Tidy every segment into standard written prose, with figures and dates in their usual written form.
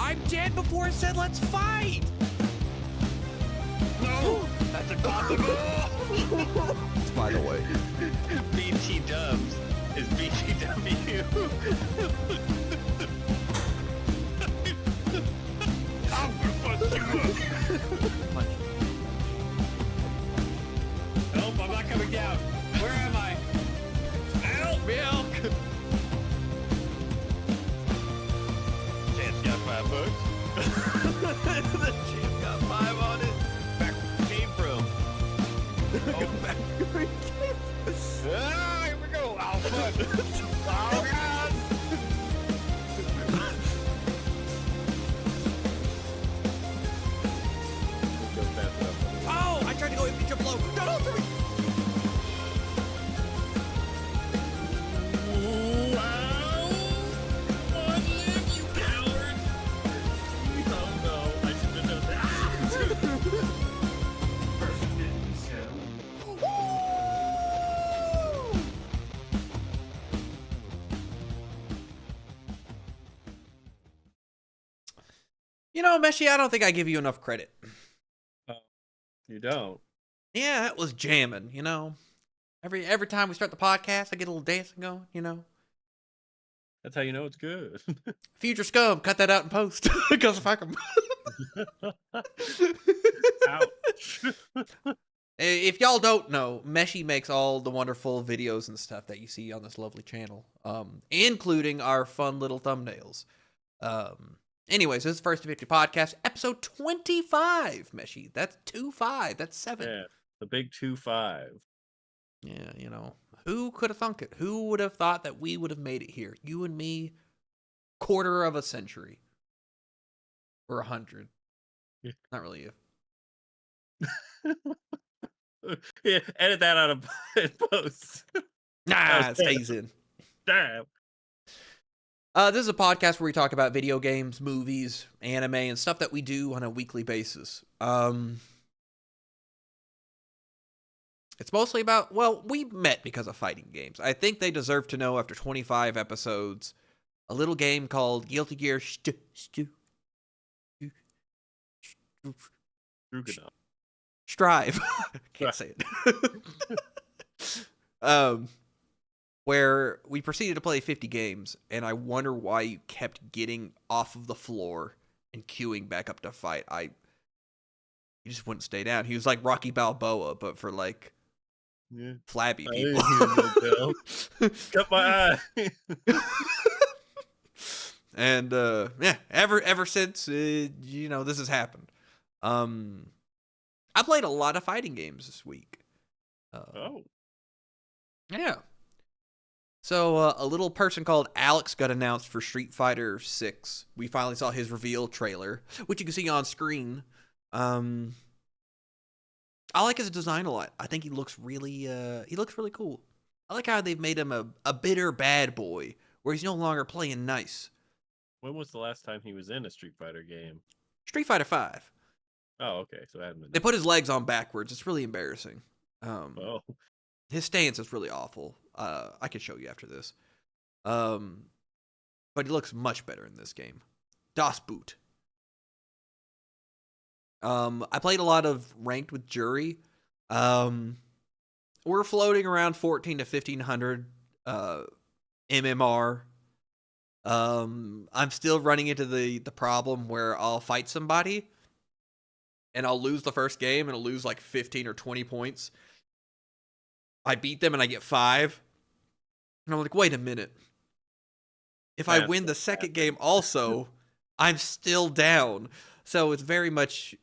I'm dead before I said let's fight! No! That's impossible! By the way. BT Dubs is BTW. I'm gonna bust you up! Nope, I'm not coming down. Where am I? Help! Milk! Chance got $5. The champ got 5 on it. Back where you came from. Go back where he came. Ah, here we go. Oh, fun. Oh, God. Go fast enough. Oh, I tried to go in jump low. No, three. Wow! One leg, you coward! Oh no, I should have done that. You know, Meshi, I don't think I give you enough credit. You don't? Yeah, that was jamming, you know. Every time we start the podcast, I get a little dancing going, you know. That's how you know it's good. Future scum, cut that out in post. Because if I can... Ouch. If y'all don't know, Meshi makes all the wonderful videos and stuff that you see on this lovely channel, including our fun little thumbnails. Anyways, this is First to 50 Podcast, episode 25, Meshi. That's 2-5. That's 7. Yeah, the big 2-5. Yeah, you know, who could have thunk it? Who would have thought that we would have made it here? You and me, quarter of a century. Or 100. Yeah. Not really you. Yeah, edit that out of post. Nah, it stays in. Damn. This is a podcast where we talk about video games, movies, anime, and stuff that we do on a weekly basis. It's mostly about, well, we met because of fighting games. I think they deserve to know after 25 episodes, a little game called Guilty Gear Strive. Can't say it. Where we proceeded to play 50 games, and I wonder why you kept getting off of the floor and queuing back up to fight. You just wouldn't stay down. He was like Rocky Balboa, but for like flabby people. Cut my eye. And yeah, ever since you know this has happened. I played a lot of fighting games this week. Yeah. So a little person called Alex got announced for Street Fighter 6. We finally saw his reveal trailer, which you can see on screen. I like his design a lot. I think he looks really cool. I like how they've made him a bitter bad boy, where he's no longer playing nice. When was the last time he was in a Street Fighter game? Street Fighter 5. Oh, okay. So I haven't been. They put his legs on backwards. It's really embarrassing. His stance is really awful. I can show you after this. But he looks much better in this game. Das Boot. I played a lot of ranked with Jury. We're floating around 14 to 1500 MMR. I'm still running into the problem where I'll fight somebody and I'll lose the first game and I'll lose like 15 or 20 points. I beat them and I get 5. And I'm like, wait a minute. If I win the second game also, I'm still down. So it's very much,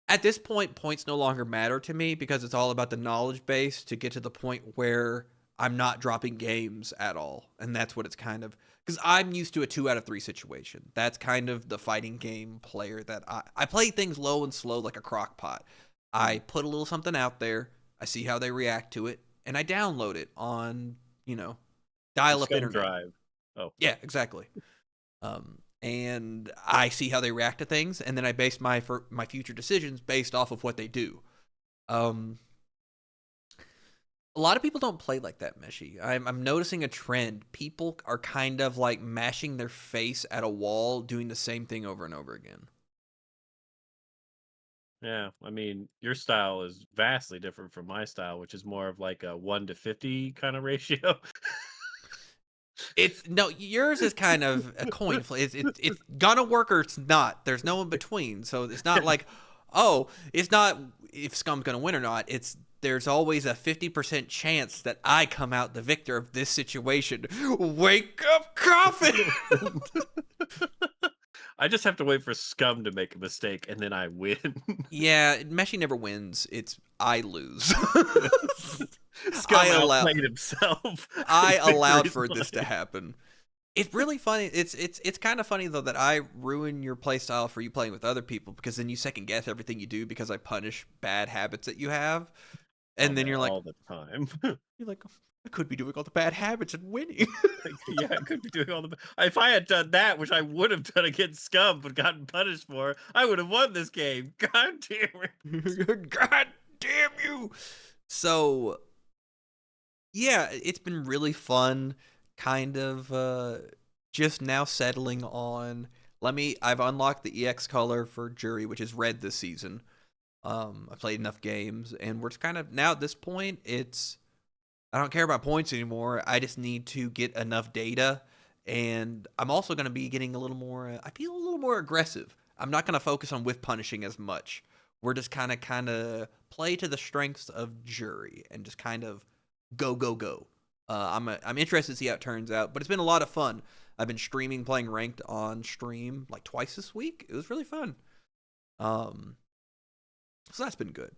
at this point, points no longer matter to me because it's all about the knowledge base to get to the point where I'm not dropping games at all. And that's what it's kind of, because I'm used to a 2 out of 3 situation. That's kind of the fighting game player that I play things low and slow like a crock pot. I put a little something out there. I see how they react to it, and I download it on, dial-up internet. Drive. Oh. Yeah, exactly. And I see how they react to things, and then I base my future decisions based off of what they do. A A lot of people don't play like that, Meshy. I'm noticing a trend. People are kind of like mashing their face at a wall, doing the same thing over and over again. Yeah, I mean, your style is vastly different from my style, which is more of like a 1 to 50 kind of ratio. It's no, yours is kind of a coin flip. It's gonna work or it's not. There's no in between. So it's not like, oh, it's not if Scum's gonna win or not. It's there's always a 50% chance that I come out the victor of this situation. Wake up, coffee. I just have to wait for Scum to make a mistake and then I win. Yeah, Messi never wins. It's I lose. I Scum allow outplayed himself. I His allowed victory's for this to mine. happen. It's really funny. It's kind of funny though that I ruin your playstyle for you playing with other people because then you second guess everything you do because I punish bad habits that you have, Oh and then man, you're like all the time. I could be doing all the bad habits and winning. Like, yeah, I could be doing all the. If I had done that, which I would have done against Scum, but gotten punished for, I would have won this game. God damn it! God damn you! So yeah, it's been really fun. Kind of just now settling on. I've unlocked the EX color for Jury, which is red this season. I played enough games, and we're just kind of now at this point. It's I don't care about points anymore. I just need to get enough data, and I'm also going to be getting a little more. I feel a little more aggressive. I'm not going to focus on whiff punishing as much. We're just kind of play to the strengths of Jury and just kind of go. I'm interested to see how it turns out, but it's been a lot of fun. I've been streaming, playing ranked on stream like twice this week. It was really fun. Um, so that's been good.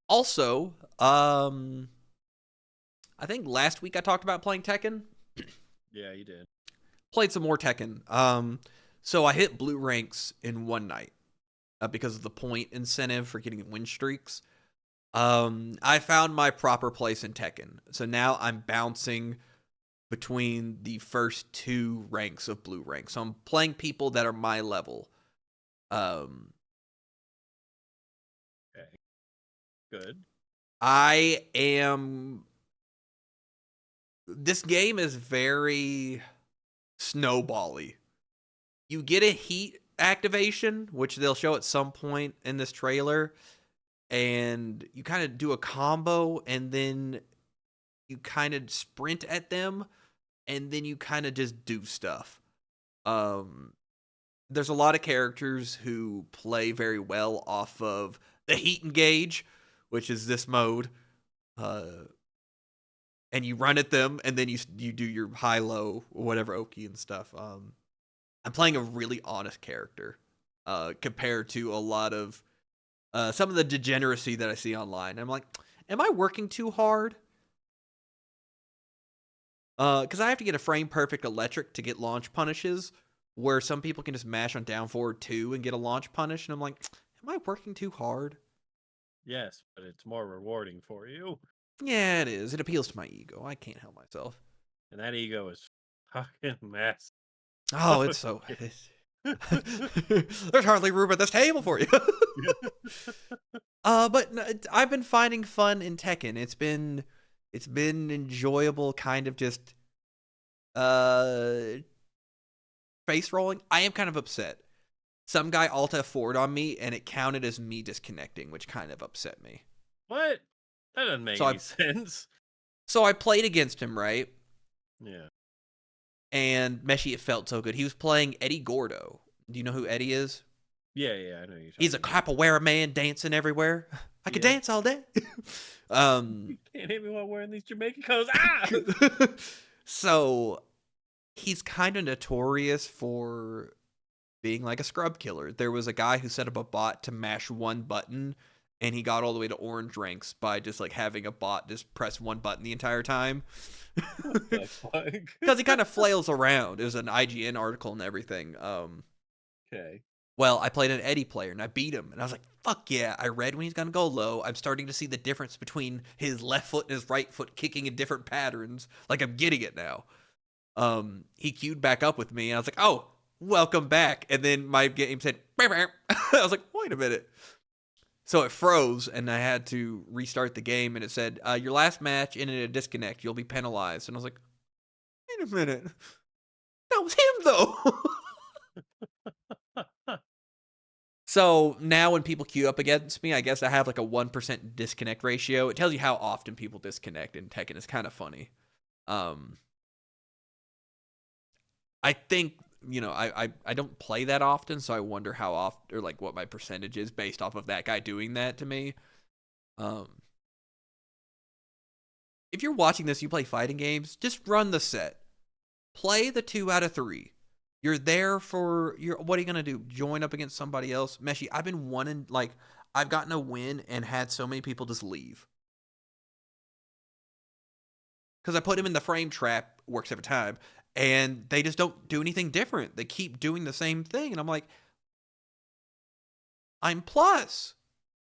Also, I think last week I talked about playing Tekken. Yeah, you did. Played some more Tekken. So I hit blue ranks in one night because of the point incentive for getting win streaks. I found my proper place in Tekken. So now I'm bouncing between the first two ranks of blue ranks. So I'm playing people that are my level. Um, Okay, good. I am. This game is very snowbally. You get a heat activation, which they'll show at some point in this trailer, and you kind of do a combo, and then you kind of sprint at them, and then you kind of just do stuff. Um, there's a lot of characters who play very well off of the heat engage, which is this mode. And you run at them, and then you do your high low or whatever Oki and stuff. I'm playing a really honest character compared to a lot of some of the degeneracy that I see online. I'm like, am I working too hard? Because I have to get a frame perfect electric to get launch punishes, where some people can just mash on down forward 2 and get a launch punish, and I'm like, am I working too hard? Yes, but it's more rewarding for you, Yeah, it is. It appeals to my ego. I can't help myself. and that ego is fucking massive. Oh, it's so. There's hardly room at this table for you. But I've been finding fun in Tekken. It's been enjoyable, kind of just uh face rolling. I am kind of upset. Some guy alt F4'd on me, and it counted as me disconnecting, which kind of upset me. What? That doesn't make So any sense. So I played against him, right? Yeah. And Meshi, it felt so good. He was playing Eddie Gordo. Do you know who Eddie is? Yeah, I know you're talking He's a about. capoeira man dancing everywhere. I could Yeah. dance all day. You can't hit me while wearing these Jamaican clothes. Ah! So he's kind of notorious for being like a scrub killer. There was a guy who set up a bot to mash one button, and he got all the way to orange ranks by just like having a bot just press one button the entire time. What the fuck? Because he kind of flails around. It was an IGN article and everything. Okay. Well, I played an Eddie player and I beat him, and I was like, "Fuck yeah!" I read when he's gonna go low. I'm starting to see the difference between his left foot and his right foot kicking in different patterns. Like I'm getting it now. He queued back up with me, and I was like, "Oh, welcome back." And then my game said, "Meow, meow." I was like, "Wait a minute." So it froze, and I had to restart the game, and it said, "Your last match ended in a disconnect. You'll be penalized." And I was like, "Wait a minute, that was him though." So now when people queue up against me, I guess I have like a 1% disconnect ratio. It tells you how often people disconnect in Tekken. It's kind of funny. Um, I think I don't play that often, so I wonder how often or like what my percentage is based off of that guy doing that to me. Um, if you're watching this, you play fighting games, just run the set. Play the 2 out of 3. You're there for your. What are you gonna do? Join up against somebody else? Meshi, I've been wanting like I've gotten a win and had so many people just leave because I put him in the frame trap. Works every time, and they just don't do anything different. They keep doing the same thing, and I'm like, I'm plus.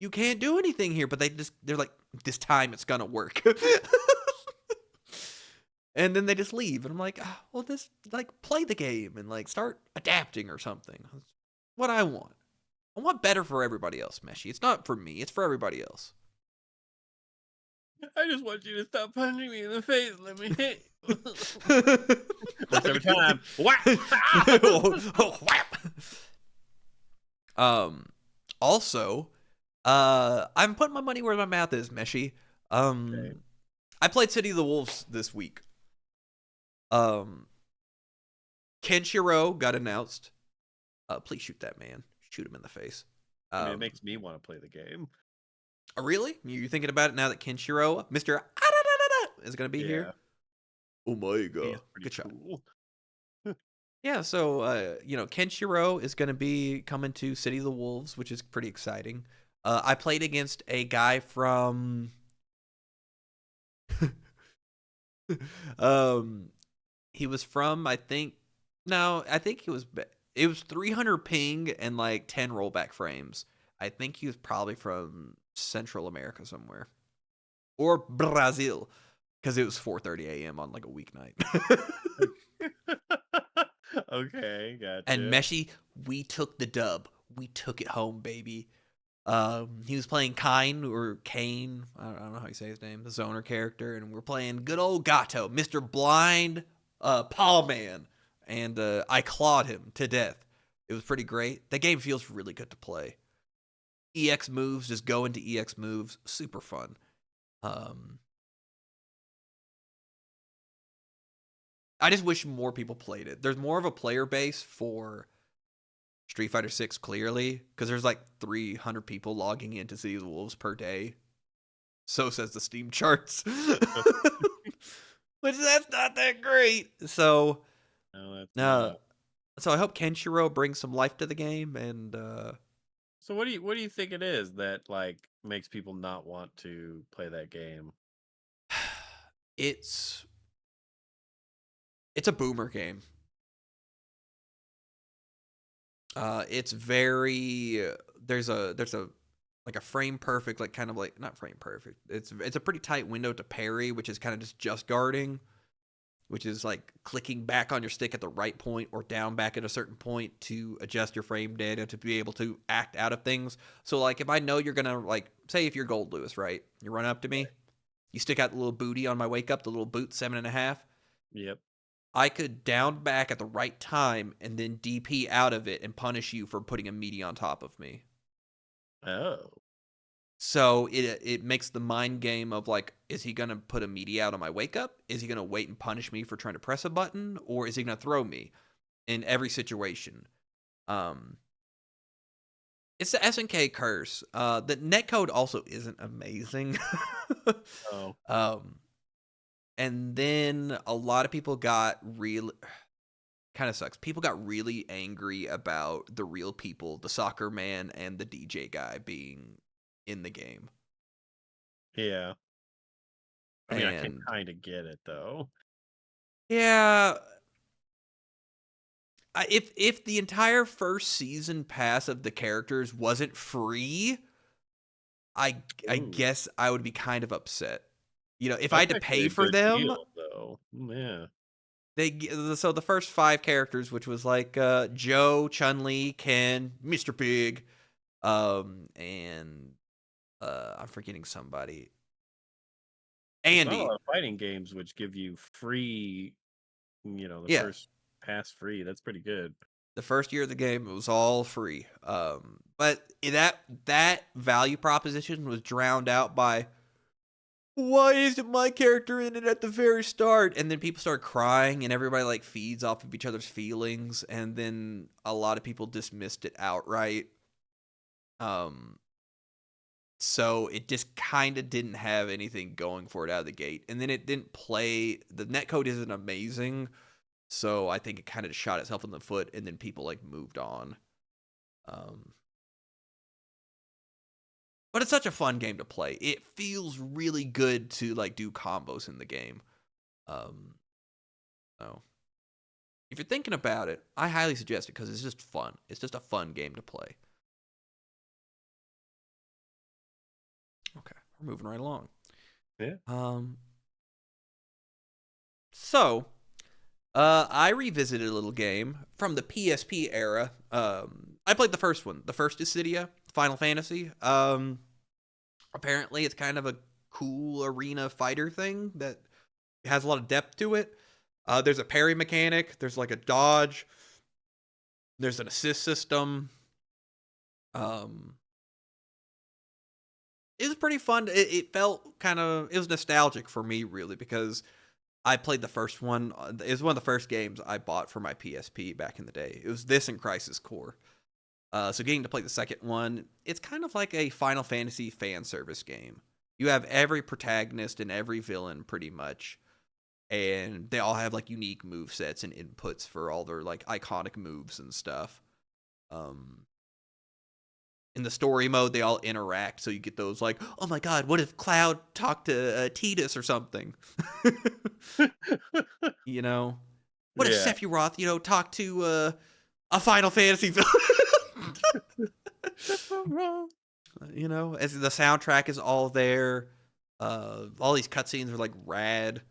You can't do anything here, but they're like, this time it's gonna work. And then they just leave, and I'm like, well, just like play the game and like start adapting or something. That's what I want. I want better for everybody else, Meshi. It's not for me. It's for everybody else. I just want you to stop punching me in the face. Let me hit you. Works every Okay. time. Whap! Whap. Um. Also, I'm putting my money where my mouth is, Meshi. Okay. I played City of the Wolves this week. Um, Kenshiro got announced. Please shoot that man. Shoot him in the face. I mean, it makes me want to play the game. Really? You're thinking about it now that Kenshiro, Mr. is going to be Yeah, here? Oh my he's god. pretty Good shot. cool. Yeah, so, Kenshiro is going to be coming to City of the Wolves, which is pretty exciting. I played against a guy from. um, he was from, I think. No, I think it was 300 ping and like 10 rollback frames. I think he was probably from Central America somewhere. Or Brazil. Because it was 4:30 a.m. on like a weeknight. Okay, And gotcha. Meshi, we took the dub. We took it home, baby. He was playing Kine or Kane. I don't know how you say his name. The Zoner character, and we're playing good old Gato, Mr. Blind, Paw Man, and I clawed him to death. It was pretty great. The game feels really good to play. EX moves, just go into EX moves, super fun. Um, I just wish more people played it. There's more of a player base for Street Fighter 6 clearly because there's like 300 people logging into City of the Wolves per day. So says the Steam charts. Which that's not that great. So, No, that's uh, not. so I hope Kenshiro brings some life to the game, and So what do you think it is that like makes people not want to play that game? it's it's a boomer game. It's very there's a like a frame perfect, like kind of like not frame perfect. It's a pretty tight window to parry, which is kind of just guarding, which is like clicking back on your stick at the right point or down back at a certain point to adjust your frame data to be able to act out of things. So like if I know you're gonna like say if you're Gold Lewis, right? You run up to me, you stick out the little booty on my wake up, the little boot 7.5. Yep. I could down back at the right time and then DP out of it and punish you for putting a meaty on top of me. Oh. So it makes the mind game of like, is he gonna put a meaty out on my wake up? Is he gonna wait and punish me for trying to press a button, or is he gonna throw me in every situation? Um, it's the SNK curse. The netcode also isn't amazing. Oh. um, and then a lot of people got real. Kind of sucks. People got really angry about the real people, the soccer man and the DJ guy being in the game. Yeah. I mean, I can And kind of get it though. yeah, if the entire first season pass of the characters wasn't free, I Ooh, guess I would be kind of upset. If I that's had to actually pay a for good them, deal though. Yeah. so the first 5 characters, which was like Joe, Chun Li, Ken, Mr. Pig, and I'm forgetting somebody. There's not a Andy. lot of fighting games which give you free, the Yeah. first pass free. That's pretty good. The first year of the game, it was all free. But that value proposition was drowned out by, why isn't my character in it at the very start? And then people start crying, and everybody like feeds off of each other's feelings, and then a lot of people dismissed it outright. Um, so it just kind of didn't have anything going for it out of the gate, and then it didn't play. The netcode isn't amazing, so I think it kind of shot itself in the foot, and then people like moved on. Um, but it's such a fun game to play. It feels really good to like do combos in the game. Um, so if you're thinking about it, I highly suggest it because it's just fun. It's just a fun game to play. Okay, we're moving right along. Yeah. So I revisited a little game from the PSP era. I played the first one. The first is Cydia, Final Fantasy. Apparently, it's kind of a cool arena fighter thing that has a lot of depth to it. There's a parry mechanic. There's like a dodge. There's an assist system. It was pretty fun. It felt it was nostalgic for me, really, because I played the first one. It was one of the first games I bought for my PSP back in the day. It was this and Crisis Core. So getting to play the second one, it's kind of like a Final Fantasy fan service game. You have every protagonist and every villain pretty much, and they all have like unique move sets and inputs for all their like iconic moves and stuff. Um, in the story mode, they all interact, so you get those like, oh my god, what if Cloud talked to Tidus or something? You know, what if Yeah. Sephiroth, talk to a Final Fantasy villain? As the soundtrack is all there. All these cutscenes are like rad.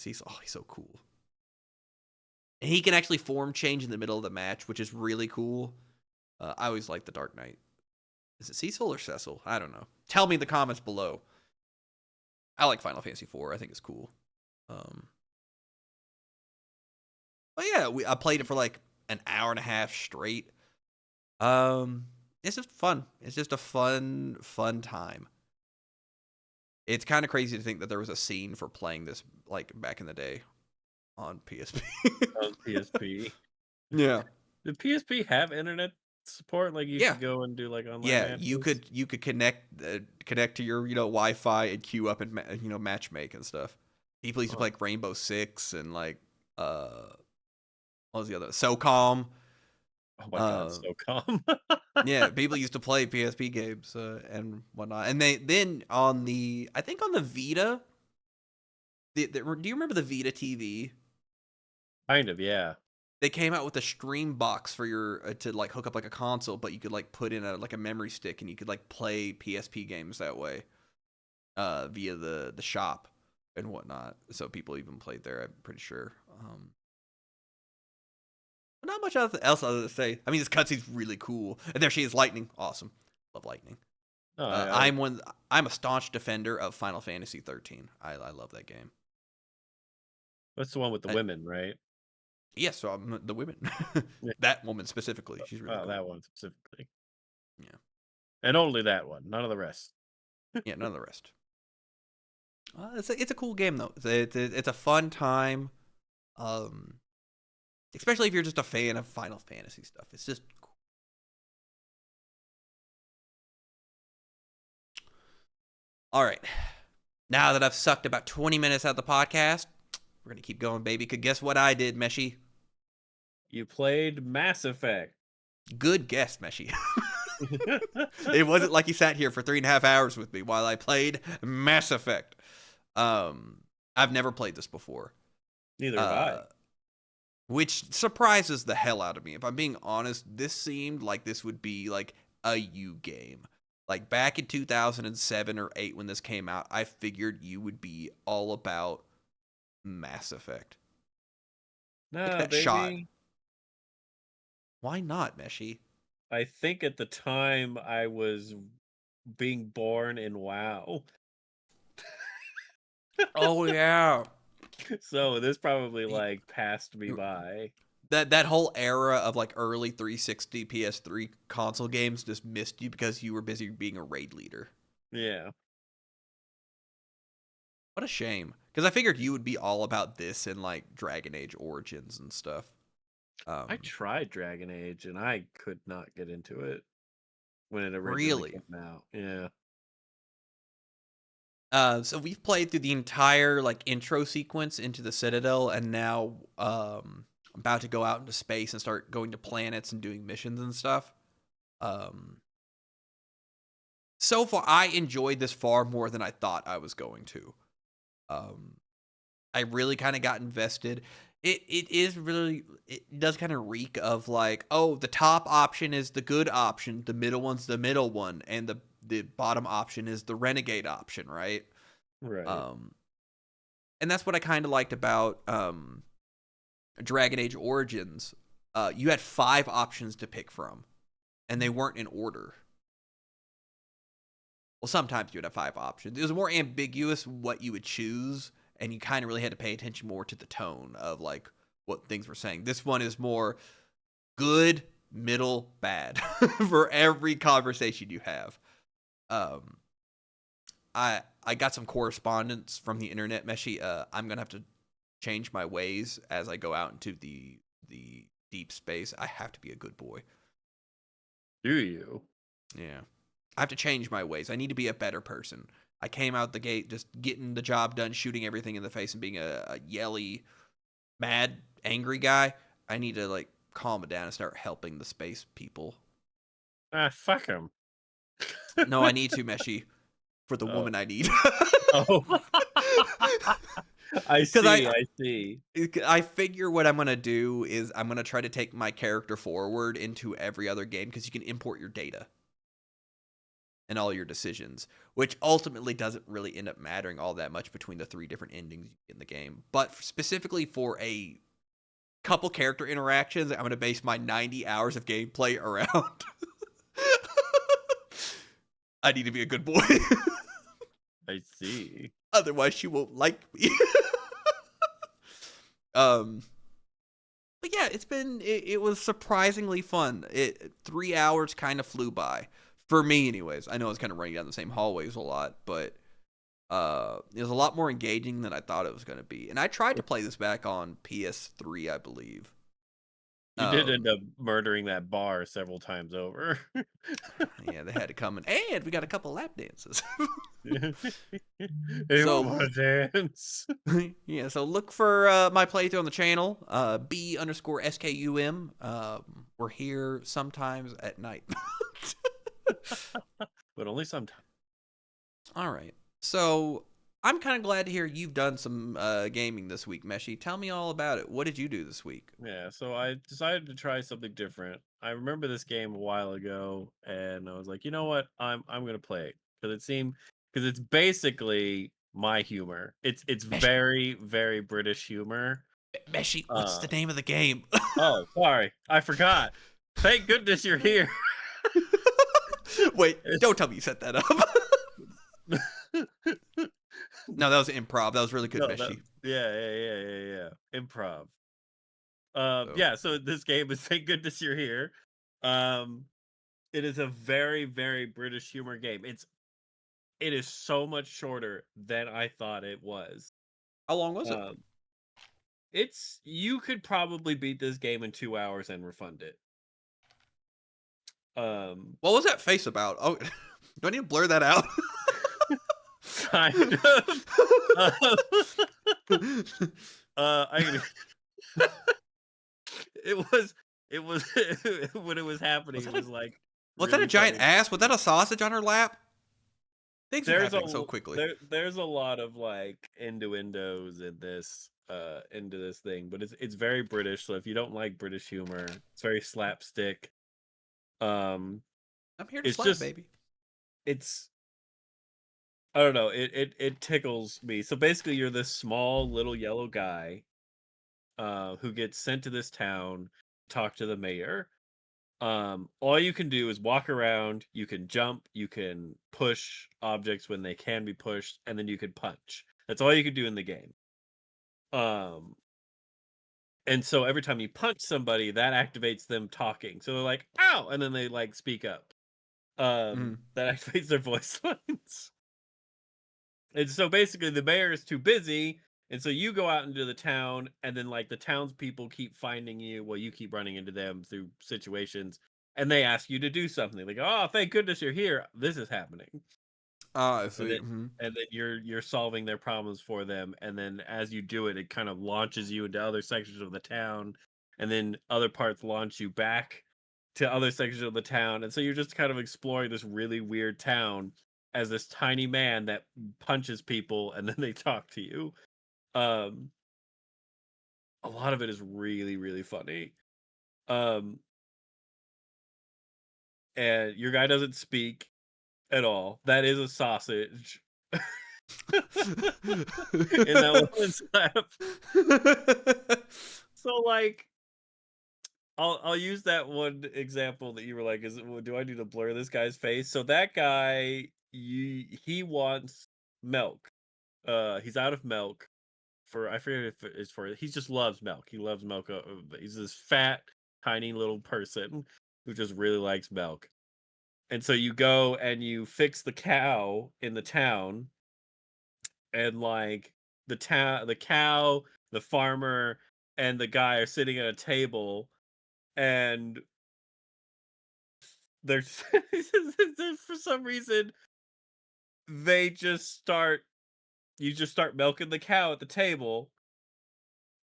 He's so cool. And he can actually form change in the middle of the match, which is really cool. I always like the Dark Knight. Is it Cecil or Cecil? I don't know. Tell me in the comments below. I like Final Fantasy IV. I think it's cool. But yeah, I played it for like an hour and a half straight. It's just fun. It's just a fun time. It's kind of crazy to think that there was a scene for playing this like back in the day on PSP. On PSP. Yeah. Did PSP have internet support? Like you Yeah. could go and do like online Yeah, you matches? could connect to your Wi-Fi and queue up and match make and stuff. People used to Oh, play like Rainbow Six and like what was the other SOCOM. oh my god, Uh, so calm. yeah, people used to play PSP games and whatnot. And then on I think on the Vita, do you remember the Vita TV? Kind of, yeah. They came out with a stream box for your to like hook up like a console, but you could like put in a memory stick and you could like play PSP games that way via the shop and whatnot. So people even played there, I'm pretty sure. Not much else other to say. I mean, this cutscene's really cool, and there she is, Lightning. Awesome, love Lightning. Oh, I'm a staunch defender of Final Fantasy 13. I love that game. that's the one with the I, women, right? yes, so the women, Yeah. that woman specifically, she's really Oh, cool. that one specifically. Yeah, And only that one, none of the rest. yeah, none of the rest. It's a cool game though. It's a fun time. Um, Especially if you're just a fan of Final Fantasy stuff. It's just cool. All right. Now that I've sucked about 20 minutes out of the podcast, we're going to keep going, baby. Because guess what I did, Meshi? You played Mass Effect. Good guess, Meshi. It wasn't like you sat here for 3.5 hours with me while I played Mass Effect. I've never played this before. Neither have I. Uh, which surprises the hell out of me. If I'm being honest, this seemed like this would be like a you game. Like back in 2007 or 8 when this came out, I figured you would be all about Mass Effect. Take Nah, that shot. baby. Why not, Meshi? I think at the time I was being born in WoW. Oh yeah. So this probably like passed me by. That whole era of like early 360 PS3 console games just missed you because you were busy being a raid leader. Yeah. What a shame. Because I figured you would be all about this and like Dragon Age Origins and stuff. I Um, tried Dragon Age and I could not get into it when it originally really. came out. Yeah. So we've played through the entire like intro sequence into the Citadel, and now I'm about to go out into space and start going to planets and doing missions and stuff. Um, so far, I enjoyed this far more than I thought I was going to. Um, I really kind of got invested. It does kind of reek of like, oh, the top option is the good option, the middle one's the middle one, and the bottom option is the renegade option, right? Right. Um, and that's what I kind of liked about Dragon Age Origins. You had 5 options to pick from, and they weren't in order. Well, sometimes you would have 5 options. It was more ambiguous what you would choose, and you kind of really had to pay attention more to the tone of like what things were saying. This one is more good, middle, bad for every conversation you have. Um, I got some correspondence from the internet, Meshi. I'm gonna have to change my ways as I go out into the deep space. I have to be a good boy. Do you? Yeah. I have to change my ways. I need to be a better person. I came out the gate just getting the job done, shooting everything in the face, and being a yelly, mad, angry guy. I need to like calm it down and start helping the space people. Ah, fuck him. No, I need to, Meshi, for the Oh. woman I need. Oh. I Because see. I see. I figure what I'm gonna do is I'm gonna try to take my character forward into every other game because you can import your data and all your decisions, which ultimately doesn't really end up mattering all that much between the 3 different endings in the game. But specifically for a couple character interactions, I'm going to base my 90 hours of gameplay around. I need to be a good boy. I see. Otherwise, she won't like me. um, but yeah, it was surprisingly fun. 3 hours kind of flew by for me, anyways. I know I was kind of running down the same hallways a lot, but it was a lot more engaging than I thought it was going to be. And I tried to play this back on PS3, I believe. You did end Um, up murdering that bar several times over. yeah, they had to come in, and we got a couple lap dances. Anyone So want to dance? yeah, so look for my playthrough on the channel, B_SKUM. We're here sometimes at night. But only sometimes. All right. So I'm kind of glad to hear you've done some gaming this week, Meshi. Tell me all about it. What did you do this week? Yeah, so I decided to try something different. I remember this game a while ago, and I was like, you know what? I'm gonna play it because it's basically my humor. It's Meshi, very very British humor. Meshi, what's Uh the name of the game? oh, sorry, I forgot. Thank goodness you're here. Wait, It's don't tell me you set that up. No, that was improv. That was really good, no, that Meshi. yeah. Improv. So, Yeah. So this game is thank goodness you're here. Um, it is a very very British humor game. It is so much shorter than I thought it was. how long was it? Um, it's you could probably beat this game in 2 hours and refund it. Um, What was that face about? Oh, do I need to blur that out? kind of. Uh, I it was it was when it was happening. Was It that a was like was that a really giant funny. ass? Was that a sausage on her lap? Things are There's a happening so quickly. there's a lot of like innuendos into this thing, but it's very British. So if you don't like British humor, it's very slapstick. Um, I'm here to it's slap, just baby. it's I don't know. It tickles me. So basically, you're this small little yellow guy, who gets sent to this town to talk to the mayor. All you can do is walk around, you can jump, you can push objects when they can be pushed, and then you can punch. That's all you can do in the game. Um, and so every time you punch somebody, that activates them talking. So they're like, "Ow!" and then they like speak up. Mm. That activates their voice lines. And so basically the mayor is too busy, and so you go out into the town, and then like the townspeople keep finding you. Well, you keep running into them through situations, and they ask you to do something. Like, oh, thank goodness you're here. This is happening. Ah, I And see. then Mhm. you're solving their problems for them. And then as you do it, it kind of launches you into other sections of the town, and then other parts launch you back to other sections of the town. And so you're just kind of exploring this really weird town as this tiny man that punches people and then they talk to you. Um a lot of it is really, really funny. Um and your guy doesn't speak at all. That is a sausage in that one slap. So like I'll use that one example that you were like, do I need to blur this guy's face? So that guy, he wants milk. He's out of milk for I forget if it's for he just loves milk. He loves milk. He's this fat, tiny little person who just really likes milk. And so you go and you fix the cow in the town, and like the cow, the farmer, and the guy are sitting at a table, and there's for some reason they just start you just start milking the cow at the table,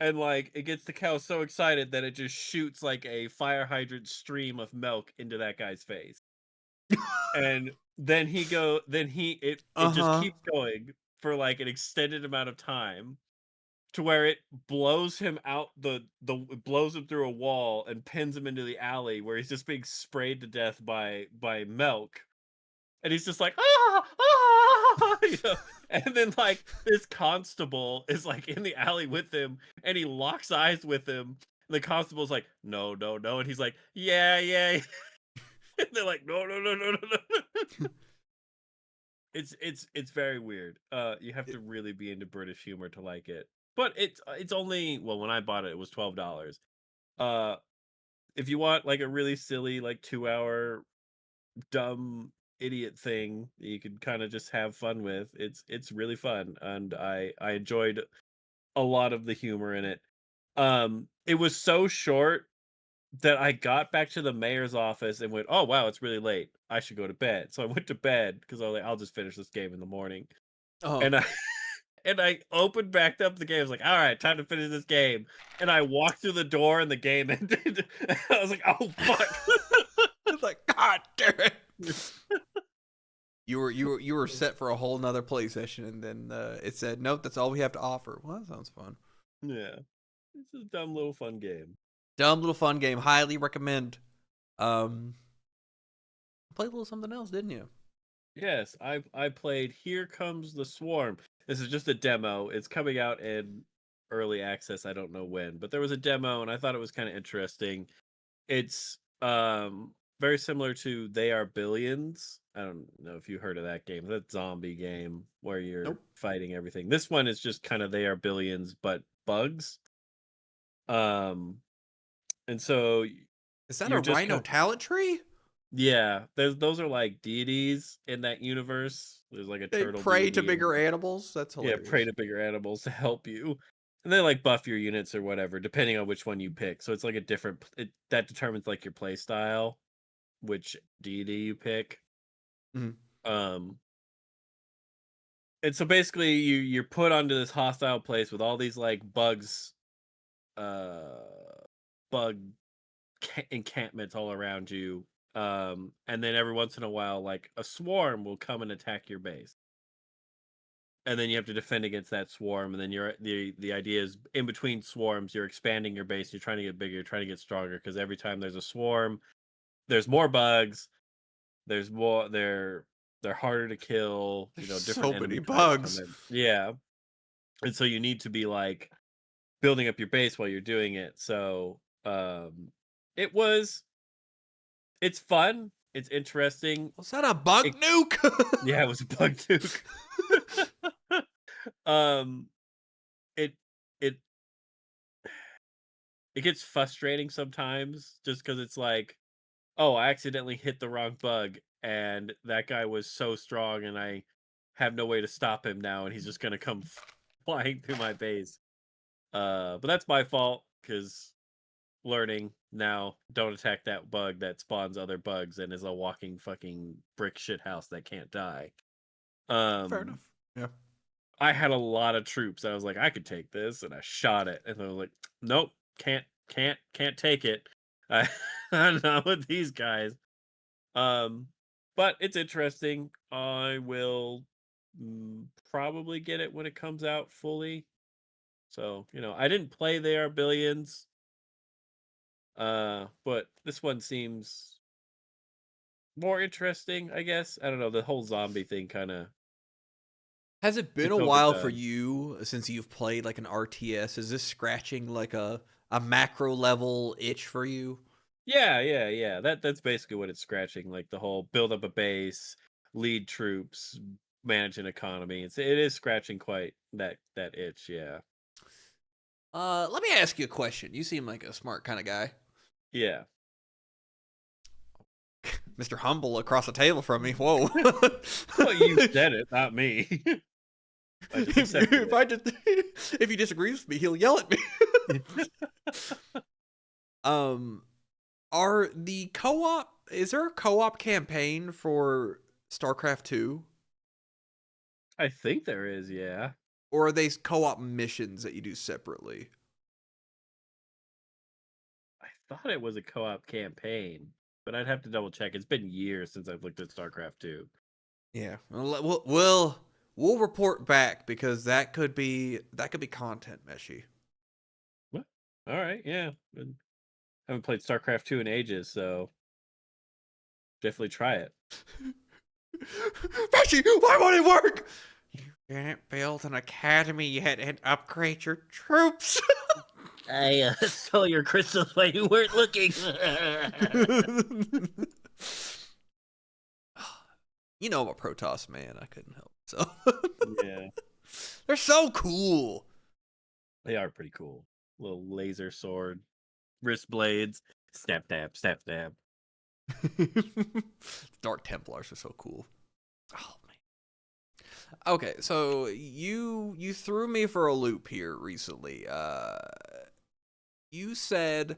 and like it gets the cow so excited that it just shoots like a fire hydrant stream of milk into that guy's face. And then it just Uh-huh. keeps going for like an extended amount of time, to where it blows him out it blows him through a wall and pins him into the alley where he's just being sprayed to death by milk. And he's just like, ah, ah, and then like this constable is like in the alley with him, and he locks eyes with him. And the constable's like, no, no, no, and he's like, yeah, yeah. And they're like, no, no, no, no, no, no. It's very weird. You have It- to really be into British humor to like it. But it's only, well, when I bought it, it was $12. Uh, if you want like a really silly like 2 hour dumb idiot thing that you can kind of just have fun with, it's really fun, and I enjoyed a lot of the humor in it. It was so short that I got back to the mayor's office and went, oh wow, it's really late, I should go to bed. So I went to bed because I was like, I'll just finish this game in the morning. Oh. And I and I opened back up the game. I was like, all right, time to finish this game. And I walked through the door and the game ended. I was like, oh fuck. It's like, God damn it. You were set for a whole nother play session, and then it said, nope, that's all we have to offer. Well, that sounds fun. Yeah. It's a dumb little fun game. Dumb little fun game. Highly recommend. Um, Played a little something else, didn't you? Yes, I played Here Comes the Swarm. This is just a demo. It's coming out in early access. I don't know when, but there was a demo and I thought it was kind of interesting. It's very similar to They Are Billions. I don't know if you heard of that game. That zombie game where you're Nope. fighting everything. This one is just kind of They Are Billions but bugs. Um and so Is that a you're just rhino kind talent tree? yeah, those are like deities in that universe. There's like a They turtle pray to deity and bigger animals. That's yeah, pray hilarious. to bigger animals to help you. And they like buff your units or whatever, depending on which one you pick. So it's like a different that determines like your play style, which deity you pick. Mhm. Um and so basically you're put onto this hostile place with all these like uh bug encampments all around you. And then every once in a while like a swarm will come and attack your base. And then you have to defend against that swarm, and then the idea is in between swarms you're expanding your base, you're trying to get bigger, you're trying to get stronger, because every time there's a swarm there's more bugs, there's more they're harder to kill, There's different so many enemy types come bugs. in, yeah. And so you need to be like building up your base while you're doing it. So it was It's fun. It's interesting. Was that a bug It nuke? Yeah, it was a bug nuke. um, it it it gets frustrating sometimes just because it's like, oh, I accidentally hit the wrong bug, and that guy was so strong, and I have no way to stop him now, and he's just gonna come flying through my base. But that's my fault because learning now, don't attack that bug that spawns other bugs and is a walking fucking brick shit house that can't die. Fair Um, enough. Yeah. I had a lot of troops. I was like, I could take this, and I shot it, and I was like, nope, can't take it. I, I'm not with these guys. Um, but it's interesting. I will probably get it when it comes out fully. So I didn't play They Are Billions, but this one seems more interesting. I guess I don't know. The whole zombie thing kind of Has it been gets a while for overdone. you since you've played like an RTS? Is this scratching like a macro level itch for you? Yeah. That's basically what it's scratching. Like the whole build up a base, lead troops, manage an economy. It is scratching quite that itch. Yeah. Let me ask you a question. You seem like a smart kind of guy. Yeah. Mr. Humble across the table from me. Whoa. Well, you said it, not me. I just accepted if I just if he disagrees with me, he'll yell at me. it. um, are the co-op? Is there a co-op campaign for StarCraft 2, I think there is, yeah. or are they co-op missions that you do separately? I thought it was a co-op campaign, but I'd have to double check. It's been years since I've looked at StarCraft 2. Yeah, we'll report back because that could be content meshy. What? All right, yeah. Haven't played StarCraft 2 in ages, so definitely try it. Meshy, why won't it work? You didn't build an academy yet and upgrade your troops. I stole your crystals while you weren't looking. You know I'm a Protoss man. I couldn't help. So Yeah, they're so cool. they are pretty cool. Little laser sword, wrist blades, snap dab, snap dab. Dark Templars are so cool. Oh man. Okay, so you threw me for a loop here recently. You said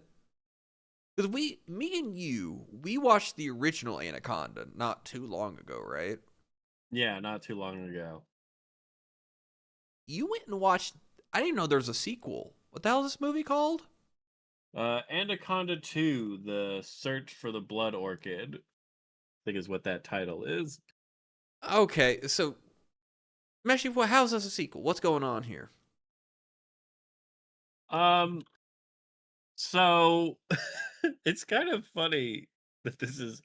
because me and we watched the original Anaconda not too long ago, right? Yeah, not too long ago. You went and watched. I didn't know there was a sequel. What the hell is this movie called? Anaconda 2, The Search for the Blood Orchid, I think is what that title is. Okay, so Meshi, how's this a sequel? What's going on here? Um, so it's kind of funny that this is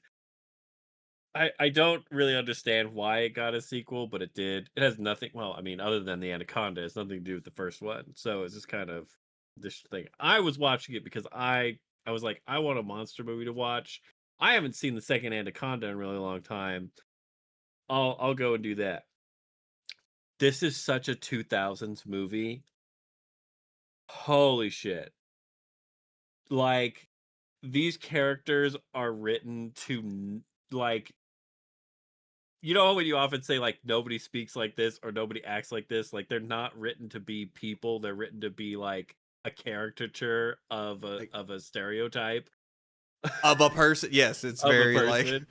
I don't really understand why it got a sequel, but it did. It has nothing, well, I mean, other than the Anaconda, it's nothing to do with the first one. So it's just kind of this thing. I was watching it because I was like, I want a monster movie to watch. I haven't seen the second Anaconda in a really long time. I'll go and do that. This is such a 2000s movie. Holy shit. Like these characters are written to like when you often say like nobody speaks like this or nobody acts like this, like they're not written to be people, they're written to be like a caricature of a Like, of a stereotype of a person? Yes, it's of a very like. person.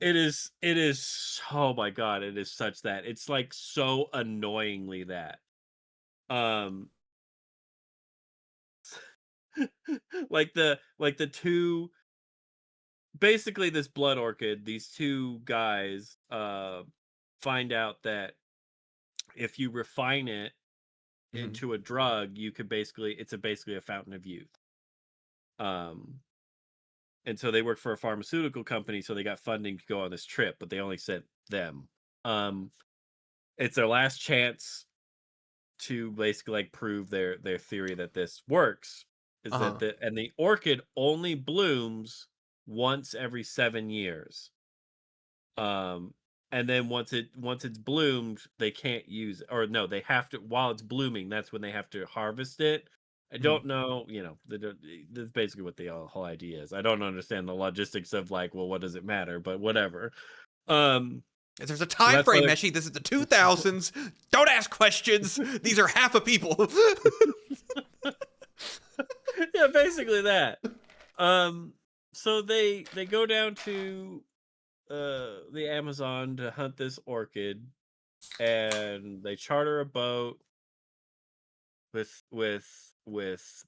It is oh my god, it is such that. It's like so annoyingly that. Um like the two, basically this blood orchid, these two guys find out that if you refine it Mhm. into a drug, you could basically a fountain of youth. Um, and so they work for a pharmaceutical company, so they got funding to go on this trip, but they only sent them. Um, it's their last chance to basically like prove their theory that this works. Is Uh that huh. the orchid only blooms once every 7 years. Um, and then once it's bloomed, they can't use or no, they have to while it's blooming, that's when they have to harvest it. I Mhm. don't know, that's basically what the whole idea is. I don't understand the logistics of like, well, what does it matter? But whatever. Um, If there's a so time that's why frame, they're Messi. This is the 2000s. Don't ask questions. These are half of people. yeah, basically that. Um, so they go down to the Amazon to hunt this orchid, and they charter a boat with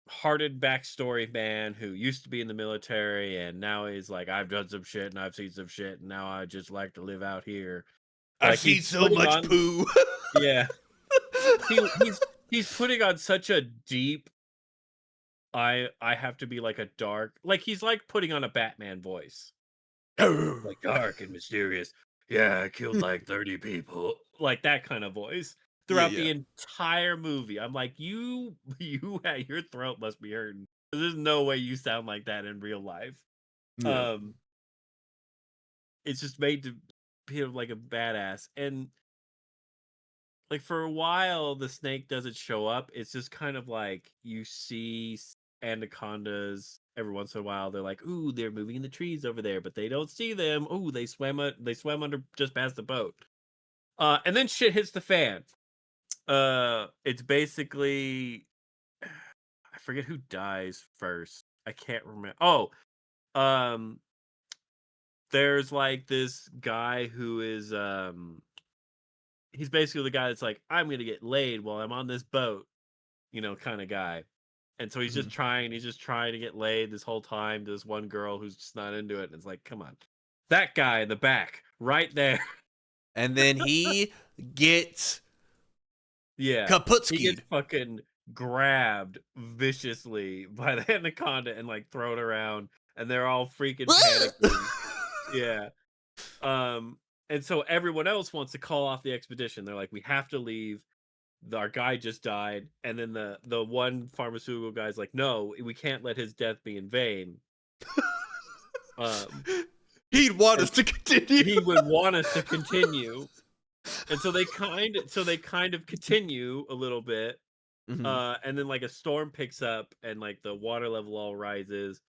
hearted backstory man who used to be in the military and now he's like, I've done some shit and I've seen some shit and now I just like to live out here. I've Like seen he's so putting much on poo. yeah. He's putting on such a deep I have to be like a dark like he's like putting on a Batman voice. Like dark and mysterious. Yeah, I killed like 30 people. Like that kind of voice Yeah, throughout yeah, the entire movie. I'm like, your throat must be hurting. There's no way you sound like that in real life. yeah. Um, it's just made to feel like a badass. And like for a while, the snake doesn't show up. It's just kind of like you see anacondas every once in a while. They're like, "Ooh, they're moving in the trees over there," but they don't see them. Ooh, they swam under just past the boat. And then shit hits the fan. It's basically I forget who dies first. I can't remember. Oh, um, there's like this guy who is he's basically the guy that's like, I'm gonna get laid while I'm on this boat, kind of guy. And so Mhm. he's just trying to get laid this whole time to this one girl who's just not into it. And it's like, come on. That guy in the back, right there. And then he gets Yeah. He gets kaputskied. fucking grabbed viciously by the anaconda and like thrown around. And they're all freaking panicking. Yeah. Um, and so everyone else wants to call off the expedition. They're like, we have to leave. Our guy just died, and then the one pharmaceutical guy's like, no, we can't let his death be in vain. Um, He'd want and us to continue. he would want us to continue, and so they kind of continue a little bit, Mhm. and then like a storm picks up, and like the water level all rises,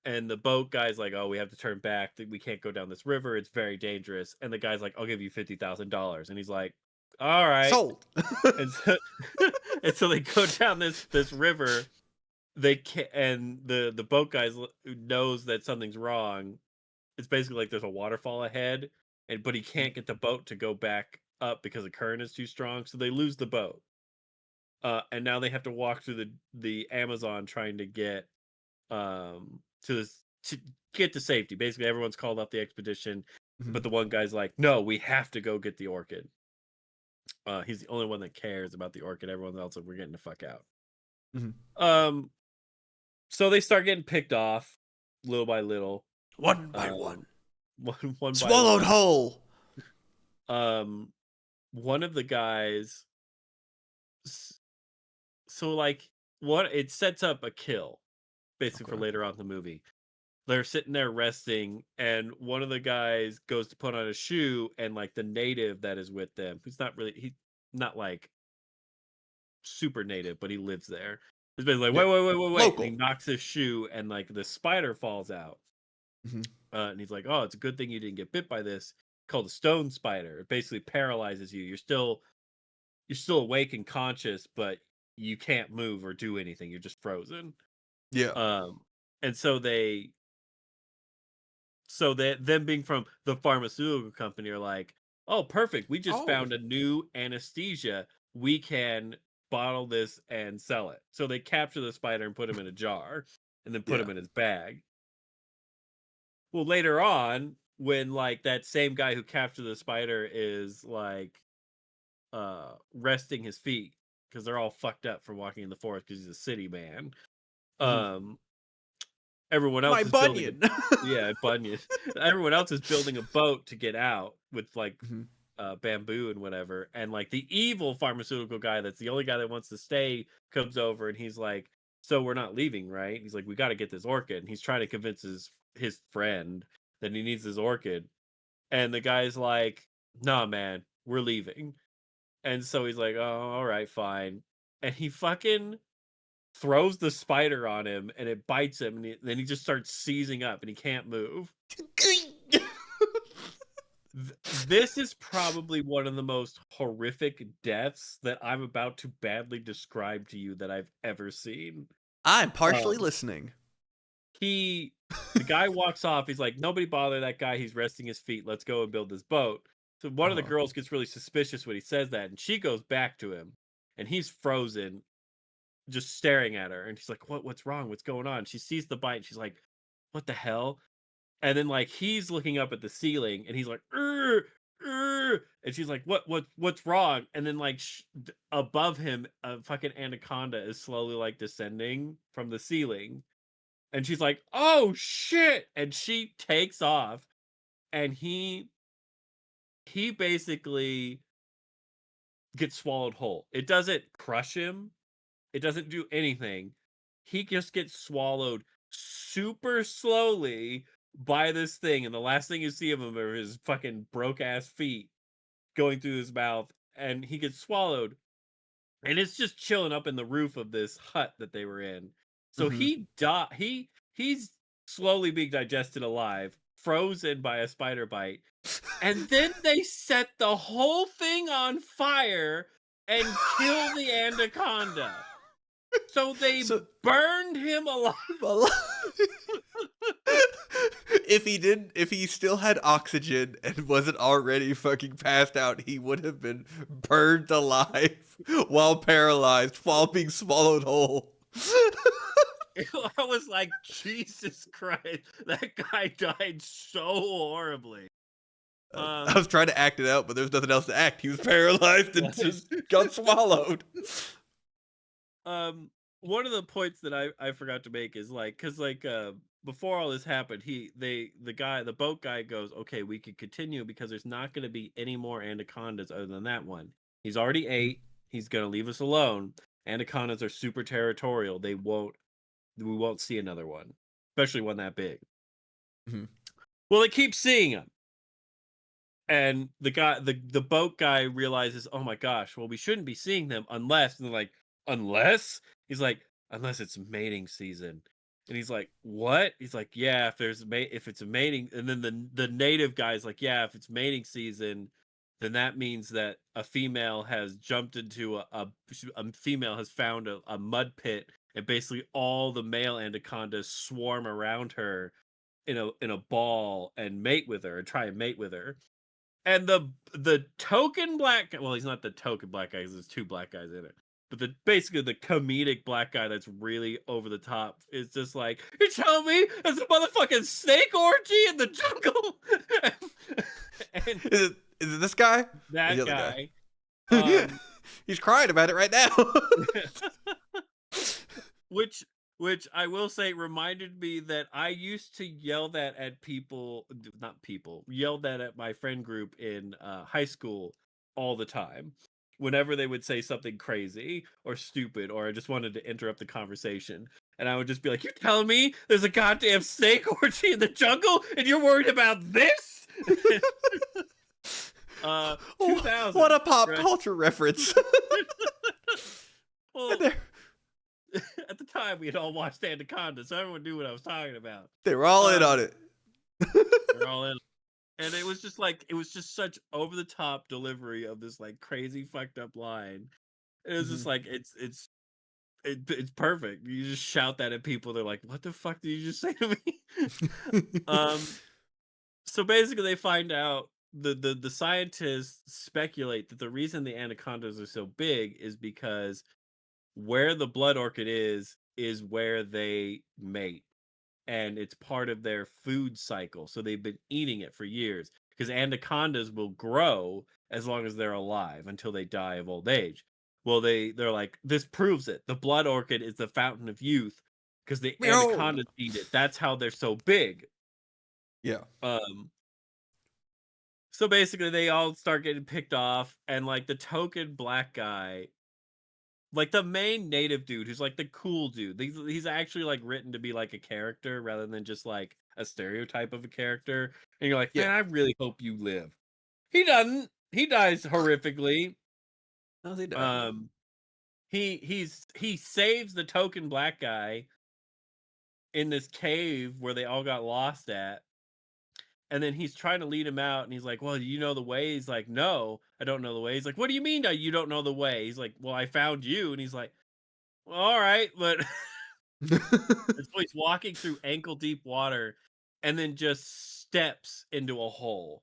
and the boat guy's like, oh, we have to turn back. We can't go down this river. It's very dangerous. And the guy's like, I'll give you $50,000, and he's like, all right. Sold. And so, and so they go down this river. They can and the boat guys knows that something's wrong. It's basically like there's a waterfall ahead, but he can't get the boat to go back up because the current is too strong. So they lose the boat, and now they have to walk through the Amazon trying to get to get to safety. Basically, everyone's called off the expedition, but Mhm. the one guy's like, "No, we have to go get the orchid." He's the only one that cares about the orchid. Everyone else, like, we're getting the fuck out. Mhm. Um, so they start getting picked off little by little, One by one. um, one by Swallowed one. whole. Um, one of the guys, s- so like what it sets up a kill basically for Okay. later on in the movie. They're sitting there resting, and one of the guys goes to put on a shoe, and like the native that is with them, he's not like super native, but he lives there. He's basically like, Yeah. wait, and he Local. knocks his shoe, and like the spider falls out. Mhm. And he's like, "Oh, it's a good thing you didn't get bit by this." Called a stone spider. It basically paralyzes you. You're still awake and conscious, but you can't move or do anything. You're just frozen. Yeah. Um, and so that them being from the pharmaceutical company are like, "Oh, perfect. We just Oh. found a new anesthesia. We can bottle this and sell it." So they capture the spider and put him in a jar, and then put Yeah. him in his bag. Well, later on, when like that same guy who captured the spider is like resting his feet because they're all fucked up from walking in the forest because he's a city man. Mhm. Um everyone My else is building a bunion. yeah, Bunyan. Everyone else is building a boat to get out with like Mhm. bamboo and whatever. And like the evil pharmaceutical guy that's the only guy that wants to stay comes over and he's like, so we're not leaving, right? He's like, we got to get this orchid. And he's trying to convince his friend that he needs this orchid. And the guy's like, nah, man, we're leaving. And so he's like, oh, all right, fine. And he fucking throws the spider on him and it bites him. And then he just starts seizing up and he can't move. This is probably one of the most horrific deaths that I'm about to badly describe to you that I've ever seen. I'm partially Um, listening. the guy walks off. He's like, nobody bother that guy. He's resting his feet. Let's go and build this boat. So one of the Uh-huh. girls gets really suspicious when he says that, and she goes back to him, and he's frozen, just staring at her. And she's like, What's wrong? What's going on?" She sees the bite. And she's like, "What the hell?" And then like he's looking up at the ceiling, and he's like, and she's like, what's wrong?" And then like above him, a fucking anaconda is slowly like descending from the ceiling. And she's like, "Oh shit!" And she takes off, and he basically gets swallowed whole. It doesn't crush him. It doesn't do anything. He just gets swallowed super slowly by this thing, and the last thing you see of him are his fucking broke ass feet going through his mouth, and he gets swallowed. And it's just chilling up in the roof of this hut that they were in. So Mm-hmm. he's slowly being digested alive, frozen by a spider bite. And then they set the whole thing on fire and kill the anaconda. So they So burned him alive. if he still had oxygen and wasn't already fucking passed out, he would have been burned alive while paralyzed, while being swallowed whole. I was like, Jesus Christ, that guy died so horribly. I was trying to act it out, but there's nothing else to act. He was paralyzed and just got swallowed. One of the points that I forgot to make is like, because like before all this happened, the boat guy goes, okay, we could continue because there's not going to be any more anacondas other than that one. He's already ate. He's going to leave us alone. Anacondas are super territorial. We won't see another one, especially one that big. Mm-hmm. Well, they keep seeing them. And the boat guy realizes, oh my gosh, well, we shouldn't be seeing them unless, and they're like, unless? He's like, unless it's mating season. And he's like, what? He's like, yeah, if it's a mating, and then the native guy's like, yeah, if it's mating season, then that means that a female has jumped into a female has found a mud pit, and basically all the male anacondas swarm around her in a ball and mate with her and try and mate with her. And the token black guy, well, he's not the token black guy because there's two black guys in it. But basically the comedic black guy that's really over the top is just like, you're telling me there's a motherfucking snake orgy in the jungle? And Is it this guy? Or the that other guy? guy, um, He's crying about it right now. which I will say reminded me that I used to yell that at people, not people, yell that at my friend group in high school all the time. Whenever they would say something crazy or stupid, or I just wanted to interrupt the conversation, and I would just be like, "You're telling me there's a goddamn snake orgy in the jungle, and you're worried about this?" 2000, What a pop right? culture reference. Well, They're- at the time we had all watched Anaconda, so everyone knew what I was talking about. they were all in on it. We're all in. And it was just such over the top delivery of this like crazy fucked up line. It was just Mhm. like it's perfect. You just shout that at people, they're like, "What the fuck did you just say to me?" um so basically they find out the scientists speculate that the reason the anacondas are so big is because where the blood orchid is where they mate, and it's part of their food cycle. So they've been eating it for years because anacondas will grow as long as they're alive until they die of old age. Well, they're like, this proves it. The blood orchid is the fountain of youth because the Behold. anacondas eat it. That's how they're so big. Yeah. Um, so basically, they all start getting picked off, and like the token black guy like the main native dude who's like the cool dude. He's actually like written to be like a character rather than just like a stereotype of a character. And you're like, Yeah. man, I really hope you live. He doesn't. He dies horrifically. How's he die? Um, he saves the token black guy in this cave where they all got lost at. And then he's trying to lead him out, and he's like, "Well, you know the way?" He's like, "No, I don't know the way." He's like, "What do you mean that you don't know the way?" He's like, "Well, I found you." And he's like, "Well, all right, but..." And so he's walking through ankle deep water, and then just steps into a hole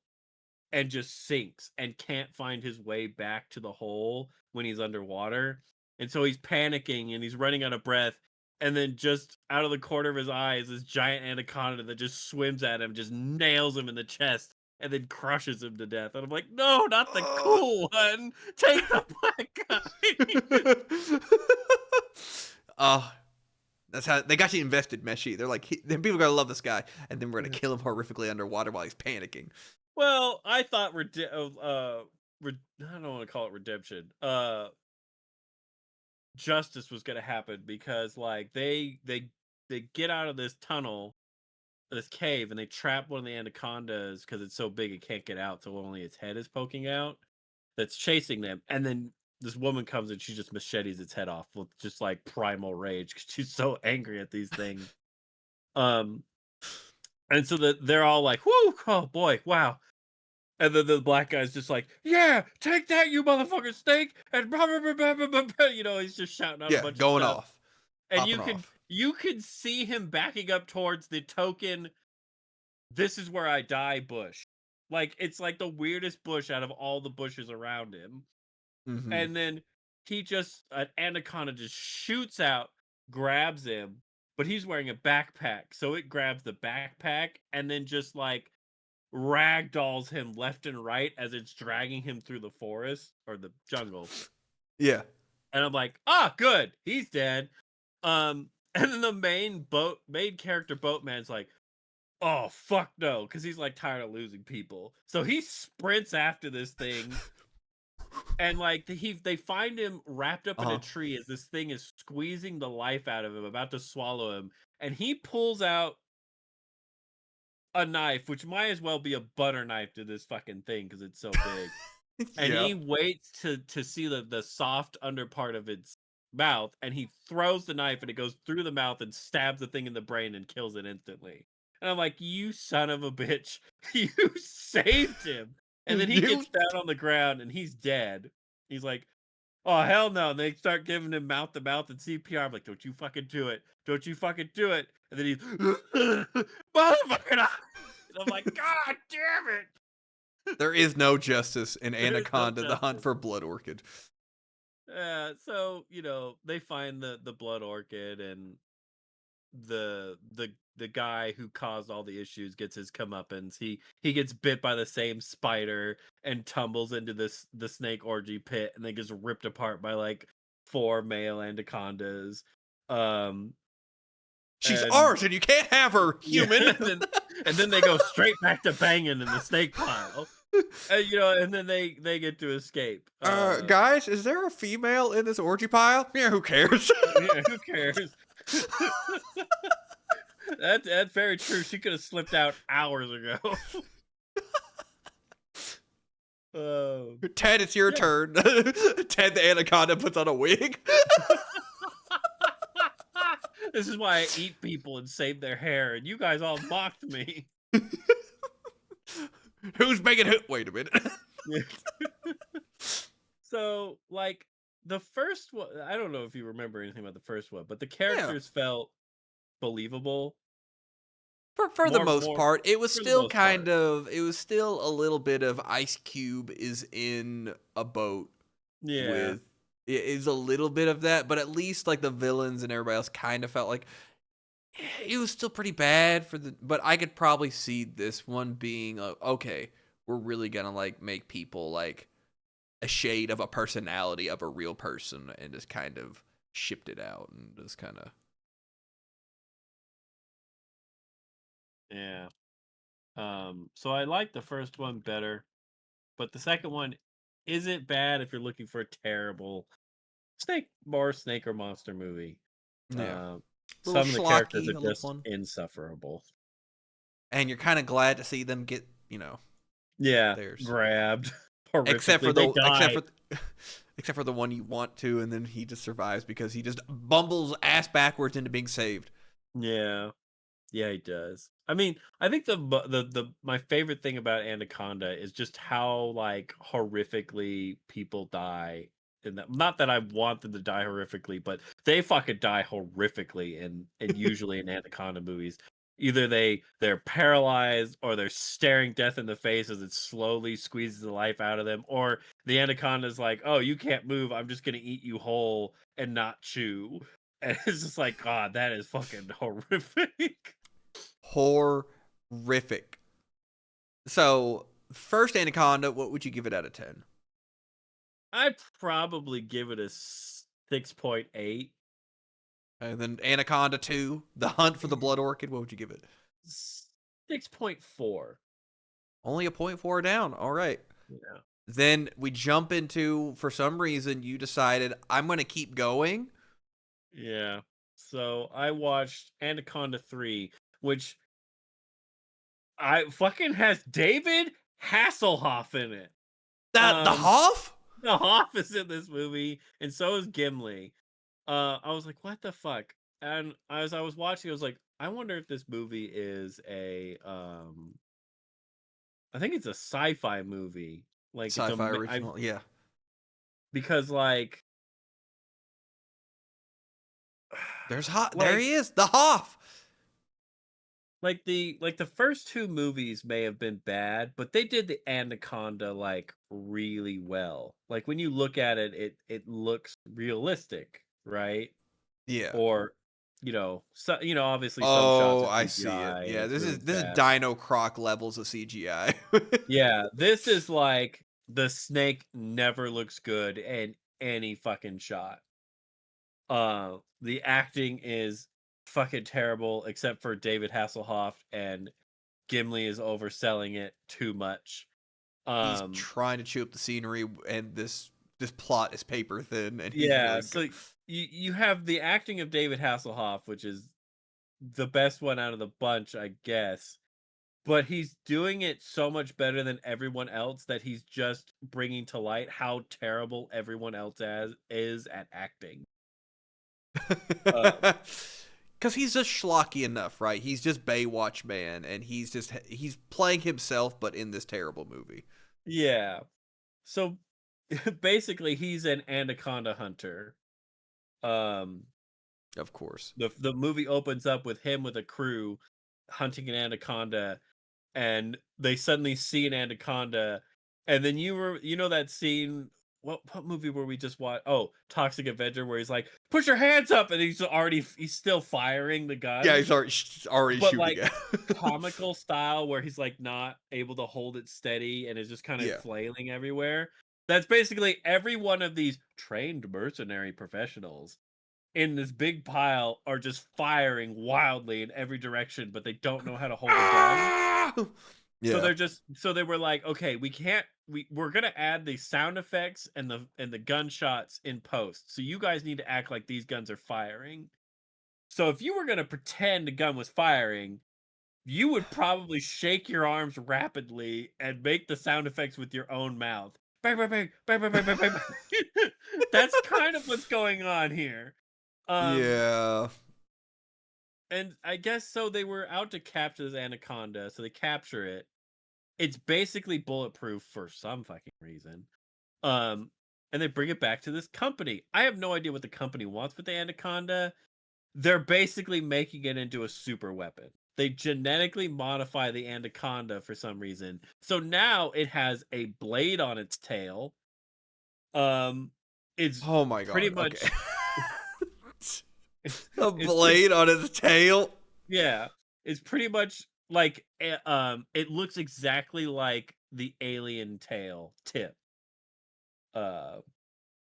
and just sinks and can't find his way back to the hole when he's underwater. And so he's panicking and he's running out of breath. And then just out of the corner of his eye is this giant anaconda that just swims at him, just nails him in the chest, and then crushes him to death. And I'm like, no, not the Oh. cool one. Take the black guy. Oh, that's how they got you invested, Meshi. They're like, then people are gonna love this guy, and then we're gonna kill him horrifically underwater while he's panicking. Well, I thought I don't want to call it redemption. Justice was going to happen because like they get out of this tunnel, this cave, and they trap one of the anacondas because it's so big it can't get out, so only its head is poking out. That's chasing them, and then this woman comes and she just machetes its head off with just like primal rage because she's so angry at these things. Um, and so that they're all like, "Whoo! Oh boy, wow!" And then the black guy's just like, "Yeah, take that, you motherfucking snake!" And blah, blah, blah, blah, blah, blah, blah. He's just shouting out a Yeah, bunch of going stuff. off, And popping off. you can see him backing up towards the token "This is where I die" bush. Like it's like the weirdest bush out of all the bushes around him. Mm-hmm. And then an anaconda just shoots out, grabs him, but he's wearing a backpack, so it grabs the backpack and then just like ragdolls him left and right as it's dragging him through the forest or the jungle. Yeah. And I'm like, ah, good, he's dead. And then the main character boatman's like, oh fuck no, because he's like tired of losing people. So he sprints after this thing, and like they find him wrapped up in a Uh-huh. tree as this thing is squeezing the life out of him, about to swallow him, and he pulls out a knife, which might as well be a butter knife to this fucking thing because it's so big. And Yeah. he waits to see the soft under part of its mouth, and he throws the knife, and it goes through the mouth and stabs the thing in the brain and kills it instantly. And I'm like, you son of a bitch, you saved him. And then he You gets down on the ground and he's dead. He's like, oh hell no. And they start giving him mouth to mouth and CPR. I'm like, don't you fucking do it. Don't you fucking do it. And then he's motherfucking and I'm like, God damn it. there is no justice in There is no Anaconda, the hunt justice. for Blood Orchid. So they find the blood orchid, and the guy who caused all the issues gets his comeuppance. He gets bit by the same spider and tumbles into the snake orgy pit, and then gets ripped apart by like 4 male anacondas. Um, She's and ours, and you can't have her, yeah, human. and then they go straight back to banging in the snake pile. And and then they get to escape. Guys, is there a female in this orgy pile? Yeah, who cares? Yeah, who cares? That's very true. She could have slipped out hours ago. Ted, it's your Yeah. turn. Ted the Anaconda puts on a wig. This is why I eat people and save their hair, and you guys all mocked me. Who's making who? Wait a minute. So, like the first one, I don't know if you remember anything about the first one, but the Yeah. characters felt believable. For the More, most more part, it was for the still most part. it was still a little bit of Ice Cube is in a boat Yeah, with it is a little bit of that, but at least like the villains and everybody else kind of felt like it was still pretty bad for the but I could probably see this one being okay, we're really gonna like make people like a shade of a personality of a real person and just kind of shipped it out and just kind of yeah. So I like the first one better, but the second one isn't bad if you're looking for a terrible snake or monster movie. Yeah. Um, A little some of the characters schlocky, are a little just fun. insufferable. And you're kind of glad to see them get, Yeah, theirs. grabbed Except for horrifically. They the die. except for the one you want to, and then he just survives because he just bumbles ass backwards into being saved. Yeah. Yeah, he does. I mean, I think the my favorite thing about Anaconda is just how like horrifically people die. In that, not that I want them to die horrifically, but they fucking die horrifically, and usually in Anaconda movies, either they're paralyzed or they're staring death in the face as it slowly squeezes the life out of them, or the anaconda's like, "Oh, you can't move. I'm just gonna eat you whole and not chew." And it's just like, God, that is fucking horrific. Horrific. So, first Anaconda, what would you give it out of 10? I'd probably give it a 6.8. And then Anaconda 2, The Hunt for the Blood Orchid, what would you give it? 6.4. Only a point 4 down. All right. Yeah. Then we jump into, for some reason, you decided, I'm going to keep going. Yeah. So I watched Anaconda 3, which I fucking has David Hasselhoff in it. The Um, Hoff? the Hoff is in this movie, and so is Gimli. I was like, what the fuck? And as I was watching, I was like, I wonder if this movie is I think it's a sci-fi movie. Like it's Sci-fi original, yeah. because like There like he is, the Hoff. the first two movies may have been bad, but they did the Anaconda like really well. Like when you look at it, it looks realistic, right? Yeah. Or obviously some shots Oh, are I see it. CGI and Yeah, it's really this is bad. Dino Croc levels of CGI. Yeah, this is like the snake never looks good in any fucking shot. The acting is fucking terrible except for David Hasselhoff, and Gimli is overselling it too much. He's Um, trying to chew up the scenery, and this plot is paper thin, and he's yeah, really so good. you have the acting of David Hasselhoff, which is the best one out of the bunch, I guess. But he's doing it so much better than everyone else that he's just bringing to light how terrible everyone else is at acting. Um, Because he's just schlocky enough, right? He's just Baywatch man, and he's playing himself, but in this terrible movie. yeah. So basically, he's an anaconda hunter. Um, Of course. the movie opens up with him with a crew hunting an anaconda, and they suddenly see an anaconda, and then you know that scene. What movie were we just watch? Oh, Toxic Avenger, where he's like, "Put your hands up," and he's still firing the Yeah, gun, he's already but shooting like at. comical style, where he's like not able to hold it steady and is just kind of Yeah. flailing everywhere. That's basically every one of these trained mercenary professionals in this big pile are just firing wildly in every direction, but they don't know how to hold a gun. Ah! So Yeah. they were like, okay, we're gonna add the sound effects and the gunshots in post. So you guys need to act like these guns are firing. So if you were gonna pretend the gun was firing, you would probably shake your arms rapidly and make the sound effects with your own mouth. Bang, bang, bang, bang, bang, bang, bang, bang. That's kind of what's going on here. Um, Yeah. and I guess so they were out to capture this anaconda, so they capture it. It's basically bulletproof for some fucking reason. Um, and they bring it back to this company. I have no idea what the company wants with the anaconda. They're basically making it into a super weapon. They genetically modify the anaconda for some reason. So now it has a blade on its tail. Um, it's Oh my pretty god. Okay. much it's A it's pretty blade on his tail. yeah, it's pretty much like it looks exactly like the alien tail tip. Uh,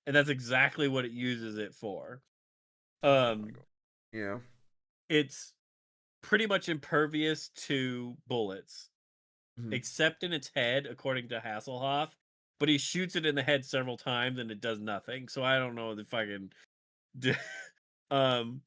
and that's exactly what it uses it for. Oh my Um, god. Yeah. it's pretty much impervious to bullets, Mhm. except in its head, according to Hasselhoff. but he shoots it in the head several times and it does nothing. So I don't know if I can do. um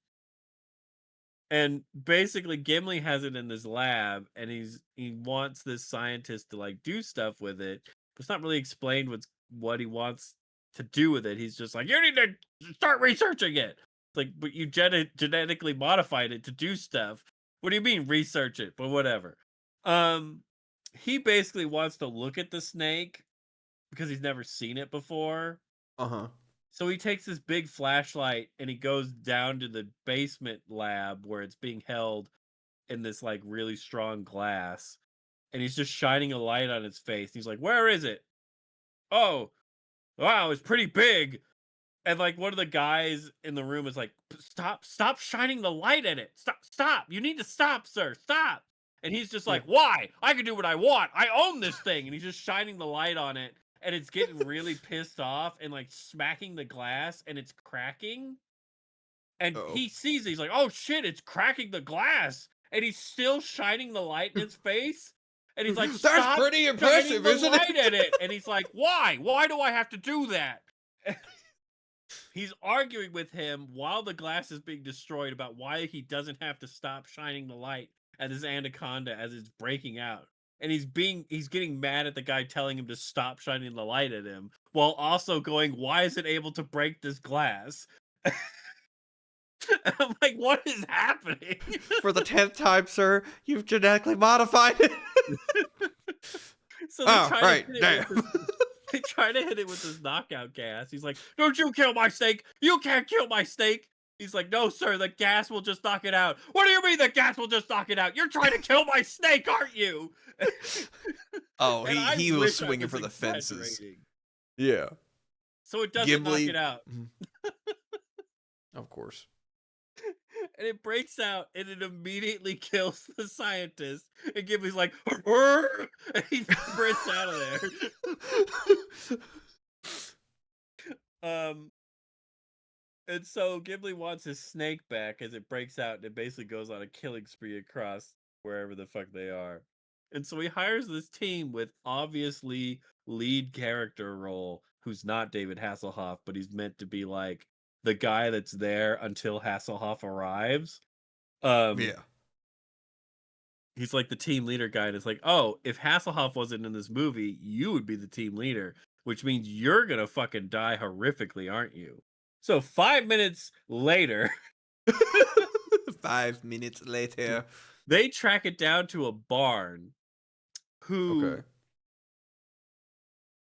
and basically Gimli has it in this lab and he wants this scientist to like do stuff with it. But it's not really explained what he wants to do with it. He's just like, you need to start researching it. It's like, but you genetically modified it to do stuff. What do you mean research it? But whatever. Um he basically wants to look at the snake because he's never seen it before. Uh-huh. So he takes this big flashlight and he goes down to the basement lab where it's being held in this like really strong glass. And he's just shining a light on its face. He's like, "Where is it? Oh, wow, it's pretty big." And like one of the guys in the room is like, Stop shining the light at it. Stop. You need to stop, sir. Stop." And he's just Yeah. like, "Why? I can do what I want. I own this thing." And he's just shining the light on it. And it's getting really pissed off and like smacking the glass and it's cracking. And Uh-oh. he sees it. He's like, "Oh shit, it's cracking the glass." And he's still shining the light in its face. And he's like, That's "Stop pretty shining impressive, the isn't light at it? it." And he's like, "Why? Why do I have to do that?" He's arguing with him while the glass is being destroyed about why he doesn't have to stop shining the light at this anaconda as it's breaking out. And he's getting mad at the guy telling him to stop shining the light at him while also going, "Why is it able to break this glass?" And I'm like, what is happening? For the 10th time, sir, you've genetically modified it. So Oh, right. Damn. they try to hit it with this knockout gas. He's like, "Don't you kill my steak. You can't kill my steak." He's like, "No, sir, the gas will just knock it out." "What do you mean the gas will just knock it out? You're trying to kill my snake, aren't you?" Oh, And I he was wish I swinging was for the fences. exaggerating. Yeah. So it doesn't knock it Gimli. out. Of course. And it breaks out and it immediately kills the scientist. And Gimli's like, "Arr!" And he sprints out of there. Um, and so Gimli wants his snake back as it breaks out and it basically goes on a killing spree across wherever the fuck they are. And so he hires this team with obviously lead character role who's not David Hasselhoff, but he's meant to be like the guy that's there until Hasselhoff arrives. Um, Yeah. he's like the team leader guy, and it's like, "Oh, if Hasselhoff wasn't in this movie, you would be the team leader, which means you're gonna fucking die horrifically, aren't you?" So 5 minutes later, 5 minutes later. they track it down to a barn. Okay. Who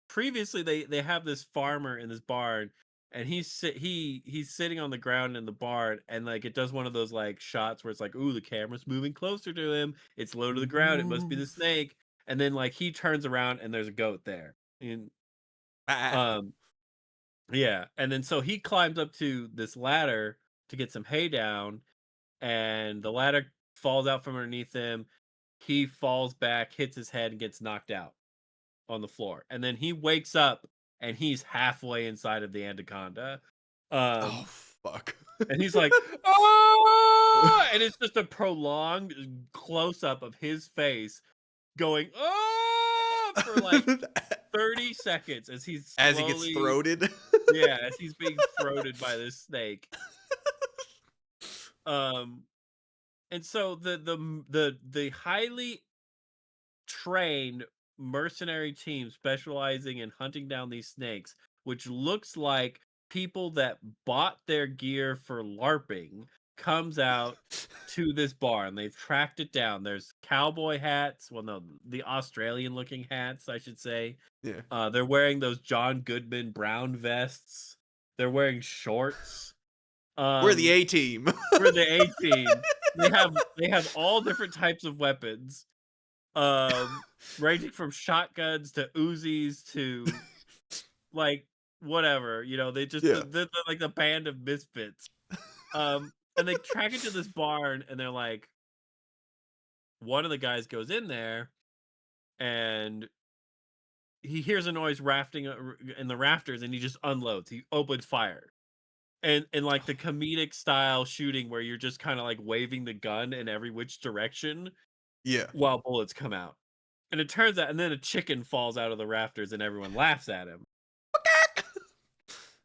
previously they have this farmer in this barn, and he's sitting on the ground in the barn, and like it does one of those like shots where it's like, "Ooh, the camera's moving closer to him. It's low to the ground. It must be the snake." And then like he turns around and there's a goat there. And Ah. um yeah, and then so he climbs up to this ladder to get some hay down, and the ladder falls out from underneath him. He falls back, hits his head, and gets knocked out on the floor. And then he wakes up and he's halfway inside of the anaconda. Oh, Um, fuck. and he's like, "Oh!" And it's just a prolonged close up of his face going, "Oh!" for like 30 seconds as he's As he gets slowly, throated. yeah, as he's being throated by this snake. Um, and so the highly trained mercenary team specializing in hunting down these snakes, which looks like people that bought their gear for LARPing, comes out to this barn. They've tracked it down. There's cowboy hats. Well, no, the Australian looking hats, I should say. Yeah. They're wearing those John Goodman brown vests. They're wearing shorts. We're the Um, A team. for the A team. They have all different types of weapons. Ranging from shotguns to Uzis to like whatever, they just Yeah. they're like the band of misfits. And they track it to this barn, and they're like, one of the guys goes in there, and he hears a noise rafting in the rafters, and he just unloads. He opens fire, and like the comedic style shooting where you're just kind of like waving the gun in every which direction Yeah. while bullets come out. And it turns out, and then a chicken falls out of the rafters, and everyone laughs at him.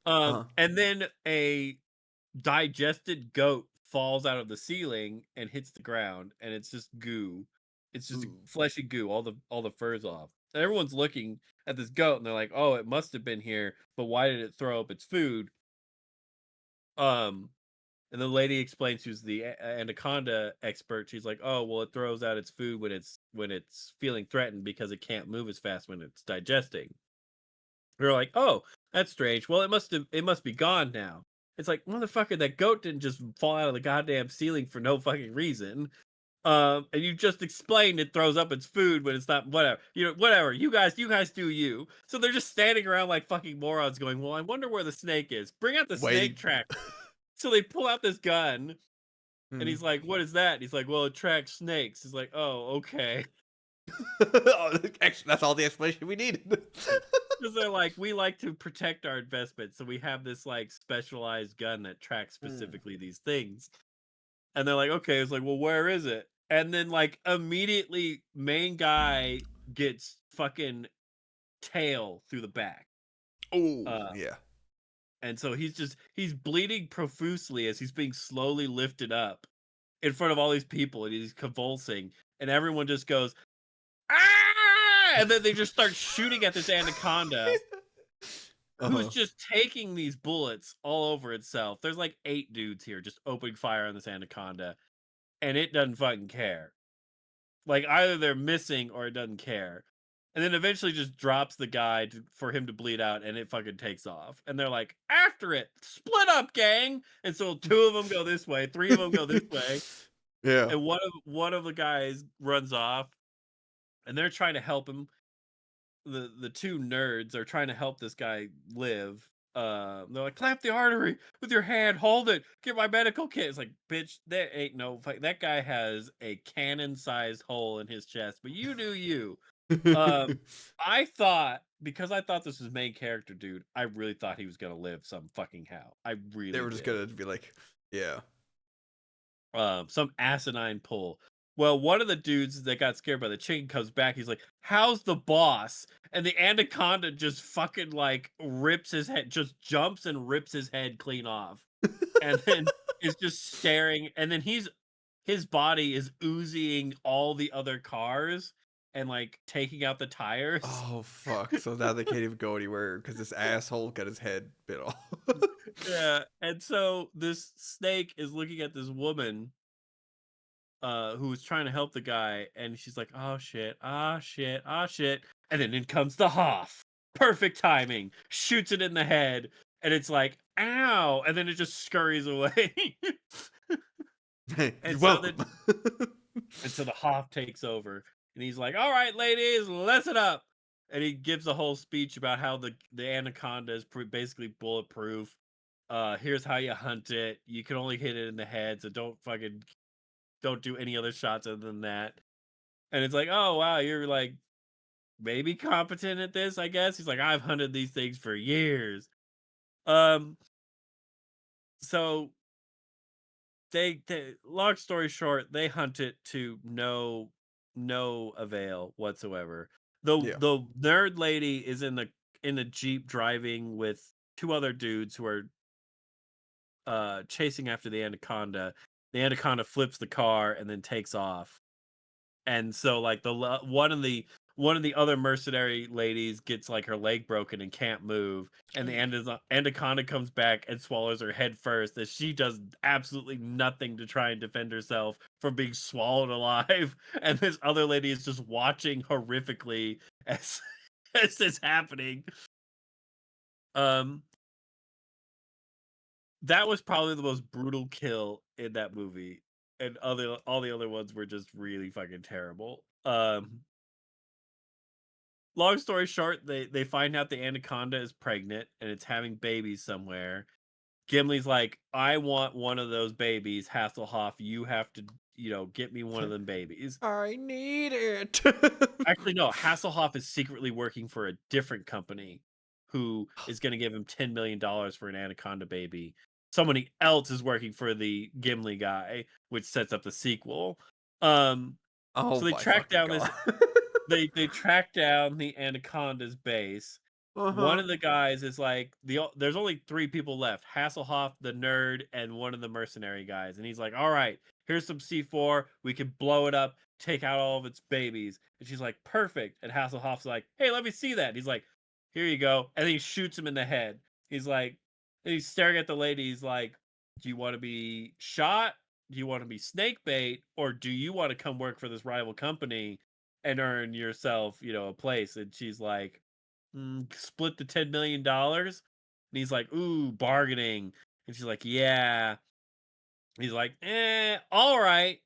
Uh-huh. And then a digested goat falls out of the ceiling and hits the ground, and it's just goo. It's just Ooh. fleshy goo, all the fur's off. And everyone's looking at this goat, and they're like, "Oh, it must have been here, but why did it throw up its food?" Um, and the lady explains, who's the anaconda expert. She's like, "Oh, well, it throws out its food when it's feeling threatened because it can't move as fast when it's digesting." They're like, "Oh, that's strange. Well, it must be gone now." It's like, motherfucker, that goat didn't just fall out of the goddamn ceiling for no fucking reason. And you just explained it throws up its food when it's not, whatever. Whatever. You guys do you. So they're just standing around like fucking morons going, "Well, I wonder where the snake is. Bring out the snake Waiting. tracker." So they pull out this gun, and Hmm. he's like, "What is that?" And he's like, "Well, it tracks snakes." He's like, "Oh, okay." Actually, that's all the explanation we needed. Because they're like, "We like to protect our investment, so we have this like specialized gun that tracks Mm. specifically these things." And they're like, "Okay." It's like, "Well, where is it?" And then like immediately, main guy gets fucking tail through the back. Oh, Uh, yeah. and so he's bleeding profusely as he's being slowly lifted up in front of all these people, and he's convulsing, and everyone just goes, "Ah!" And then they just start shooting at this anaconda, who's Uh-huh. just taking these bullets all over itself. There's like 8 dudes here just opening fire on this anaconda, and it doesn't fucking care. Like, either they're missing or it doesn't care. And then eventually just drops the guy for him to bleed out, and it fucking takes off. And they're like, "After it! Split up, gang!" And so 2 of them go this way, 3 of them go this way, Yeah. and one of the guys runs off, and they're trying to help him. The 2 nerds are trying to help this guy live. They're like, "Clamp the artery with your hand, hold it, get my medical kit." It's like, "Bitch, there ain't no fight. That guy has a cannon-sized hole in his chest, but you do you." Um, I thought this was main character, dude, I really thought he was gonna live some fucking how. I They really were just did. gonna be like, yeah. Some asinine pull. Well, one of the dudes that got scared by the chicken comes back. He's like, "How's the boss?" And the anaconda just fucking like rips his head, just jumps and rips his head clean off, and then is just staring. And then his body is oozing all the other cars and like taking out the tires. Oh, fuck. So now they can't even go anywhere because this asshole got his head bit off. Yeah, and so this snake is looking at this woman who was trying to help the guy, and she's like, "Oh shit, ah shit, ah shit," and then in comes the Hoff. Perfect timing. Shoots it in the head, and it's like, "Ow!" And then it just scurries away. You're and so welcome. then, and so the Hoff takes over, and he's like, "All right, ladies, listen up." And he gives a whole speech about how the anaconda is basically bulletproof. Here's how you hunt it. You can only hit it in the head, so don't do any other shots other than that. And it's like, "Oh wow, you're like maybe competent at this, I guess." He's like, "I've hunted these things for years." Um, so they long story short, they hunt it to no avail whatsoever. Yeah. The nerd lady is in the Jeep driving with 2 other dudes who are chasing after the anaconda. The anaconda flips the car and then takes off. And so like one of the other mercenary ladies gets like her leg broken and can't move, and the anaconda comes back and swallows her head first, as she does absolutely nothing to try and defend herself from being swallowed alive. And this other lady is just watching horrifically as as this happening. Um, that was probably the most brutal kill in that movie, and all the other ones were just really fucking terrible. Long story short, they find out the anaconda is pregnant and it's having babies somewhere. Gimli's like, "I want one of those babies, Hasselhoff. You have to, get me one of them babies." I need it. Actually, no, Hasselhoff is secretly working for a different company who is going to give him $10 million for an anaconda baby. Somebody else is working for the Gimli guy, which sets up the sequel. Um, Oh so they my track fucking down god. they track down the anaconda's base. One Uh-huh. of the guys is like there's only 3 people left: Hasselhoff, the nerd, and one of the mercenary guys. And he's like, "All right, here's some C4. We can blow it up, take out all of its babies." And she's like, "Perfect." And Hasselhoff's like, "Hey, let me see that." And he's like, "Here you go." And then he shoots him in the head. He's like, and he's staring at the lady. He's like, "Do you want to be shot? Do you want to be snake bait, or do you want to come work for this rival company and earn yourself, a place?" And she's like, split the $10 million. And he's like, "Ooh, bargaining." And she's like, "Yeah." He's like, all right.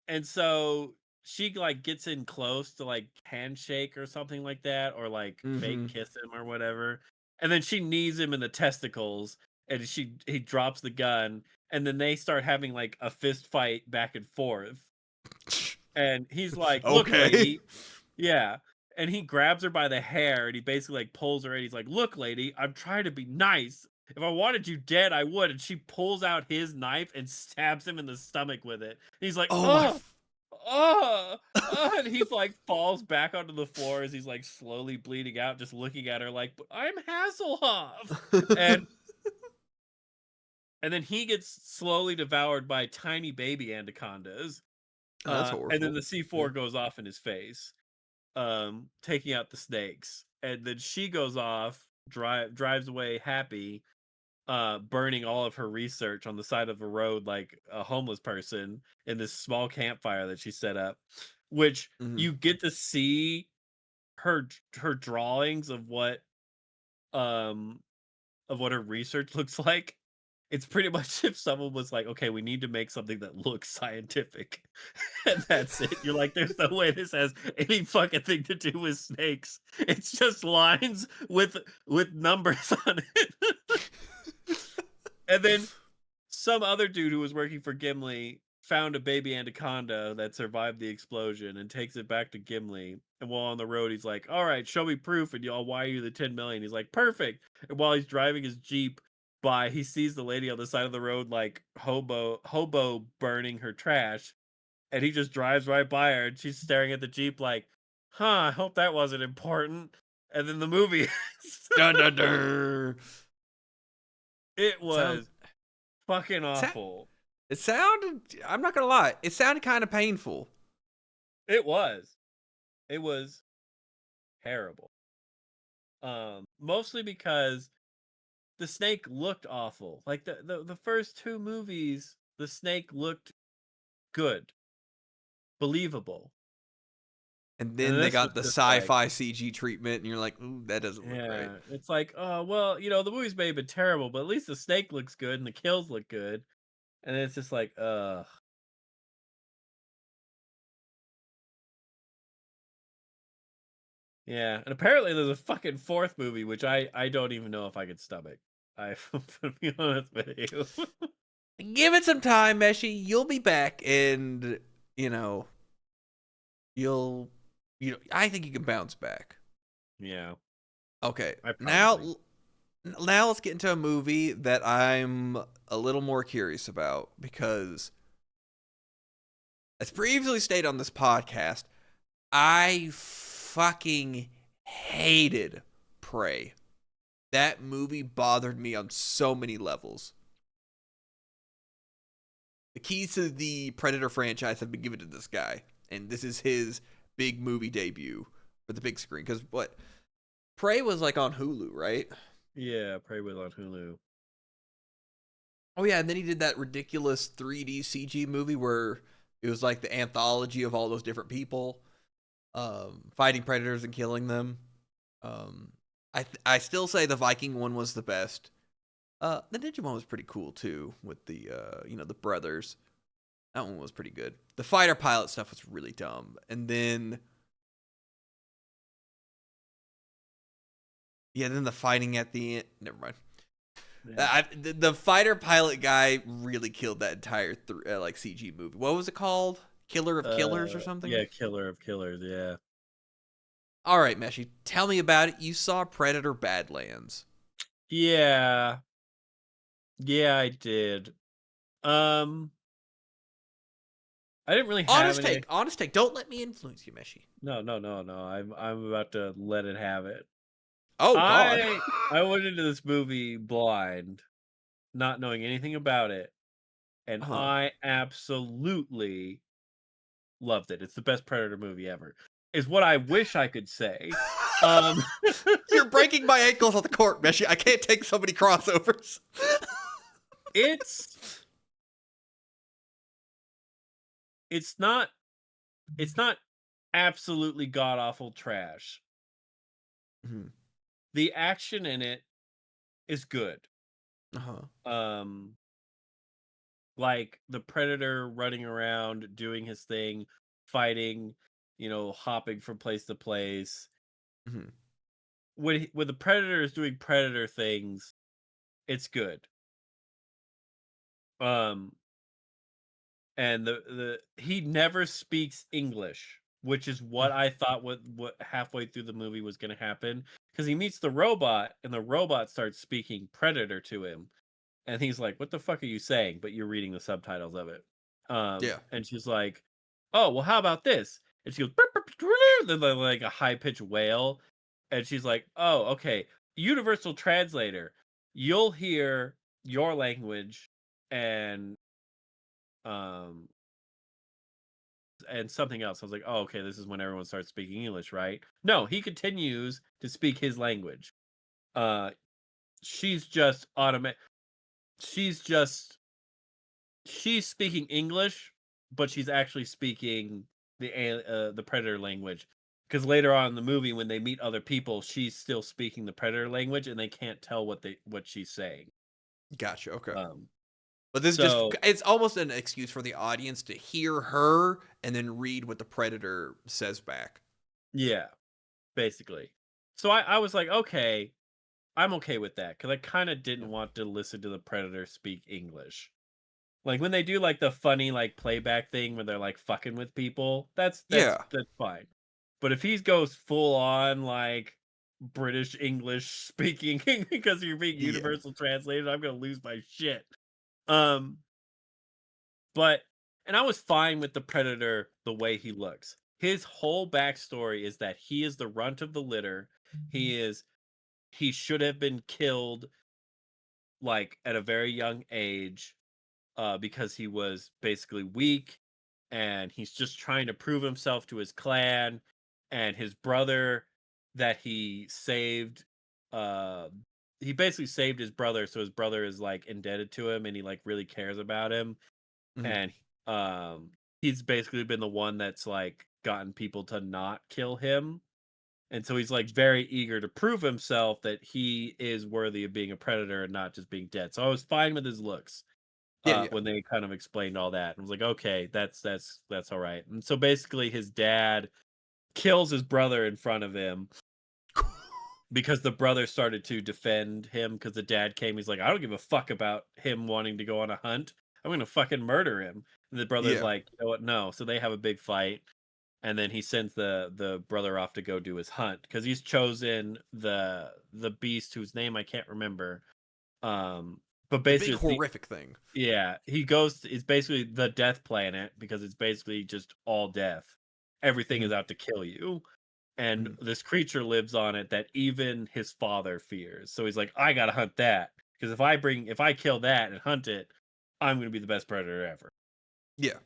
And so she like gets in close to like handshake or something like that, or like fake Mhm. kiss him or whatever. And then she knees him in the testicles, and he drops the gun, and then they start having like a fist fight back and forth. And he's like, "Look, Okay. lady." Yeah. And he grabs her by the hair, and he basically like pulls her in. He's like, "Look, lady, I'm trying to be nice. If I wanted you dead, I would." And she pulls out his knife and stabs him in the stomach with it. He's like, Oh my "Oh, oh, oh," and he's like falls back onto the floor as he's like slowly bleeding out, just looking at her like, "But I'm Hasselhoff." And then he gets slowly devoured by tiny baby anacondas. That's And then horrible. the Yeah. C4 goes off in his face, taking out the snakes. And then she goes off, drives away happy, burning all of her research on the side of the road like a homeless person in this small campfire that she set up, which Mhm. you get to see her drawings um of what her research looks like. It's pretty much if someone was like, "Okay, we need to make something that looks scientific." And that's it. You're like, "There's no way this has any fucking thing to do with snakes. It's just lines with numbers on it." And then some other dude who was working for Gimli found a baby anaconda that survived the explosion and takes it back to Gimli. And while on the road, he's like, "All right, show me proof, and I'll wire you the 10 million." He's like, "Perfect." And while he's driving his Jeep by, he sees the lady on the side of the road, like hobo burning her trash. And he just drives right by her, and she's staring at the Jeep like, "Huh, I hope that wasn't important." And then the movie, Dun dun dun. it Sound was fucking sa- awful. it sounded, I'm not gonna lie, it sounded kind of painful. It was. It was terrible. Mostly because the snake looked awful. Like the first 2 movies, the snake looked good, believable. And And then they this was got the just like, sci-fi CG treatment, and you're like, ooh, that doesn't look right. yeah, it's like, "Oh, well, the movies may have been terrible, but at least the snake looks good and the kills look good." And it's just like, ugh. Yeah, and apparently there's a fucking 4th movie, which I don't even know if I could stomach. To be honest with you. Give it some time, Meshi. You'll be back, and you know, you'll, I think you can bounce back. Yeah, Okay, I probably. now let's get into a movie that I'm a little more curious about because, as previously stated on this podcast, I fucking hated Prey. That movie bothered me on so many levels. The keys to the Predator franchise have been given to this guy, and this is his big movie debut for the big screen. Because what, Prey was like on Hulu, right? Yeah, Prey was on Hulu. Oh yeah, and then he did that ridiculous 3D CG movie where it was like the anthology of all those different people fighting predators and killing them. Um, I still say the Viking one was the best. The Ninja one was pretty cool too, with the the brothers. That one was pretty good. The fighter pilot stuff was really dumb, and then then the fighting at the end. Never mind. Yeah. The fighter pilot guy really killed that entire like CG movie. What was it called? Killer of Killers or something? Yeah, Killer of Killers, yeah. All right, Meshi, tell me about it. You saw Predator Badlands. Yeah. Yeah, I did. Um, I didn't really have any. Honest take. Don't let me influence you, Meshi. No, no, no, no. I'm about to let it have it. Oh God. I went into this movie blind, not knowing anything about it, and Huh. I absolutely loved it. It's the best Predator movie ever. Is what I wish I could say. Um You're breaking my ankles on the court, Meshi. I can't take so many crossovers. it's it's not it's not absolutely god awful trash. Mhm. The action in it is good. Uh-huh. Um like the Predator running around doing his thing, fighting, hopping from place to place. Mhm. When the Predator is doing Predator things, it's good. Um and the he never speaks English, which is what I thought what halfway through the movie was going to happen, because he meets the robot and the robot starts speaking Predator to him, and he's like, "What the fuck are you saying?" But you're reading the subtitles of it. Yeah. And she's like, "Oh, well, how about this?" And she goes, then like a high pitched wail, and she's like, "Oh, okay, universal translator. You'll hear your language and um and something else." I was like, "Oh, okay, this is when everyone starts speaking English, right?" No, he continues to speak his language. Uh, she's just automatic. She's just she's speaking English, but she's actually speaking the Predator language. Because later on in the movie, when they meet other people, she's still speaking the Predator language, and they can't tell what she's saying. Gotcha. Okay. Um, But this is just so it's almost an excuse for the audience to hear her and then read what the predator says back. yeah, basically. So I was like, okay, I'm okay with that, because I kind of Yeah. didn't want to listen to the Predator speak English. Like when they do like the funny like playback thing where they're like fucking with people, Yeah. that's fine. But if he goes full on like British English speaking because you're being Yeah. universal translated, I'm gonna lose my shit. Um, but and I was fine with the Predator the way he looks. His whole backstory is that he is the runt of the litter. He should have been killed like at a very young age, because he was basically weak, and he's just trying to prove himself to his clan, and his brother that he saved. uh he basically saved his brother, so his brother is like indebted to him, and he like really cares about him. Mhm. And um he's basically been the one that's like gotten people to not kill him, and so he's like very eager to prove himself that he is worthy of being a predator and not just being dead. So I was fine with his looks Yeah. Yeah. when they kind of explained all that. And I was like, okay, that's all right. And so basically, his dad kills his brother in front of him because the brother started to defend him, because the dad came. He's like, I don't give a fuck about him wanting to go on a hunt. I'm gonna fucking murder him. And the brother's Yeah. like, you know what? No. So they have a big fight, and then he sends the brother off to go do his hunt, because he's chosen the beast whose name I can't remember. But The big basically, it's the horrific thing. yeah, he goes it's basically the death planet, because it's basically just all death. Everything is Mhm. out to kill you. And Mhm. this creature lives on it that even his father fears. So he's like, I gotta hunt that. Because if I kill that and hunt it, I'm gonna be the best predator ever. Yeah.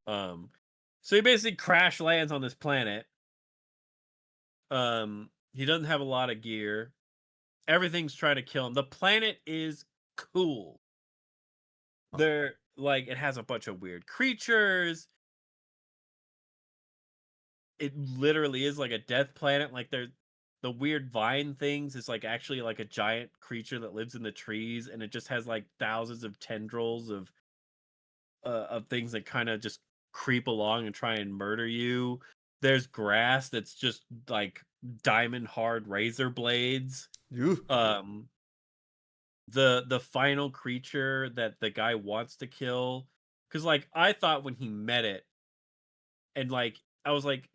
Um so he basically crash lands on this planet. He doesn't have a lot of gear. Everything's trying to kill him. The planet is cool. Huh. They're like, it has a bunch of weird creatures. It literally is like a death planet. Like the weird vine things is like actually like a giant creature that lives in the trees, and it just has like thousands of tendrils of things that kind of just creep along and try and murder you. There's grass that's just like diamond hard razor blades. Ooh. Um the final creature that the guy wants to kill, cuz like I thought when he met it, and like I was like,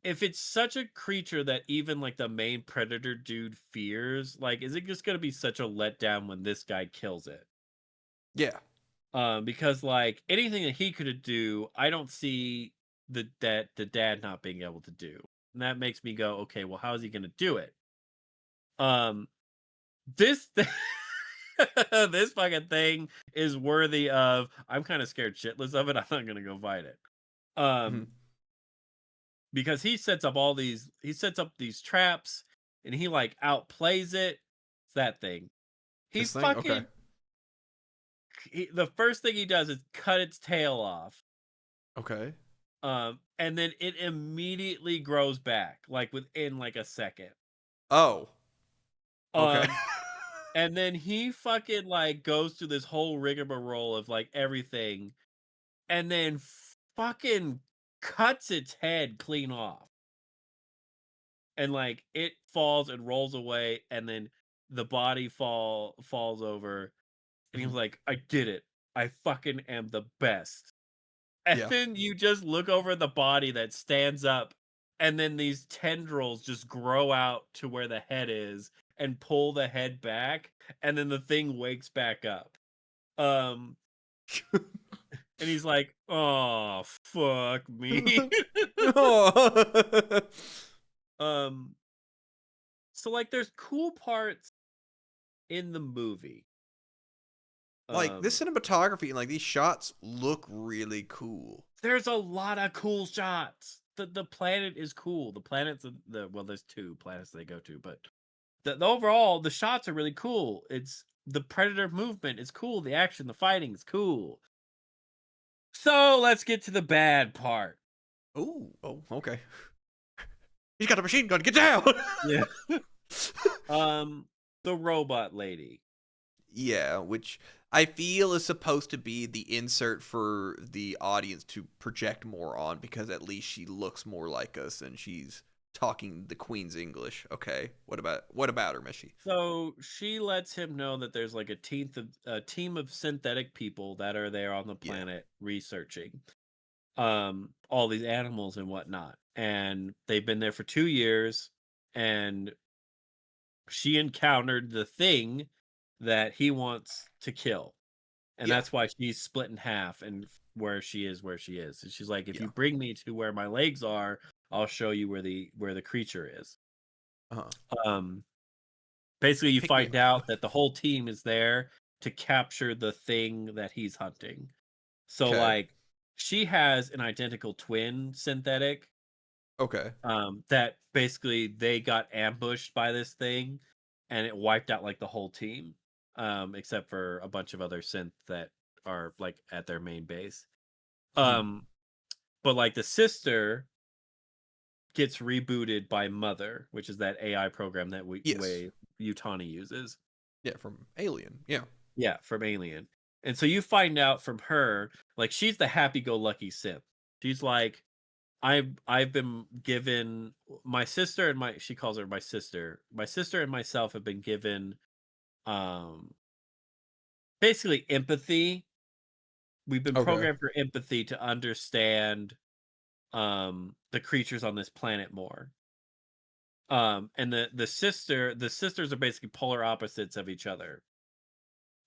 if it's such a creature that even like the main predator dude fears, like, is it just gonna be such a letdown when this guy kills it? Yeah. Because like anything that he could do, I don't see the dad not being able to do. And that makes me go, okay, well, how is he gonna do it? Um, this this fucking thing is worthy of. I'm kind of scared shitless of it. I'm not gonna go fight it. Mhm. Um, because he sets up these traps and he like outplays it. It's that thing. He This thing? Okay. fucking the first thing he does is cut its tail off. Okay. And then it immediately grows back, like within like a second. Oh. Okay. Um, and then he fucking like goes through this whole rigmarole of like everything, and then fucking cuts its head clean off, and like it falls and rolls away, and then the body falls over, and he was Mhm. like, "I did it. I fucking am the best." And Yeah. then you just look over the body that stands up, and then these tendrils just grow out to where the head is and pull the head back, and then the thing wakes back up. Um, and he's like, "Oh, fuck me." Oh. um, so like there's cool parts in the movie. Like, this Um, cinematography and, like, these shots look really cool. there's a lot of cool shots. The planet is cool. The planets the well, there's two planets they go to, but the overall the shots are really cool. It's the predator movement is cool. The action, the fighting is cool. So let's get to the bad part. Ooh. Oh, okay. He's got a machine gun. Get down! Yeah. Um, the robot lady. Yeah, which I feel is supposed to be the insert for the audience to project more on because at least she looks more like us and she's talking the Queen's English. Okay, what about her, Mishy? So she lets him know that there's like a team of synthetic people that are there on the Yeah, planet researching all these animals and whatnot. And they've been there for 2 years, and she encountered the thing that he wants to kill. And yeah, that's why she's split in half and where she is. And she's like, if you yeah. bring me to where my legs are, I'll show you where the creature is. Uh-huh. Um Basically you Pick me find up. out that the whole team is there to capture the thing that he's hunting. So Okay, like she has an identical twin synthetic okay. that basically they got ambushed by this thing and it wiped out like the whole team, except for a bunch of other synth that are like at their main base. Mhm. um but like the sister gets rebooted by Mother, which is that AI program that Yes. Utani uses. Yeah, from Alien. Yeah. Yeah, from Alien. And so you find out from her, like she's the happy-go-lucky synth. She's like, I've been given my sister and my she calls her my sister. My sister and myself have been given um basically empathy. We've been Okay. programmed for empathy to understand the creatures on this planet more. And the sisters are basically polar opposites of each other.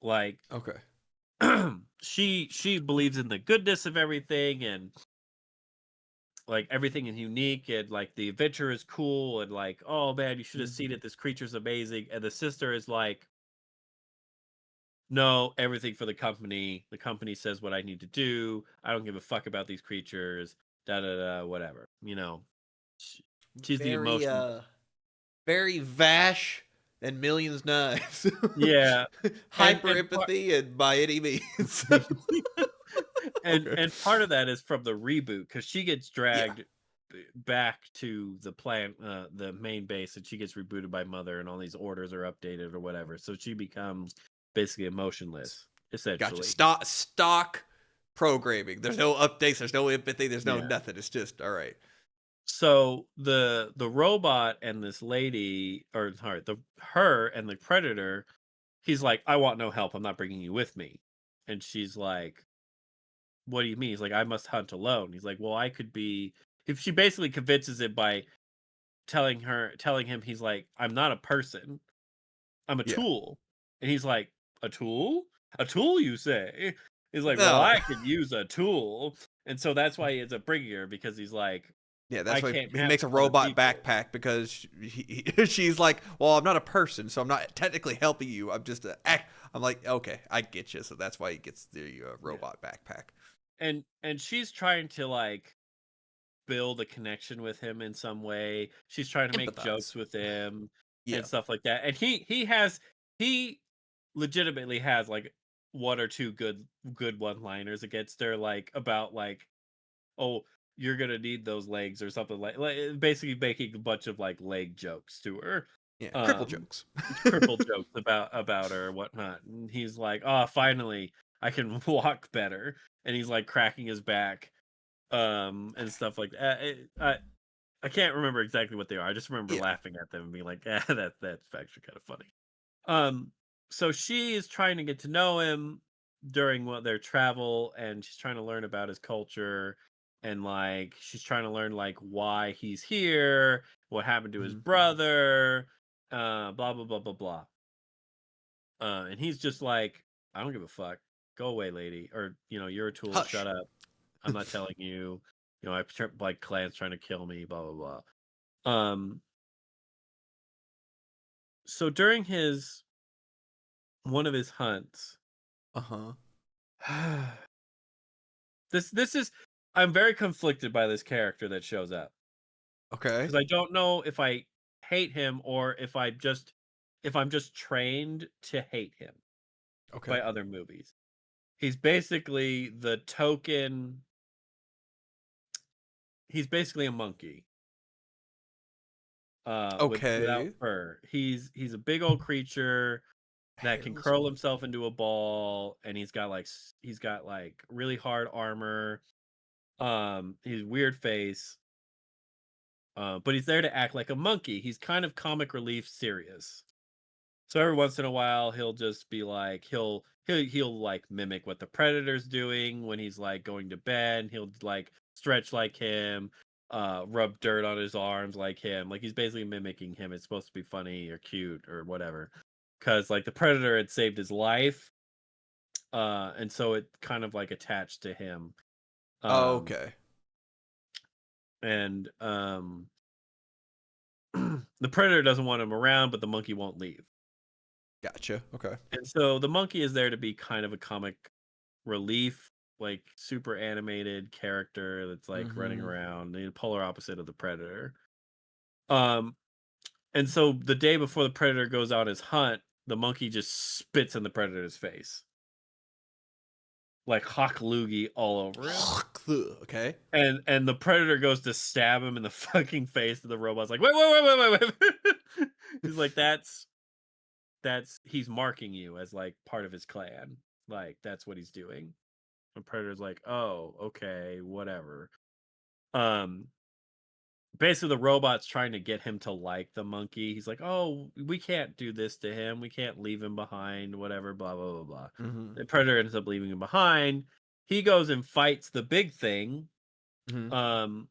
Like Okay. she believes in the goodness of everything, and like everything is unique, and like the adventure is cool, and like, oh man, you should have seen Mhm. it, this creature's amazing. And the sister is like, no, everything for the company. The company says what I need to do. I don't give a fuck about these creatures. Da da da. Whatever. Sh- she's the Very emotion. very Vash and Millions Knives. Yeah, Hyper and part empathy and by any means. Okay. and part of that is from the reboot because she gets Yeah. dragged back to the main base, and she gets rebooted by Mother, and all these orders are updated or whatever. So she becomes basically emotionless, Gotcha. essentially. Stock programming. There's no updates. There's no empathy. There's no Yeah. nothing. It's just all right. So the robot and this lady, or sorry, the her and the predator, he's like, I want no help. I'm not bringing you with me. And she's like, what do you mean? He's like, I must hunt alone. He's like, well, I could be. If she basically convinces him by telling him, he's like, I'm not a person. I'm a Yeah. tool. And he's like, a tool? A tool, you say? He's like, well, No. I could use a tool, and so that's why he ends up bringing her because he's like, Yeah, I that's why can't he have makes a other robot people. backpack because she's like, well, I'm not a person, so I'm not technically helping you. I'm just a act. I'm like, okay, I get you. So that's why he gets the Yeah, robot backpack. and she's trying to like build a connection with him in some way. She's trying to make Empathize. jokes with him Yeah. and stuff like that. And he legitimately has like one or two good one-liners against her, like about like, oh, you're gonna need those legs or something like basically making a bunch of like leg jokes to her. Yeah. Cripple Um jokes. Cripple jokes about her or whatnot. And he's like, oh, finally I can walk better. And he's like cracking his back and stuff like that. I can't remember exactly what they are. I just remember Yeah. laughing at them and being like, that's actually kind of funny. Um, so she is trying to get to know him during their travel, and she's trying to learn about his culture, and like she's trying to learn like why he's here, what happened to his Mhm. brother, blah blah blah blah blah. And he's just like, I don't give a fuck. Go away, lady, or you're a tool. Shut Hush. up. I'm not telling you. Like clans trying to kill me. Blah blah blah. So during his one of his hunts, Uh huh. this is I'm very conflicted by this character that shows up Okay. because I don't know if I hate him or if I'm just trained to hate him Okay. by other movies. He's basically the token. He's basically a monkey without Okay. fur. He's a big old creature that can Hairless curl monkey. himself into a ball, and he's got like really hard armor. His weird face. But he's there to act like a monkey. He's kind of comic relief serious. So every once in a while he'll just be like he'll like mimic what the predator's doing when he's like going to bed. He'll like stretch like him, rub dirt on his arms like him. Like he's basically mimicking him. It's supposed to be funny or cute or whatever. Cuz like the predator had saved his life, and so it kind of like attached to him. Um Okay. and The predator doesn't want him around, but the monkey won't leave. Gotcha. Okay. And so the monkey is there to be kind of a comic relief, like super animated character that's like running Mm-hmm. around, the polar opposite of the predator. Um, and so the day before the predator goes on his hunt, the monkey just spits in the predator's face, like hawk loogie all over him. Okay. And the predator goes to stab him in the fucking face, and the robot's like, wait. He's like, that's he's marking you as like part of his clan. Like that's what he's doing. And Predator's like, "Oh, okay, whatever." Um Basically the robot's trying to get him to like the monkey. He's like, "Oh, we can't do this to him. We can't leave him behind, whatever, blah blah blah blah." Mm-hmm. The Predator ends up leaving him behind. He goes and fights the big thing. Mm-hmm. Um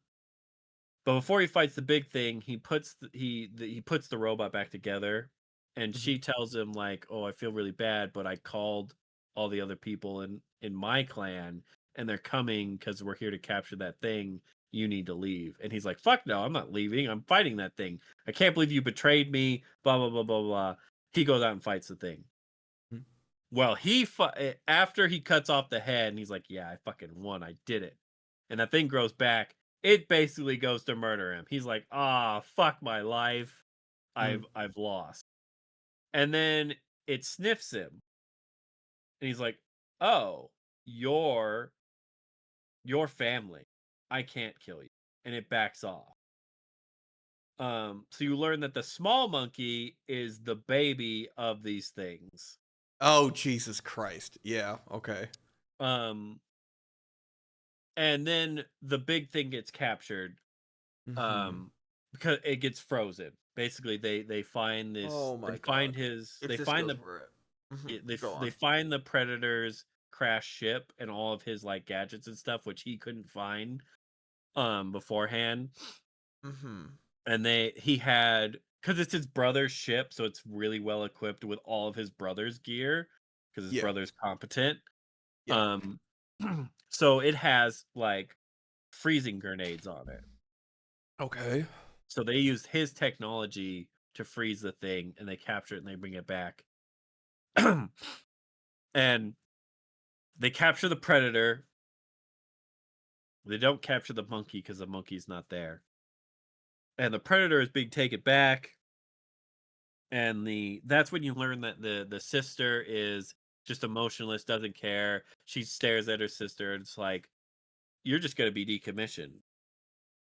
but before he fights the big thing, he puts the robot back together, and Mm-hmm. she tells him like, "Oh, I feel really bad, but I called all the other people in my clan, and they're coming because we're here to capture that thing. You need to leave." And he's like, "Fuck no, I'm not leaving. I'm fighting that thing. I can't believe you betrayed me." Blah blah blah blah blah. He goes out and fights the thing. Well, after he cuts off the head, and he's like, "Yeah, I fucking won. I did it." And that thing grows back. It basically goes to murder him. He's like, "Ah, fuck my life. Mm-hmm. I've lost." And then it sniffs him, and he's like, "Oh, you're your family. I can't kill you." And it backs off. So you learn that the small monkey is the baby of these things. Oh, Jesus Christ. Yeah. Okay. Um, and then the big thing gets captured, Mm-hmm. um because it gets frozen. Basically they find this Oh my God. If they this find goes for it. Mm-hmm. Go they on. find the predator's crash ship and all of his like gadgets and stuff which he couldn't find beforehand. Mm-hmm. And he had, because it's his brother's ship, so it's really well equipped with all of his brother's gear because his Yeah. brother's competent. Yeah. Um, so it has like freezing grenades on it. Okay. So they used his technology to freeze the thing, and they capture it and they bring it back. And they capture the predator. They don't capture the monkey because the monkey's not there. And the predator is being taken back. And that's when you learn that the sister is just emotionless, doesn't care. She stares at her sister and it's like, you're just gonna be decommissioned.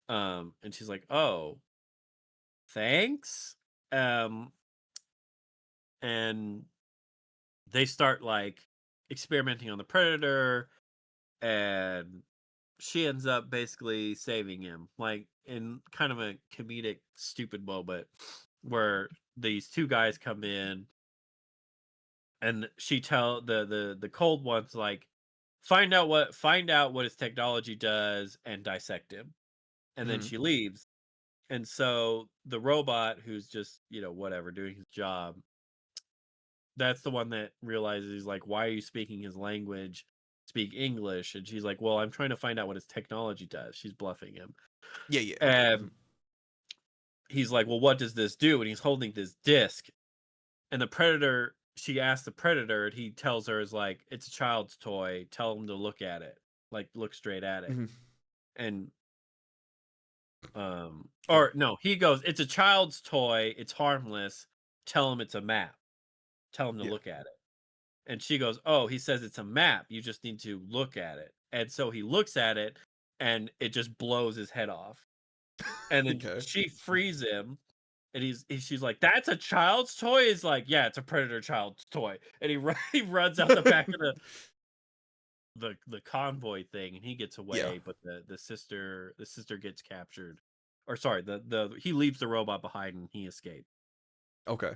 And she's like, oh, thanks. Um, and they start like experimenting on the predator, and she ends up basically saving him, like in kind of a comedic, stupid moment where these two guys come in, and she tell the cold one's like, find out what his technology does and dissect him, and then Mhm. she leaves. And so the robot, who's just, whatever, doing his job, that's the one that realizes, he's like, why are you speaking his language? Speak English. And she's like, well, I'm trying to find out what his technology does. She's bluffing him. Yeah, yeah. And Mhm. he's like, well, what does this do? And he's holding this disc. And the predator, she asks the predator, and he tells her, is like, it's a child's toy. Tell him to look at it. Like, look straight at it. Mhm. And Okay. or no, he goes, it's a child's toy. It's harmless. Tell him it's a map. Tell him to Yeah. look at it. And she goes, oh, he says it's a map. You just need to look at it. And so he looks at it, and it just blows his head off. And then Okay. she frees him, and she's like, that's a child's toy? He's like, yeah, it's a predator child's toy. And he runs out the back of the convoy thing, and he gets Yeah. away, but the sister gets captured. Or sorry, the he leaves the robot behind and he escapes. Okay.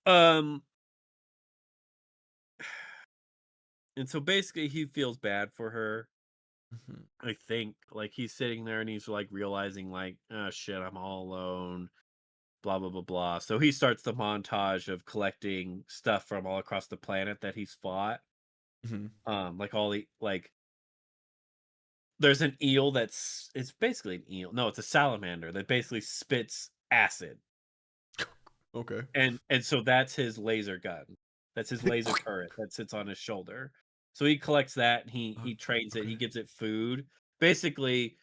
Um and so basically he feels bad for her. Mhm. I think, like, he's sitting there and he's like realizing, like, oh shit, I'm all alone, blah blah blah blah. So he starts the montage of collecting stuff from all across the planet that he's fought. Mhm. Like all the like there's an eel it's basically an eel. No, it's a salamander that basically spits acid. Okay. And so that's his laser gun. That's his laser turret that sits on his shoulder. So he collects that and he trains it, Okay. he gives it food. Basically,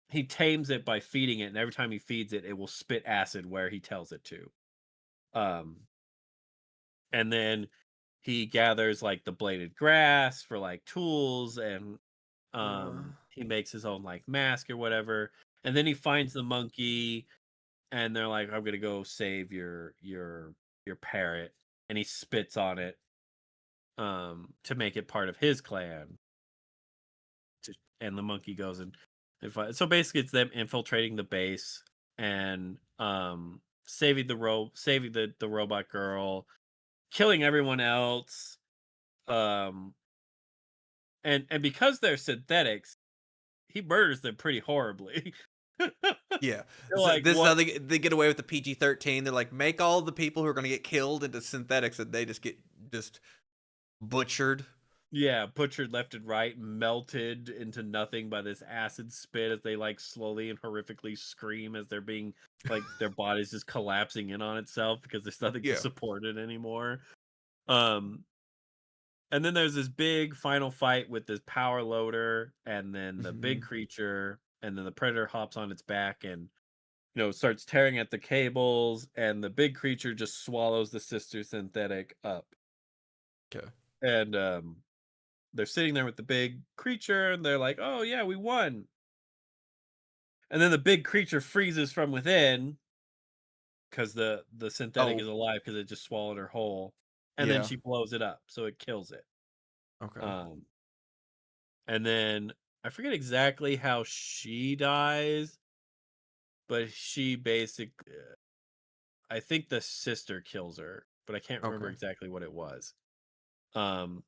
he tames it by feeding it, and every time he feeds it, it will spit acid where he tells it to. Um, and then he gathers like the bladed grass for like tools, and Uh, he makes his own like mask or whatever. And then he finds the monkey, and they're like, I'm gonna go save your parrot, and he spits on it to make it part of his clan. And the monkey goes and so basically it's them infiltrating the base, and saving the robot girl, killing everyone else. um and because they're synthetics, he murders them pretty horribly. They're yeah. So like, this is what? how they get away with the PG-13. They're like, make all the people who are going to get killed into synthetics, and they just get just butchered. Yeah, butchered left and right, melted into nothing by this acid spit as they like slowly and horrifically scream as they're being like their body's just collapsing in on itself because there's nothing to Yeah. support it anymore. Um and then there's this big final fight with this power loader and then the big Mhm. creature, and then the predator hops on its back and starts tearing at the cables, and the big creature just swallows the sister synthetic up. Okay. And they're sitting there with the big creature, and they're like, "Oh yeah, we won." And then the big creature freezes from within because the synthetic Oh, is alive because it just swallowed her whole. And then yeah. she blows it up, so it kills it. Okay. Um, and then I forget exactly how she dies, but she basically, I think the sister kills her, but I can't remember Okay. exactly what it was. Um,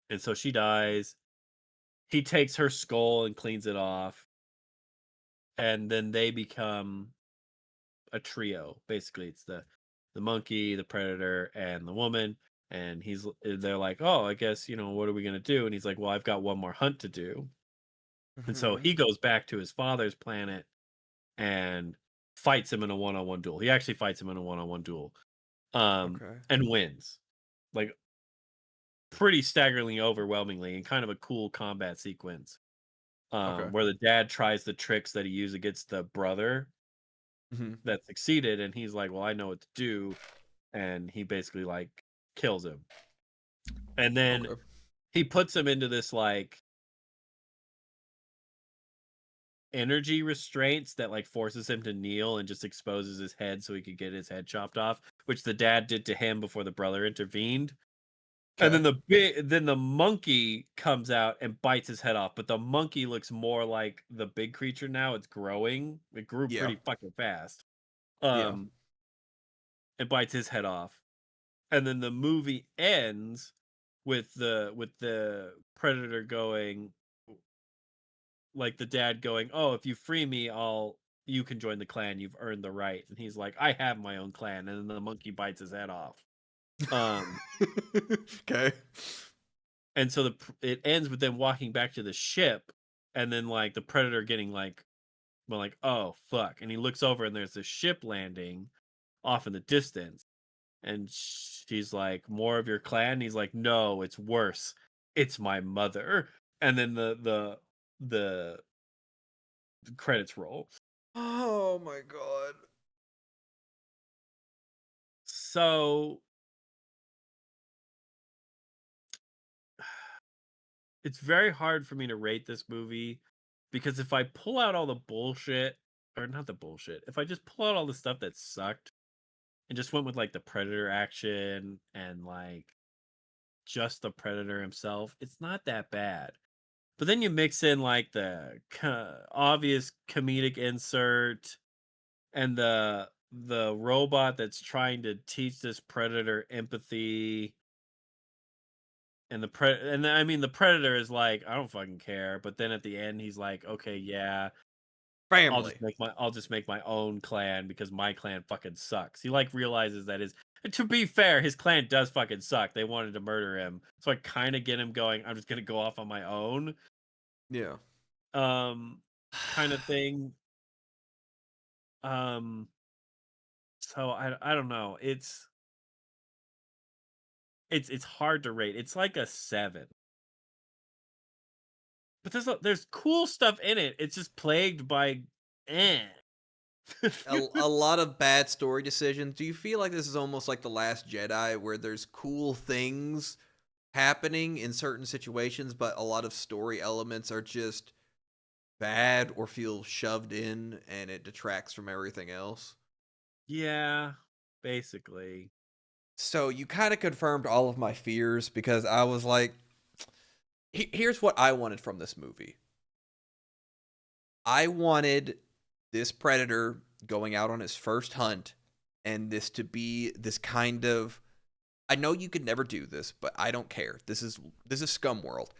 and so she dies. He takes her skull and cleans it off, and then they become a trio. Basically, it's the monkey, the predator, and the woman. And they're like, "Oh, I guess, what are we gonna do?" And he's like, "Well, I've got one more hunt to do." And so Mhm. he goes back to his father's planet and fights him in a one-on-one duel. He actually fights him in a one-on-one duel, Okay. and wins, like, pretty staggeringly overwhelmingly, and kind of a cool combat sequence, Okay. where the dad tries the tricks that he used against the brother Mhm. that succeeded, and he's like, "Well, I know what to do," and he basically, like, kills him. And then Okay. he puts him into this, like, energy restraints that, like, forces him to kneel and just exposes his head so he could get his head chopped off, which the dad did to him before the brother intervened. And then Okay. the monkey comes out and bites his head off, but the monkey looks more like the big creature now. It's growing. It grew Yeah. pretty fucking fast. Yeah. Um, it bites his head off. And then the movie ends with the predator going, like, the dad going, "Oh, if you free me, you can join the clan. You've earned the right." And he's like, "I have my own clan." And then the monkey bites his head off. Um, Okay. and so it ends with them walking back to the ship, and then, like, the predator getting like, well, like, "Oh fuck," and he looks over and there's this ship landing off in the distance, and she's like, "More of your clan?" And he's like, "No, it's worse. It's my mother." And then the credits roll. Oh my god. So it's very hard for me to rate this movie because if I pull out all the bullshit, or not the bullshit, if I just pull out all the stuff that sucked and just went with, like, the predator action and, like, just the predator himself, it's not that bad. But then you mix in, like, the obvious comedic insert and the robot that's trying to teach this predator empathy. And I mean, the predator is like, "I don't fucking care," but then at the end, he's like, "Okay, yeah, Family. I'll just make my own clan because my clan fucking sucks." He, like, realizes that his and to be fair, his clan does fucking suck. They wanted to murder him, so I kinda get him going, "I'm just gonna go off on my own," Yeah. um, kinda thing. Um, so I don't know. It's hard to rate. It's like a 7. But there's cool stuff in it. It's just plagued by eh. A lot of bad story decisions. Do you feel like this is almost like The Last Jedi, where there's cool things happening in certain situations, but a lot of story elements are just bad or feel shoved in and it detracts from everything else? Yeah, basically. So you kind of confirmed all of my fears because I was like, here's what I wanted from this movie. I wanted this predator going out on his first hunt and this to be this kind of, I know you could never do this, but I don't care. This is Scum World.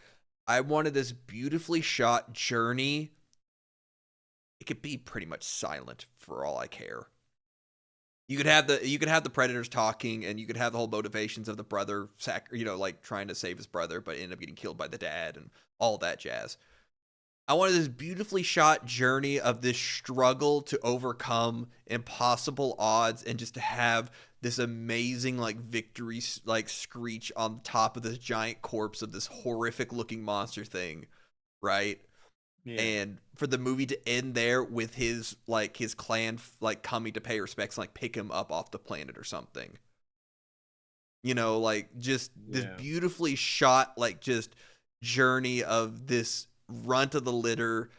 I wanted this beautifully shot journey. It could be pretty much silent for all I care. You could have the predators talking, and you could have the whole motivations of the brother, like trying to save his brother, but end up getting killed by the dad and all that jazz. I wanted this beautifully shot journey of this struggle to overcome impossible odds and just to have this amazing like victory like screech on top of this giant corpse of this horrific looking monster thing, right? Yeah. And for the movie to end there with his clan like coming to pay respects and like pick him up off the planet or something. Like just this Yeah. beautifully shot like just journey of this runt of the litter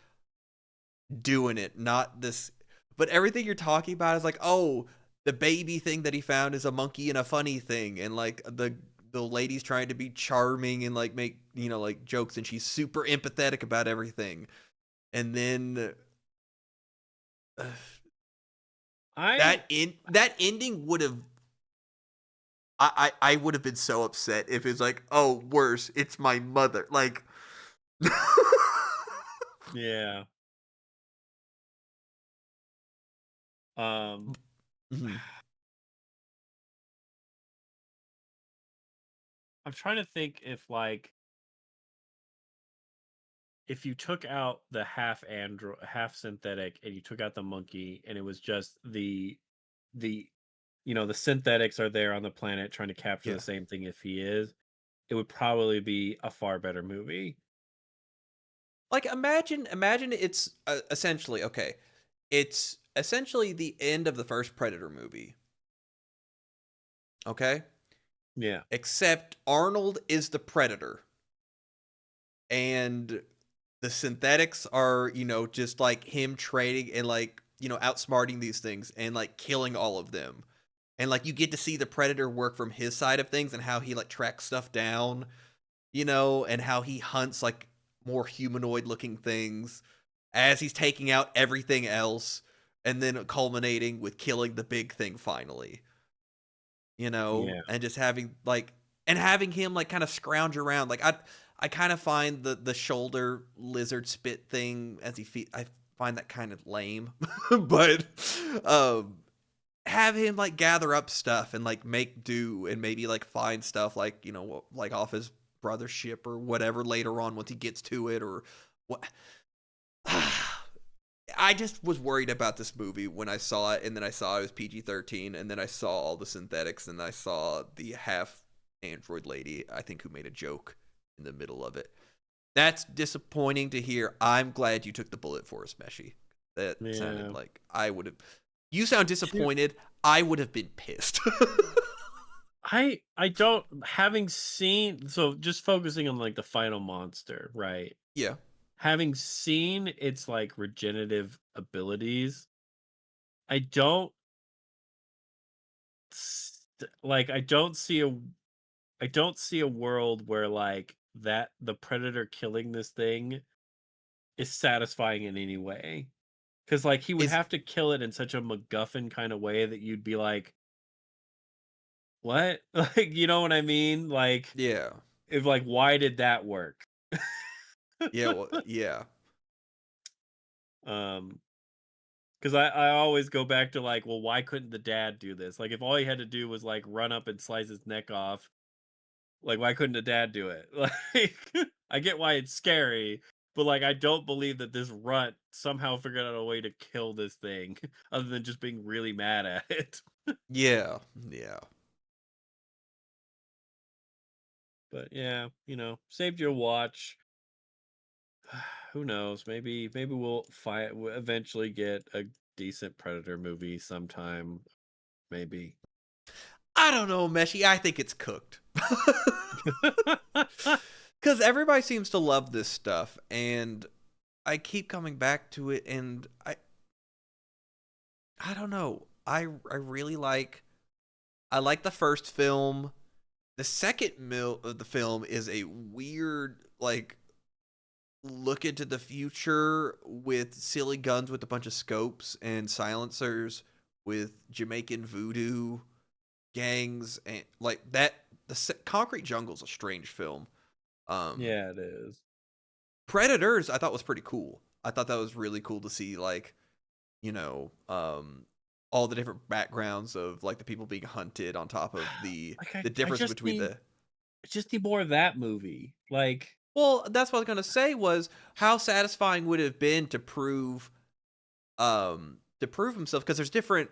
doing it, not this. But everything you're talking about is like, oh, the baby thing that he found is a monkey and a funny thing, and like the lady's trying to be charming and like make like jokes, and she's super empathetic about everything, and then uh, I that ending would have. I would have been so upset if it's like, oh, worse, it's my mother. Like, yeah. Um Mhm. I'm trying to think if like if you took out the half android, half synthetic, and you took out the monkey, and it was just the the synthetics are there on the planet trying to capture the Yeah. same thing if he is, it would probably be a far better movie. Like imagine it's essentially okay. It's essentially the end of the first Predator movie. Okay? Yeah. Except Arnold is the Predator and the synthetics are, just like him trading and like, outsmarting these things and like killing all of them. And like you get to see the Predator work from his side of things and how he like tracks stuff down, and how he hunts like more humanoid looking things as he's taking out everything else and then culminating with killing the big thing finally, Yeah. and just having like and having him like kind of scrounge around. Like I kind of find the shoulder lizard spit thing as I find that kind of lame. But um have him like gather up stuff and like make do and maybe like find stuff like, like off his brother's ship or whatever later on once he gets to it or what. I just was worried about this movie when I saw it, and then I saw it was PG-13, and then I saw all the synthetics, and I saw the half android lady, I think, who made a joke in the middle of it. That's disappointing to hear. I'm glad you took the bullet for us, Meshi. That sounded Yeah. like I would have. You sound Shoot. disappointed. I would have been pissed. I don't, having seen, so just focusing on like the final monster, right? Yeah. Having seen its like regenerative abilities, I don't like I don't see a world where like that the predator killing this thing is satisfying in any way. Cuz like he would Is have to kill it in such a MacGuffin kind of way that you'd be like, "What?" Like, you know what I mean? Like yeah. if like why did that work? Yeah, well, yeah. um Because I always go back to like, well, why couldn't the dad do this? Like, if all he had to do was like run up and slice his neck off, like, why couldn't the dad do it? Like, I get why it's scary, but like, I don't believe that this runt somehow figured out a way to kill this thing other than just being really mad at it. Yeah. Yeah. But yeah, saved your watch. Who knows? Maybe we'll eventually get a decent Predator movie sometime. Maybe. I don't know, Meshi. I think it's cooked. Because everybody seems to love this stuff, and I keep coming back to it, and I don't know. I really I like the first film. The second of the film is a weird like look into the future with silly guns with a bunch of scopes and silencers with Jamaican voodoo gangs and like that. The Concrete Jungle's a strange film. Um, Yeah, it is. Predators I thought was pretty cool. I thought that was really cool to see like, you know, all the different backgrounds of like the people being hunted on top of Like the I difference just between need the I just need more of that movie. Like, well, that's what I was gonna say was how satisfying would it have been to prove himself because there's different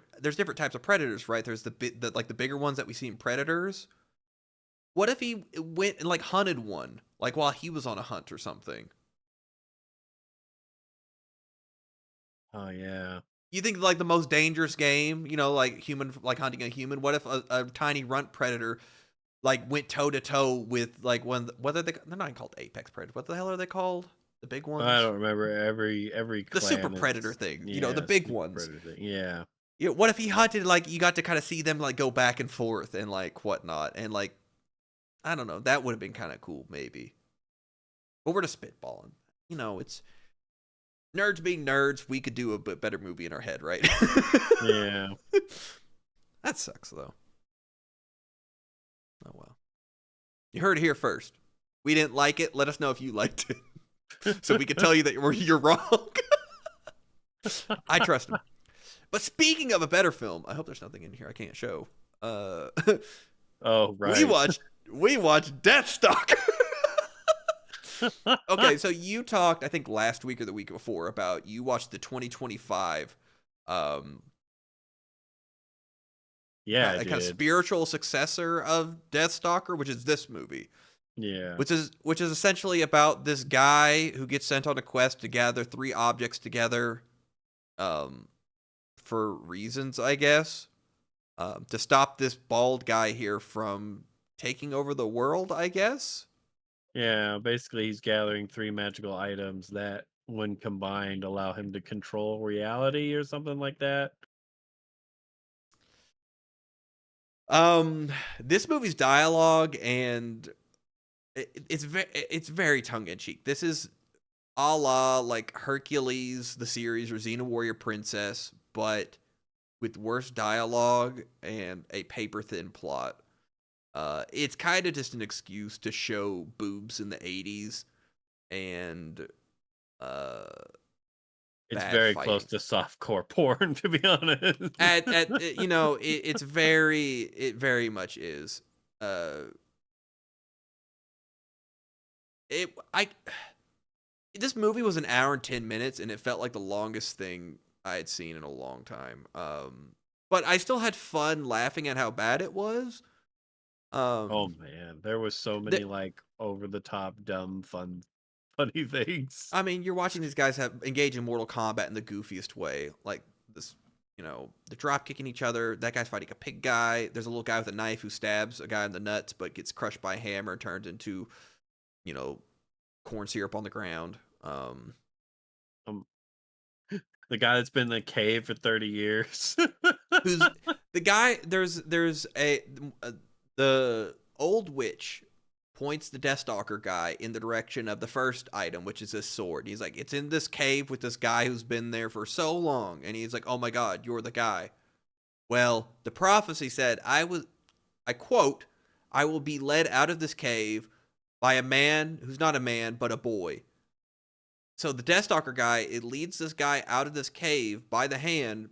types of predators, right? There's the like the bigger ones that we see in Predators. What if he went and like hunted one like while he was on a hunt or something? oh yeah. You think like the most dangerous game, like human, like hunting a human. What if a tiny runt predator like went toe to toe with like what are they're not called apex predators? What the hell are they called? The big I ones, don't remember every the super clan predator is, thing. The yeah, big super ones. predator thing. Yeah. What if he hunted like you got to kind of see them like go back and forth and like whatnot and like I don't know. That would have been kind of cool maybe. But we're just spitballing. It's nerds being nerds. We could do a bit better movie in our head, right? Yeah. That sucks though. Oh well. You heard it here first. We didn't like it. Let us know if you liked it, so we can tell you that you're wrong. I trust him. But speaking of a better film, I hope there's nothing in here I can't show. Uh, Oh, we right. watched We watched Deathstalker. Okay, so you talked, I think last week or the week before, about you watched the 2025, um, Yeah, I kind of did. spiritual successor of Deathstalker, which is this movie, Yeah. which is essentially about this guy who gets sent on a quest to gather three objects together, um, for reasons, I guess, to stop this bald guy here from taking over the world, I guess. Yeah, basically he's gathering three magical items that when combined allow him to control reality or something like that. Um, this movie's dialogue and it's very tongue in cheek. This is a la like Hercules, the series, or Xena Warrior Princess, but with worse dialogue and a paper thin plot. It's kind of just an excuse to show boobs in the 80s and uh, It's bad very close fighting. to softcore porn, to be honest. It very much is. Uh, it I This movie was an hour and 10 minutes, and it felt like the longest thing I had seen in a long time. But I still had fun laughing at how bad it was. Oh Um, man, there was so many th- like over the top, dumb, funny things. I mean, you're watching these guys have engage in Mortal Kombat in the goofiest way, like this. They're drop kicking each other. That guy's fighting a pig guy. There's a little guy with a knife who stabs a guy in the nuts, but gets crushed by a hammer, and turns into, you know, corn syrup on the ground. Um, the guy that's been in the cave for 30 years. Who's the guy? There's the old witch points the Deathstalker guy in the direction of the first item, which is this sword. He's like, it's in this cave with this guy who's been there for so long, and he's like, oh my god, you're the guy. Well, the prophecy said, I quote, I will be led out of this cave by a man who's not a man but a boy. So the Deathstalker guy, it leads this guy out of this cave by the hand,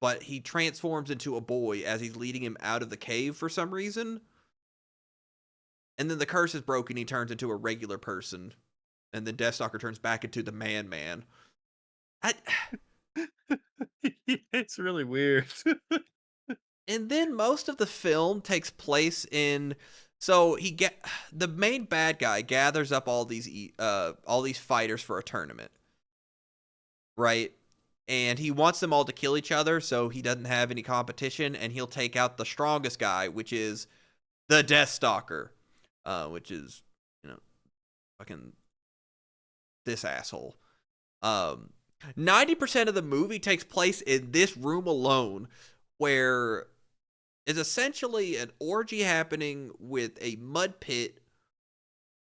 but he transforms into a boy as he's leading him out of the cave for some reason. And then the curse is broken. He turns into a regular person, and then Deathstalker turns back into the Man. I, It's really weird. and then most of the film takes place in. So the main bad guy gathers up all these fighters for a tournament, right? And he wants them all to kill each other, so he doesn't have any competition, and he'll take out the strongest guy, which is the Deathstalker, which is, fucking this asshole. 90% of the movie takes place in this room alone, where is essentially an orgy happening with a mud pit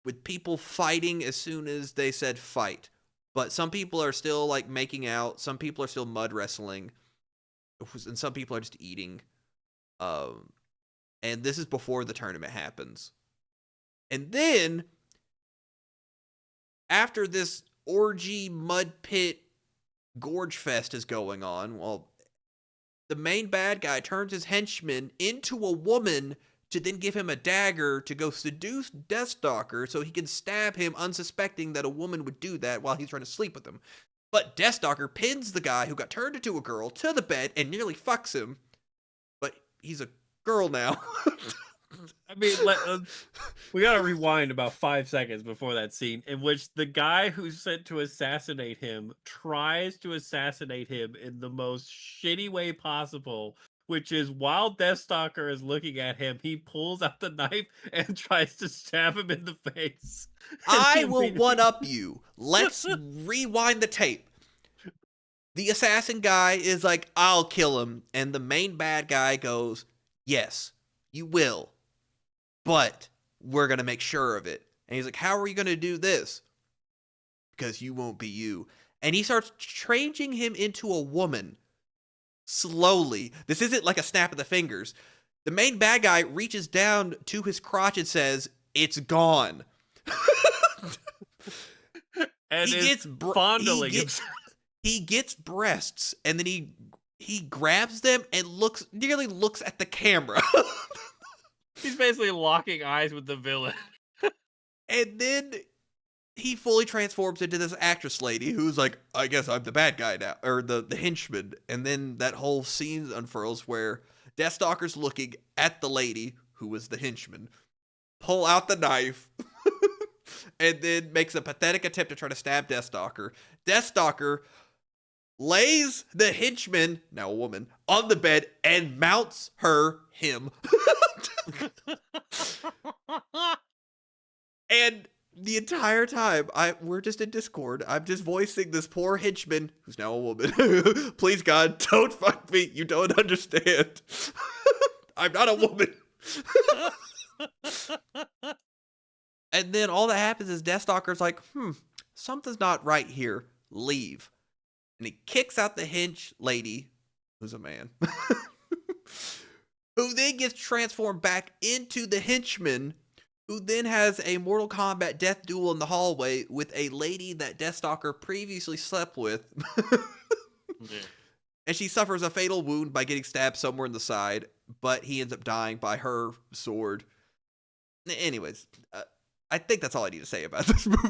with people fighting as soon as they said fight. But some people are still like making out, some people are still mud wrestling, and some people are just eating. Um, and this is before the tournament happens. And then after this orgy mud pit gorge fest is going on, well, the main bad guy turns his henchman into a woman to then give him a dagger to go seduce Deathstalker so he can stab him unsuspecting that a woman would do that while he's trying to sleep with him. But Deathstalker pins the guy who got turned into a girl to the bed and nearly fucks him. But he's a girl now. I mean, we gotta rewind about 5 seconds before that scene in which the guy who's sent to assassinate him tries to assassinate him in the most shitty way possible, which is while Deathstalker is looking at him, he pulls out the knife and tries to stab him in the face. And I will one up you. Let's rewind the tape. The assassin guy is like, I'll kill him. And the main bad guy goes, yes, you will. But we're going to make sure of it. And he's like, how are you going to do this? Because you won't be you. And he starts changing him into a woman slowly. This isn't like a snap of the fingers. The main bad guy reaches down to his crotch and says, it's gone. and he is gets fondling he gets breasts, and then he grabs them and nearly looks at the camera. He's basically locking eyes with the villain. And then he fully transforms into this actress lady who's like, I guess I'm the bad guy now, or the henchman. And then that whole scene unfurls where Deathstalker's looking at the lady who was the henchman, pull out the knife, and then makes a pathetic attempt to try to stab Deathstalker. Deathstalker lays the henchman, now a woman, on the bed and mounts him. And the entire time, we're just in Discord. I'm just voicing this poor henchman, who's now a woman. Please, God, don't fuck me. You don't understand. I'm not a woman. And then all that happens is Deathstalker's like, something's not right here. Leave. And he kicks out the hench lady, who's a man, who then gets transformed back into the henchman, who then has a Mortal Kombat death duel in the hallway with a lady that Deathstalker previously slept with. Yeah. And she suffers a fatal wound by getting stabbed somewhere in the side, but he ends up dying by her sword. Anyways, I think that's all I need to say about this movie.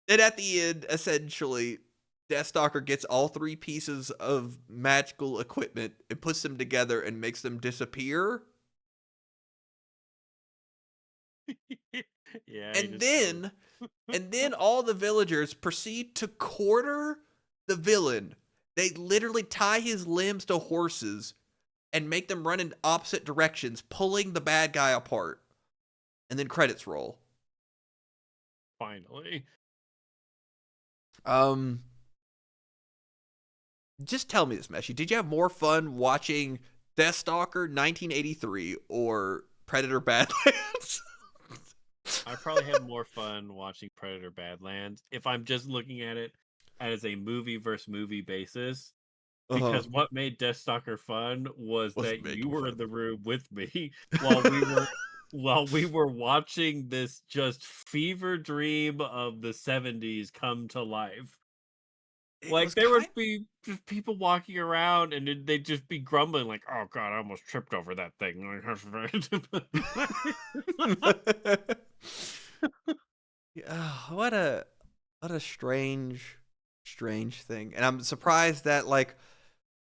And at the end, essentially, Deathstalker gets all three pieces of magical equipment and puts them together and makes them disappear. Yeah. And then all the villagers proceed to quarter the villain. They literally tie his limbs to horses and make them run in opposite directions, pulling the bad guy apart. And then credits roll. Finally. Just tell me this, Meshy. Did you have more fun watching Deathstalker 1983 or Predator Badlands? I probably had more fun watching Predator Badlands if I'm just looking at it as a movie versus movie basis. Because what made Deathstalker fun was that you were in the room with me while we were watching this just fever dream of the 70s come to life. Like there would be just people walking around and they'd just be grumbling like, "Oh God, I almost tripped over that thing." Yeah, what a strange thing. And I'm surprised that like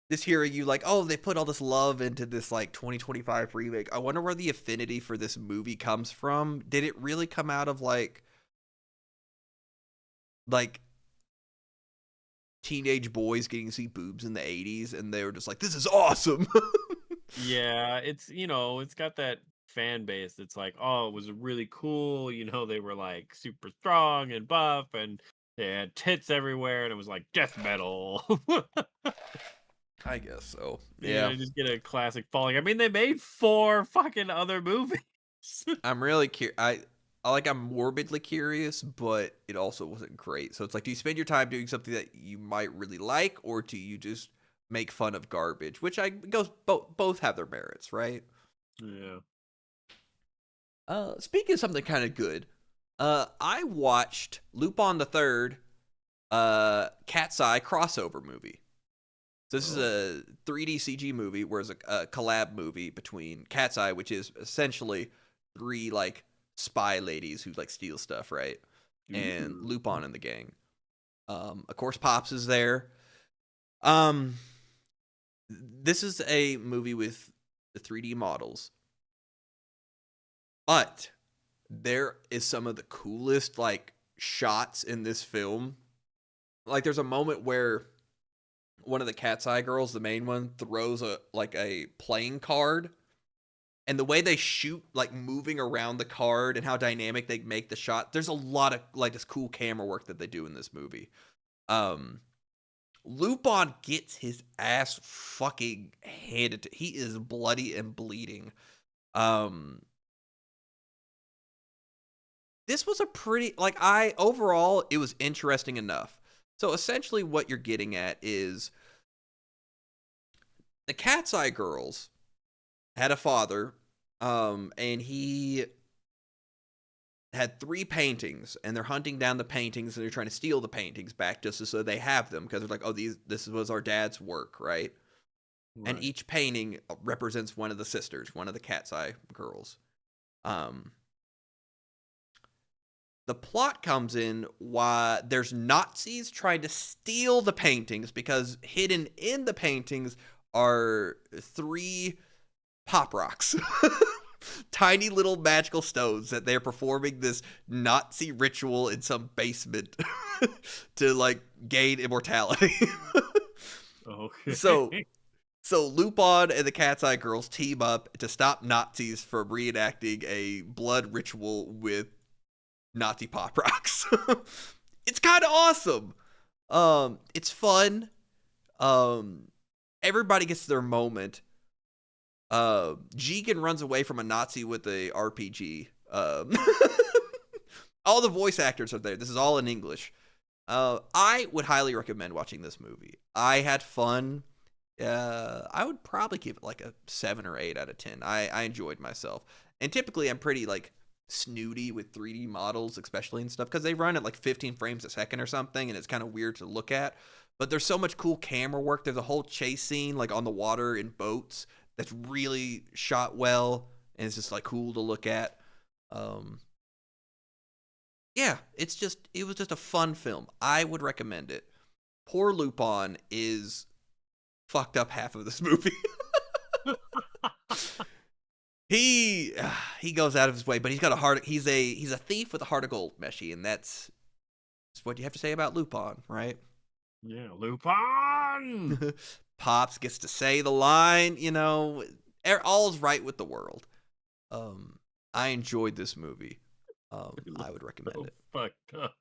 this hearing you like, oh, they put all this love into this like 2025 remake. I wonder where the affinity for this movie comes from. Did it really come out of like teenage boys getting to see boobs in the 80s and they were just like, this is awesome? Yeah, it's got that fan base that's like, oh, it was really cool. They were like super strong and buff and they had tits everywhere and it was like death metal. I guess so. Yeah. Just get a classic following. I mean, they made 4 fucking other movies. I'm really curious. I'm morbidly curious, but it also wasn't great. So it's like, do you spend your time doing something that you might really like, or do you just make fun of garbage? Which both have their merits, right? Yeah. Speaking of something kind of good, I watched Lupin the Third, Cat's Eye crossover movie. So this is a 3D CG movie, whereas a collab movie between Cat's Eye, which is essentially 3 like spy ladies who like steal stuff, right? And Lupin and the gang. Of course, Pops is there. This is a movie with the 3D models, but there is some of the coolest like shots in this film. Like, there's a moment where one of the Cat's Eye girls, the main one, throws a playing card. And the way they shoot, like moving around the card and how dynamic they make the shot, there's a lot of like this cool camera work that they do in this movie. Lupin gets his ass fucking handed to. He is bloody and bleeding. This was a pretty overall it was interesting enough. So essentially what you're getting at is the Cat's Eye girls had a father, and he had 3 paintings, and they're hunting down the paintings, and they're trying to steal the paintings back just so they have them, because they're like, oh, this was our dad's work, right? and Right. each painting represents one of the sisters, one of the Cat's Eye girls. Um, the plot comes in why there's Nazis trying to steal the paintings because hidden in the paintings are 3 pop rocks. Tiny little magical stones that they're performing this Nazi ritual in some basement to like gain immortality. so Okay. so Lupin and the Cat's Eye Girls team up to stop Nazis from reenacting a blood ritual with Nazi pop rocks. It's kind of awesome. It's fun. Um, everybody gets their moment. Jigen runs away from a Nazi with a RPG. All the voice actors are there. This is all in English. I would highly recommend watching this movie. I had fun. I would probably give it like a 7 or 8 out of 10. I enjoyed myself. And typically I'm pretty like snooty with 3D models, especially and stuff, because they run at like 15 frames a second or something, and it's kind of weird to look at. But there's so much cool camera work. There's a whole chase scene like on the water in boats that's really shot well, and it's just like cool to look at. Um, yeah, it was just a fun film. I would recommend it. Poor Lupin is fucked up half of this movie. he he goes out of his way, but he's got a heart. He's a thief with a heart of gold, Meshi, and that's what you have to say about Lupin, right? Yeah, Lupin. Pops gets to say the line, all's right with the world. Um, I enjoyed this movie. It I looks would recommend so it. fucked up.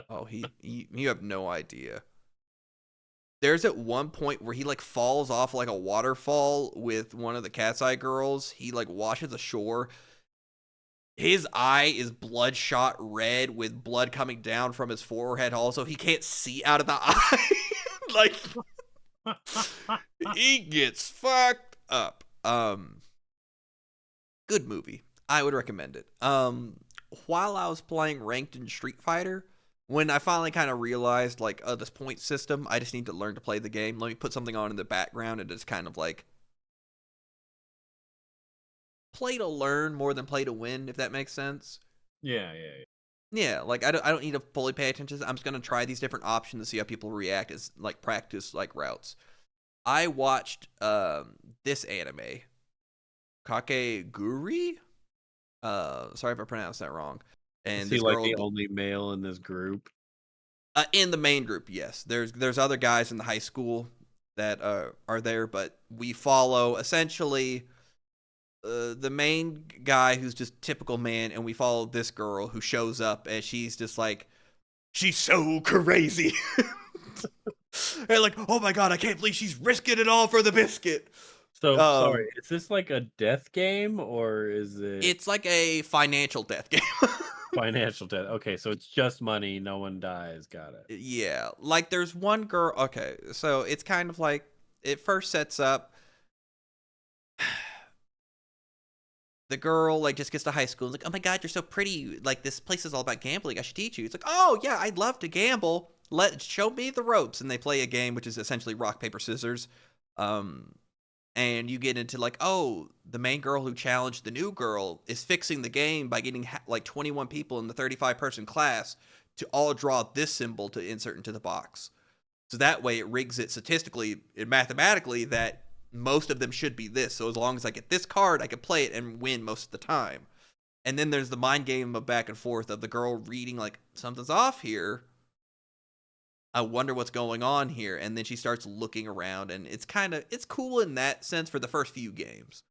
Oh, you have no idea. There's at one point where he like falls off like a waterfall with one of the Cat's Eye girls. He like washes ashore. His eye is bloodshot red with blood coming down from his forehead. Also, he can't see out of the eye. Like he gets fucked up. Good movie. I would recommend it. While I was playing ranked in Street Fighter, when I finally kind of realized like, this point system, I just need to learn to play the game. Let me put something on in the background and just kind of like play to learn more than play to win, if that makes sense. Yeah, yeah, Yeah, like I don't need to fully pay attention. I'm just gonna try these different options to see how people react as like practice like routes. I watched this anime, Kakeguri. Sorry if I pronounced that wrong. Is And he this like girl, the only male in this group? in the main group, yes. There's other guys in the high school that are there, but we follow essentially the main guy who's just typical man, and we follow this girl who shows up and she's just like she's so crazy. And like, oh my god, I can't believe she's risking it all for the biscuit. So sorry, Um, is this like a death game or is it it's like a financial death game. financial death? Okay, so it's just money, no one dies. Got it. Yeah, like there's one girl. Okay, so it's kind of like it first sets up the girl like just gets to high school and like, oh my god, you're so pretty. Like this place is all about gambling. I should teach you. It's like, oh yeah, I'd love to gamble. Let show me the ropes. And they play a game which is essentially rock paper scissors. Um, and you get into like, oh, the main girl who challenged the new girl is fixing the game by getting like 21 people in the 35-person class to all draw this symbol to insert into the box. So that way it rigs it statistically and mathematically that most of them should be this. So as long as I get this card, I can play it and win most of the time. And then there's the mind game of back and forth of the girl reading like something's off here. I wonder what's going on here. And then she starts looking around, and it's cool in that sense for the first few games.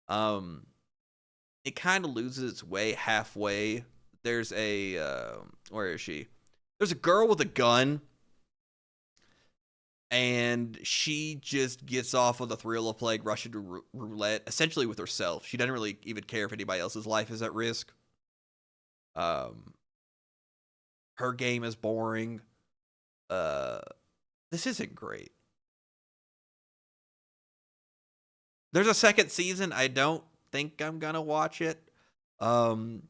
Um it kind of loses its way halfway. There's a where is she? There's a girl with a gun, and she just gets off of the thrill of playing Russian roulette, essentially with herself. She doesn't really even care if anybody else's life is at risk. Um, her game is boring. Uh, this isn't great. There's a second season. I don't think I'm gonna watch it. Um,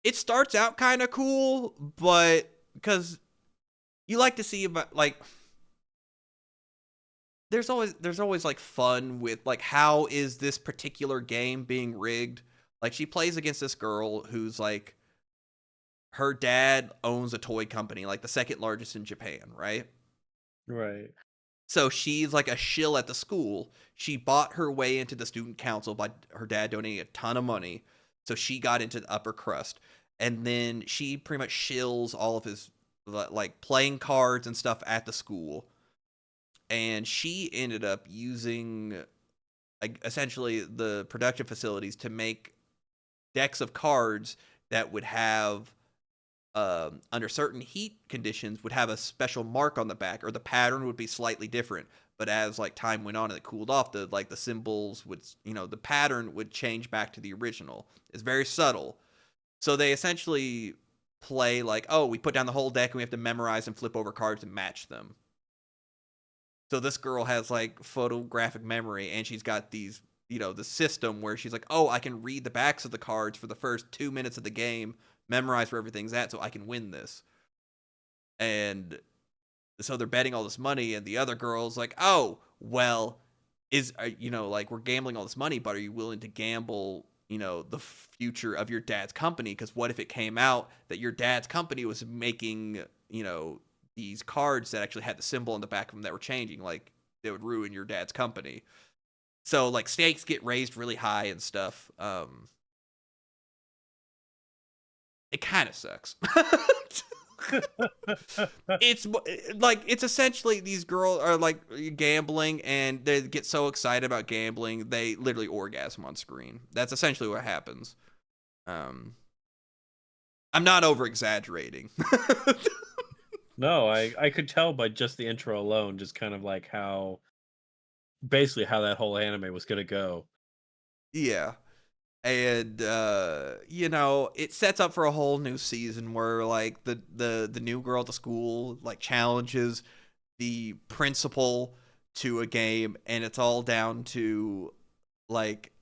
it starts out kind of cool, but because you like to see about like there's always like fun with like how is this particular game being rigged? Like she plays against this girl who's like her dad owns a toy company, like the second largest in Japan, right? Right. So she's like a shill at the school. She bought her way into the student council by her dad donating a ton of money. So she got into the upper crust. And then she pretty much shills all of his like playing cards and stuff at the school. And she ended up using like essentially the production facilities to make decks of cards that would have under certain heat conditions would have a special mark on the back, or the pattern would be slightly different. But as like time went on and it cooled off, the symbols would, the pattern would change back to the original. It's very subtle. So they essentially play like, oh, we put down the whole deck and we have to memorize and flip over cards and match them. So this girl has like photographic memory, and she's got these, the system where she's like, oh, I can read the backs of the cards for the first 2 minutes of the game, memorize where everything's at, so I can win this. And so they're betting all this money, and the other girl's like, oh, well, like we're gambling all this money, but are you willing to gamble, the future of your dad's company? Because what if it came out that your dad's company was making, these cards that actually had the symbol on the back of them that were changing, like they would ruin your dad's company. So like stakes get raised really high and stuff. It kind of sucks. It's like it's essentially these girls are like gambling, and they get so excited about gambling they literally orgasm on screen. That's essentially what happens. um I'm not over exaggerating. No, I could tell by just the intro alone, just kind of like how basically how that whole anime was gonna go. Yeah. And it sets up for a whole new season where like the new girl at the school like challenges the principal to a game, and it's all down to like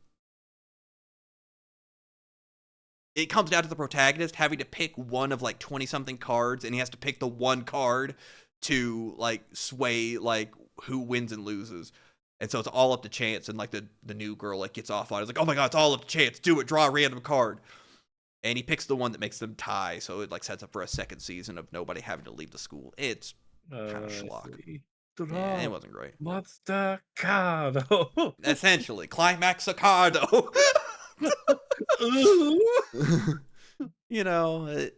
it comes down to the protagonist having to pick one of like 20 something cards, and he has to pick the one card to like sway like who wins and loses. And so it's all up to chance, and like the new girl like gets off on it. It's like, oh my god, it's all up to chance. Do it, draw a random card. And he picks the one that makes them tie, so it like sets up for a second season of nobody having to leave the school. It's kind of I schlock. see. Yeah, it Draw wasn't great. Monster Cardo. Essentially, Climaxo Cardo. Ooh. It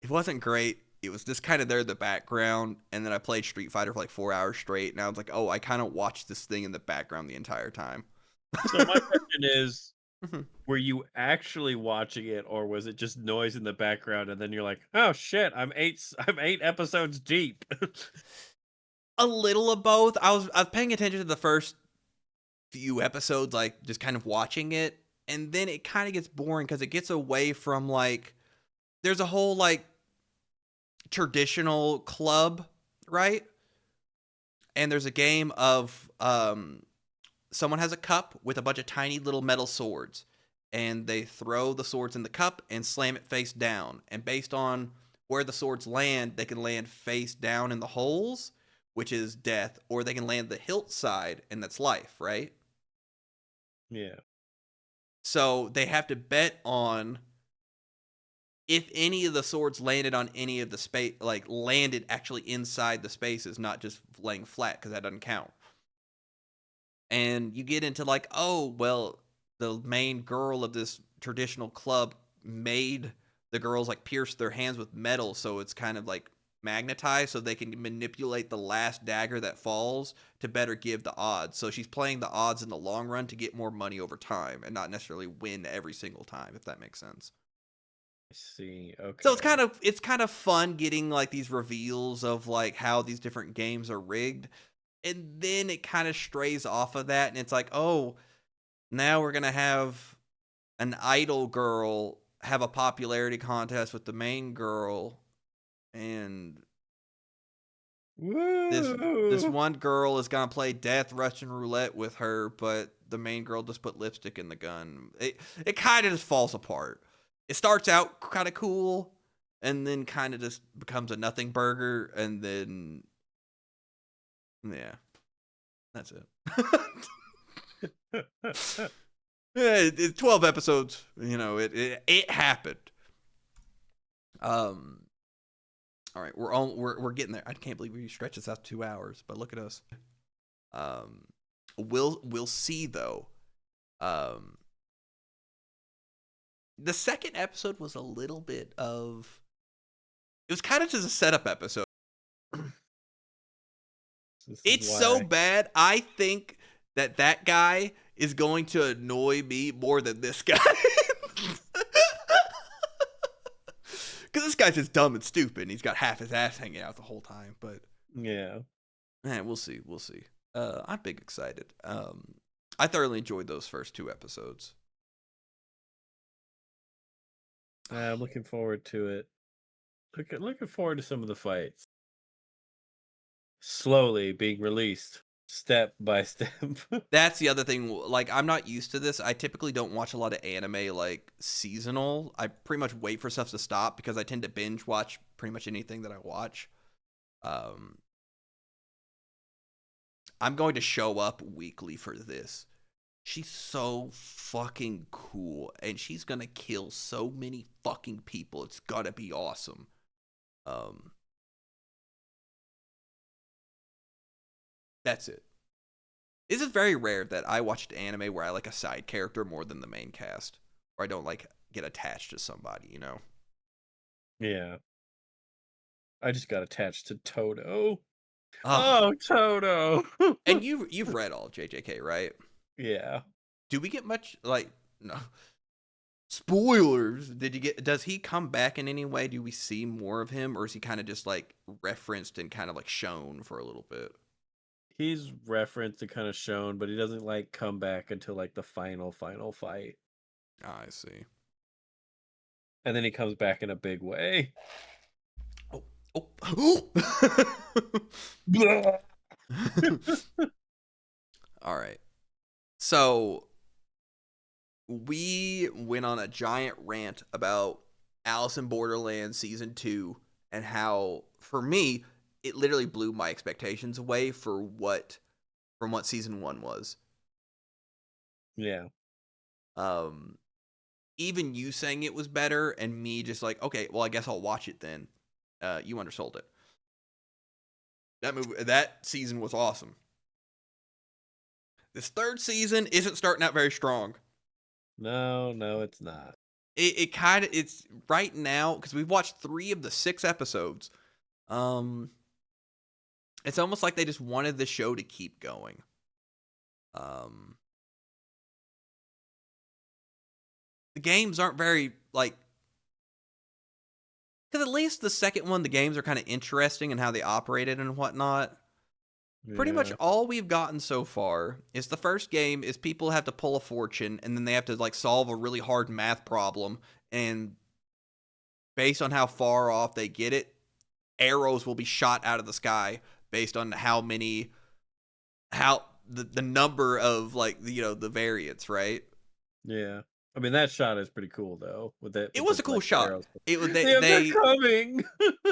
wasn't great. It was just kind of there in the background, and then I played Street Fighter for like 4 hours straight, and I was like, oh, I kind of watched this thing in the background the entire time. So my question is, were you actually watching it, or was it just noise in the background, and then you're like, "Oh shit, I'm eight episodes deep." A little of both. I was paying attention to the first few episodes, like just kind of watching it, and then it kind of gets boring because it gets away from like there's a whole like traditional club, right? And there's a game of someone has a cup with a bunch of tiny little metal swords, and they throw the swords in the cup and slam it face down. And based on where the swords land, they can land face down in the holes, which is death, or they can land the hilt side, and that's life, right? Yeah. So they have to bet on if any of the swords landed on any of the space, like landed actually inside the spaces, not just laying flat, because that doesn't count. And you get into like, oh, well, the main girl of this traditional club made the girls like pierce their hands with metal, so it's kind of like magnetized, so they can manipulate the last dagger that falls to better give the odds. So she's playing the odds in the long run to get more money over time, and not necessarily win every single time, if that makes sense. I see. So Okay. it's kind of fun getting like these reveals of like how these different games are rigged, and then it kind of strays off of that, and it's like, oh, now we're gonna have an idol girl have a popularity contest with the main girl, and this Woo! one girl is gonna play death Russian roulette with her, but the main girl just put lipstick in the gun. It kind of just falls apart. It starts out kind of cool, and then kind of just becomes a nothing burger, and then Yeah, that's it. Yeah, 12 episodes. You know, it happened. Um. All right, we're getting there. I can't believe we stretched this out to 2 hours, but look at us. Um. We'll see though. Um. The second episode was a little bit of. It was kind of just a setup episode. This is It's so why. bad. I think that guy is going to annoy me more than this guy. Because this guy's just dumb and stupid, and he's got half his ass hanging out the whole time. But Yeah. man, we'll see. We'll see. I'm big excited. I thoroughly enjoyed those first 2 episodes. I'm looking forward to it. Looking forward to some of the fights. Slowly being released, step by step. That's the other thing. Like, I'm not used to this. I typically don't watch a lot of anime like seasonal. I pretty much wait for stuff to stop because I tend to binge watch pretty much anything that I watch. Um, I'm going to show up weekly for this. She's so fucking cool, and she's gonna kill so many fucking people. It's gonna be awesome. Um, that's it. This is very rare that I watched anime where I like a side character more than the main cast, or I don't like get attached to somebody. You know? Yeah. I just got attached to Toto. Oh, Oh, Toto. and you've read all JJK, right? Yeah. Do we get much like no spoilers? Did you get? Does he come back in any way? Do we see more of him, or is he kind of just like referenced and kind of like shown for a little bit? He's referenced and kind of shown, but he doesn't like come back until like the final fight. I see. And then he comes back in a big way. Oh, oh. Blah. All right. So we went on a giant rant about Alice in Borderland season 2 and how, for me, it literally blew my expectations away from what season 1 was. Yeah. Um, even you saying it was better and me just like, okay, well, I guess I'll watch it then. You undersold it. That season was awesome. This third season isn't starting out very strong. No, it's not. It's right now because we've watched 3 of the 6 episodes. It's almost like they just wanted the show to keep going. The games aren't very like, because at least the second one, the games are kind of interesting and how they operated and whatnot. Pretty much Yeah. all we've gotten so far is the first game is people have to pull a fortune and then they have to like solve a really hard math problem, and based on how far off they get it, arrows will be shot out of the sky based on how the number of like the variants, right? Yeah. I mean that shot is pretty cool though. With it It with was the a cool like shot. arrows. It was They're coming.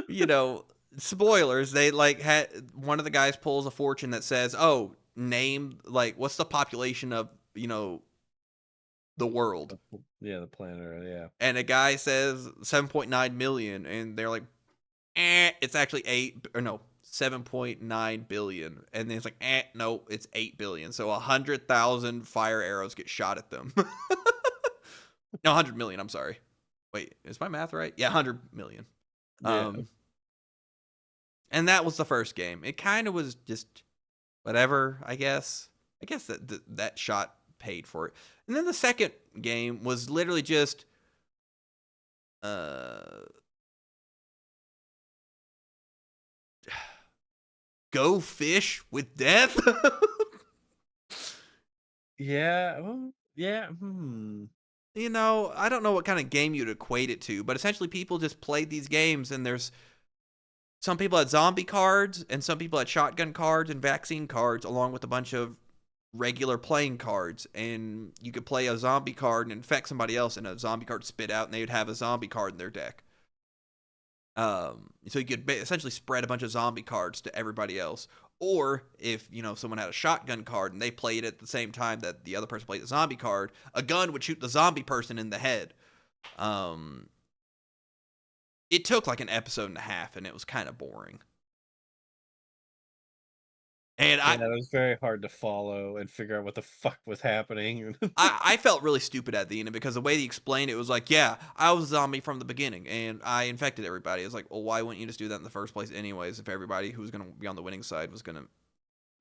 you know, spoilers, they like had one of the guys pulls a fortune that says, "Oh, name like what's the population of, the world?" Yeah, the planet, yeah. And a guy says 7.9 million and they're like, it's actually 8 or no, 7.9 billion. And then it's like, no, it's 8 billion. So 100,000 fire arrows get shot at them. No, 100 million, I'm sorry. Wait, is my math right? Yeah, 100 million. Yeah. And that was the first game. It kind of was just whatever, I guess. I guess that shot paid for it. And then the second game was literally just go fish with death. Yeah. Well, yeah. I don't know what kind of game you'd equate it to, but essentially people just played these games, and there's some people had zombie cards and some people had shotgun cards and vaccine cards along with a bunch of regular playing cards, and you could play a zombie card and infect somebody else, and a zombie card spit out and they would have a zombie card in their deck. So you could essentially spread a bunch of zombie cards to everybody else. Or if, someone had a shotgun card and they played at the same time that the other person played the zombie card, a gun would shoot the zombie person in the head. It took like an episode and a half, and it was kind of boring. And Yeah, it was very hard to follow and figure out what the fuck was happening. I felt really stupid at the end because the way he explained it was like, yeah, I was a zombie from the beginning and I infected everybody. It's like, well, why wouldn't you just do that in the first place anyways if everybody who was going to be on the winning side was going to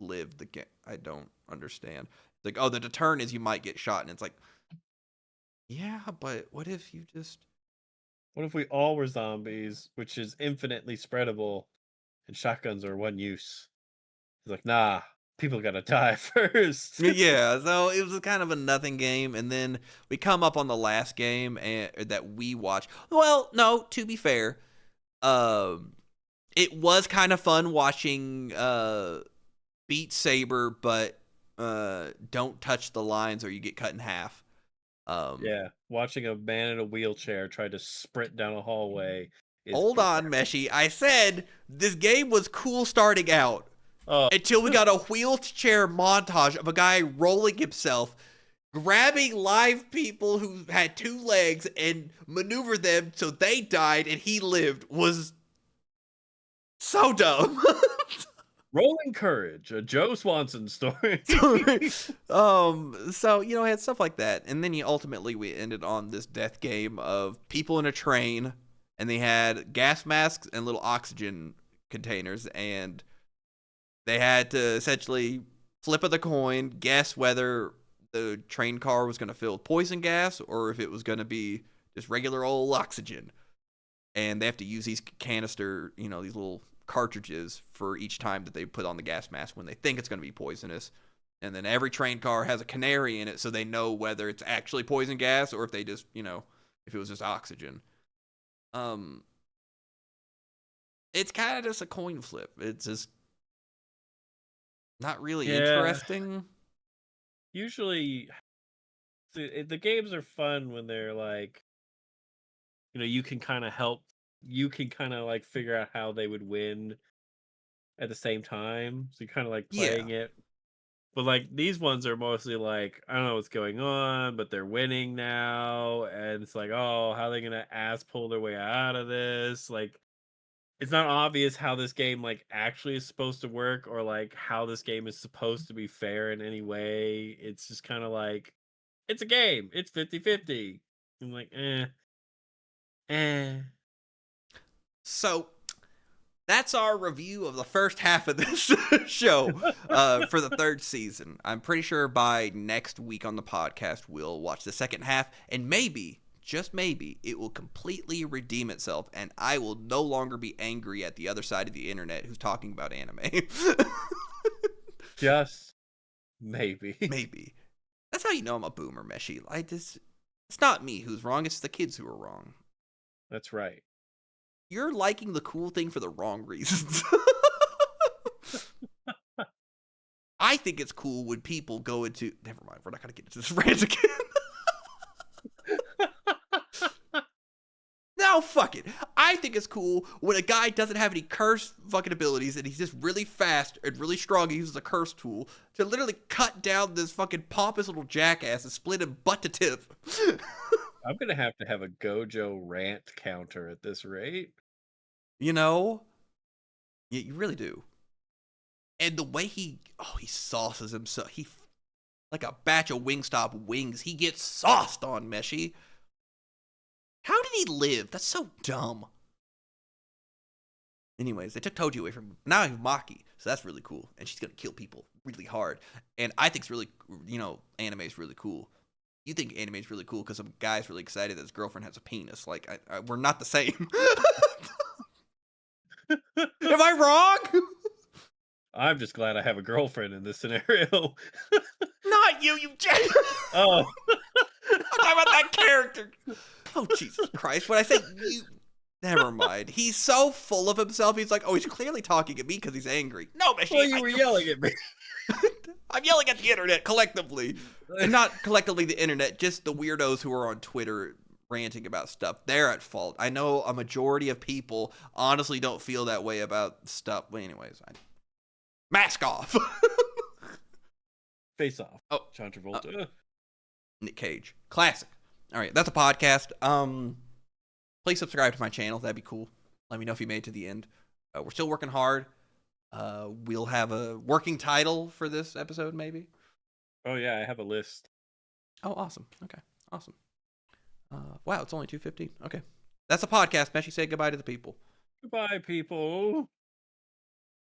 live the game? I don't understand. It's like, oh, the deterrent is you might get shot. And it's like, yeah, but what if you just... What if we all were zombies, which is infinitely spreadable, and shotguns are one use? He's like, nah, people gotta die first. Yeah, so it was kind of a nothing game, and then we come up on the last game that we watched. Well, no, to be fair, it was kind of fun watching Beat Saber, but don't touch the lines or you get cut in half. Yeah, watching a man in a wheelchair try to sprint down a hallway is Hold on, Meshi. I said this game was cool starting out. Oh. Until we got a wheelchair montage of a guy rolling himself, grabbing live people who had 2 legs and maneuver them so they died and he lived was so dumb. Rolling Courage, a Joe Swanson story. So, it had stuff like that. And then we ended on this death game of people in a train, and they had gas masks and little oxygen containers, and they had to essentially flip of the coin, guess whether the train car was going to fill with poison gas or if it was going to be just regular old oxygen. And they have to use these canister, these little cartridges for each time that they put on the gas mask when they think it's going to be poisonous. And then every train car has a canary in it so they know whether it's actually poison gas or if they just, if it was just oxygen. It's kind of just a coin flip. It's just not really interesting. Usually, the games are fun when they're like, you can kind of help. You can kind of like figure out how they would win at the same time. So you're kind of like playing it. But like these ones are mostly like, I don't know what's going on, but they're winning now. And it's like, oh, how are they going to ass pull their way out of this? Like, it's not obvious how this game like actually is supposed to work or like how this game is supposed to be fair in any way. It's just kind of like, it's a game. It's 50-50. I'm like, eh. So that's our review of the first half of this show for the 3rd season. I'm pretty sure by next week on the podcast, we'll watch the second half, and maybe, just maybe, it will completely redeem itself, and I will no longer be angry at the other side of the internet who's talking about anime. Just maybe. Maybe. That's how you know I'm a boomer, Meshi. It's not me who's wrong, it's the kids who are wrong. That's right. You're liking the cool thing for the wrong reasons. I think it's cool when people go into... Never mind, we're not going to get into this rant again. No, fuck it. I think it's cool when a guy doesn't have any curse fucking abilities and he's just really fast and really strong and uses a curse tool to literally cut down this fucking pompous little jackass and split him butt to tip. I'm going to have a Gojo rant counter at this rate. Yeah, you really do. And the way he sauces himself, like a batch of Wingstop wings, he gets sauced on, Meshi. How did he live? That's so dumb. Anyways, they took Toji away from him. Now I have Maki, so that's really cool. And she's going to kill people really hard. And I think it's really, anime is really cool. You think anime is really cool because some guy's really excited that his girlfriend has a penis. Like, we're not the same. Am I wrong? I'm just glad I have a girlfriend in this scenario. Not you, you Oh. I'm talking about that character. Oh, Jesus Christ. When I say you... Never mind. He's so full of himself. He's like, oh, he's clearly talking at me because he's angry. No, Meshi. Well, you were yelling at me. I'm yelling at the internet collectively. And not collectively the internet, just the weirdos who are on Twitter ranting about stuff. They're at fault. I know a majority of people honestly don't feel that way about stuff. Well, anyways, mask off. Face Off. Oh, John Travolta. Nick Cage. Classic. All right, that's a podcast. Please subscribe to my channel. That'd be cool. Let me know if you made it to the end. We're still working hard. We'll have a working title for this episode, maybe. Oh yeah, I have a list. Oh, awesome. Okay, awesome. Wow, it's only 2:15. Okay, that's a podcast. Meshy, say goodbye to the people. Goodbye, people.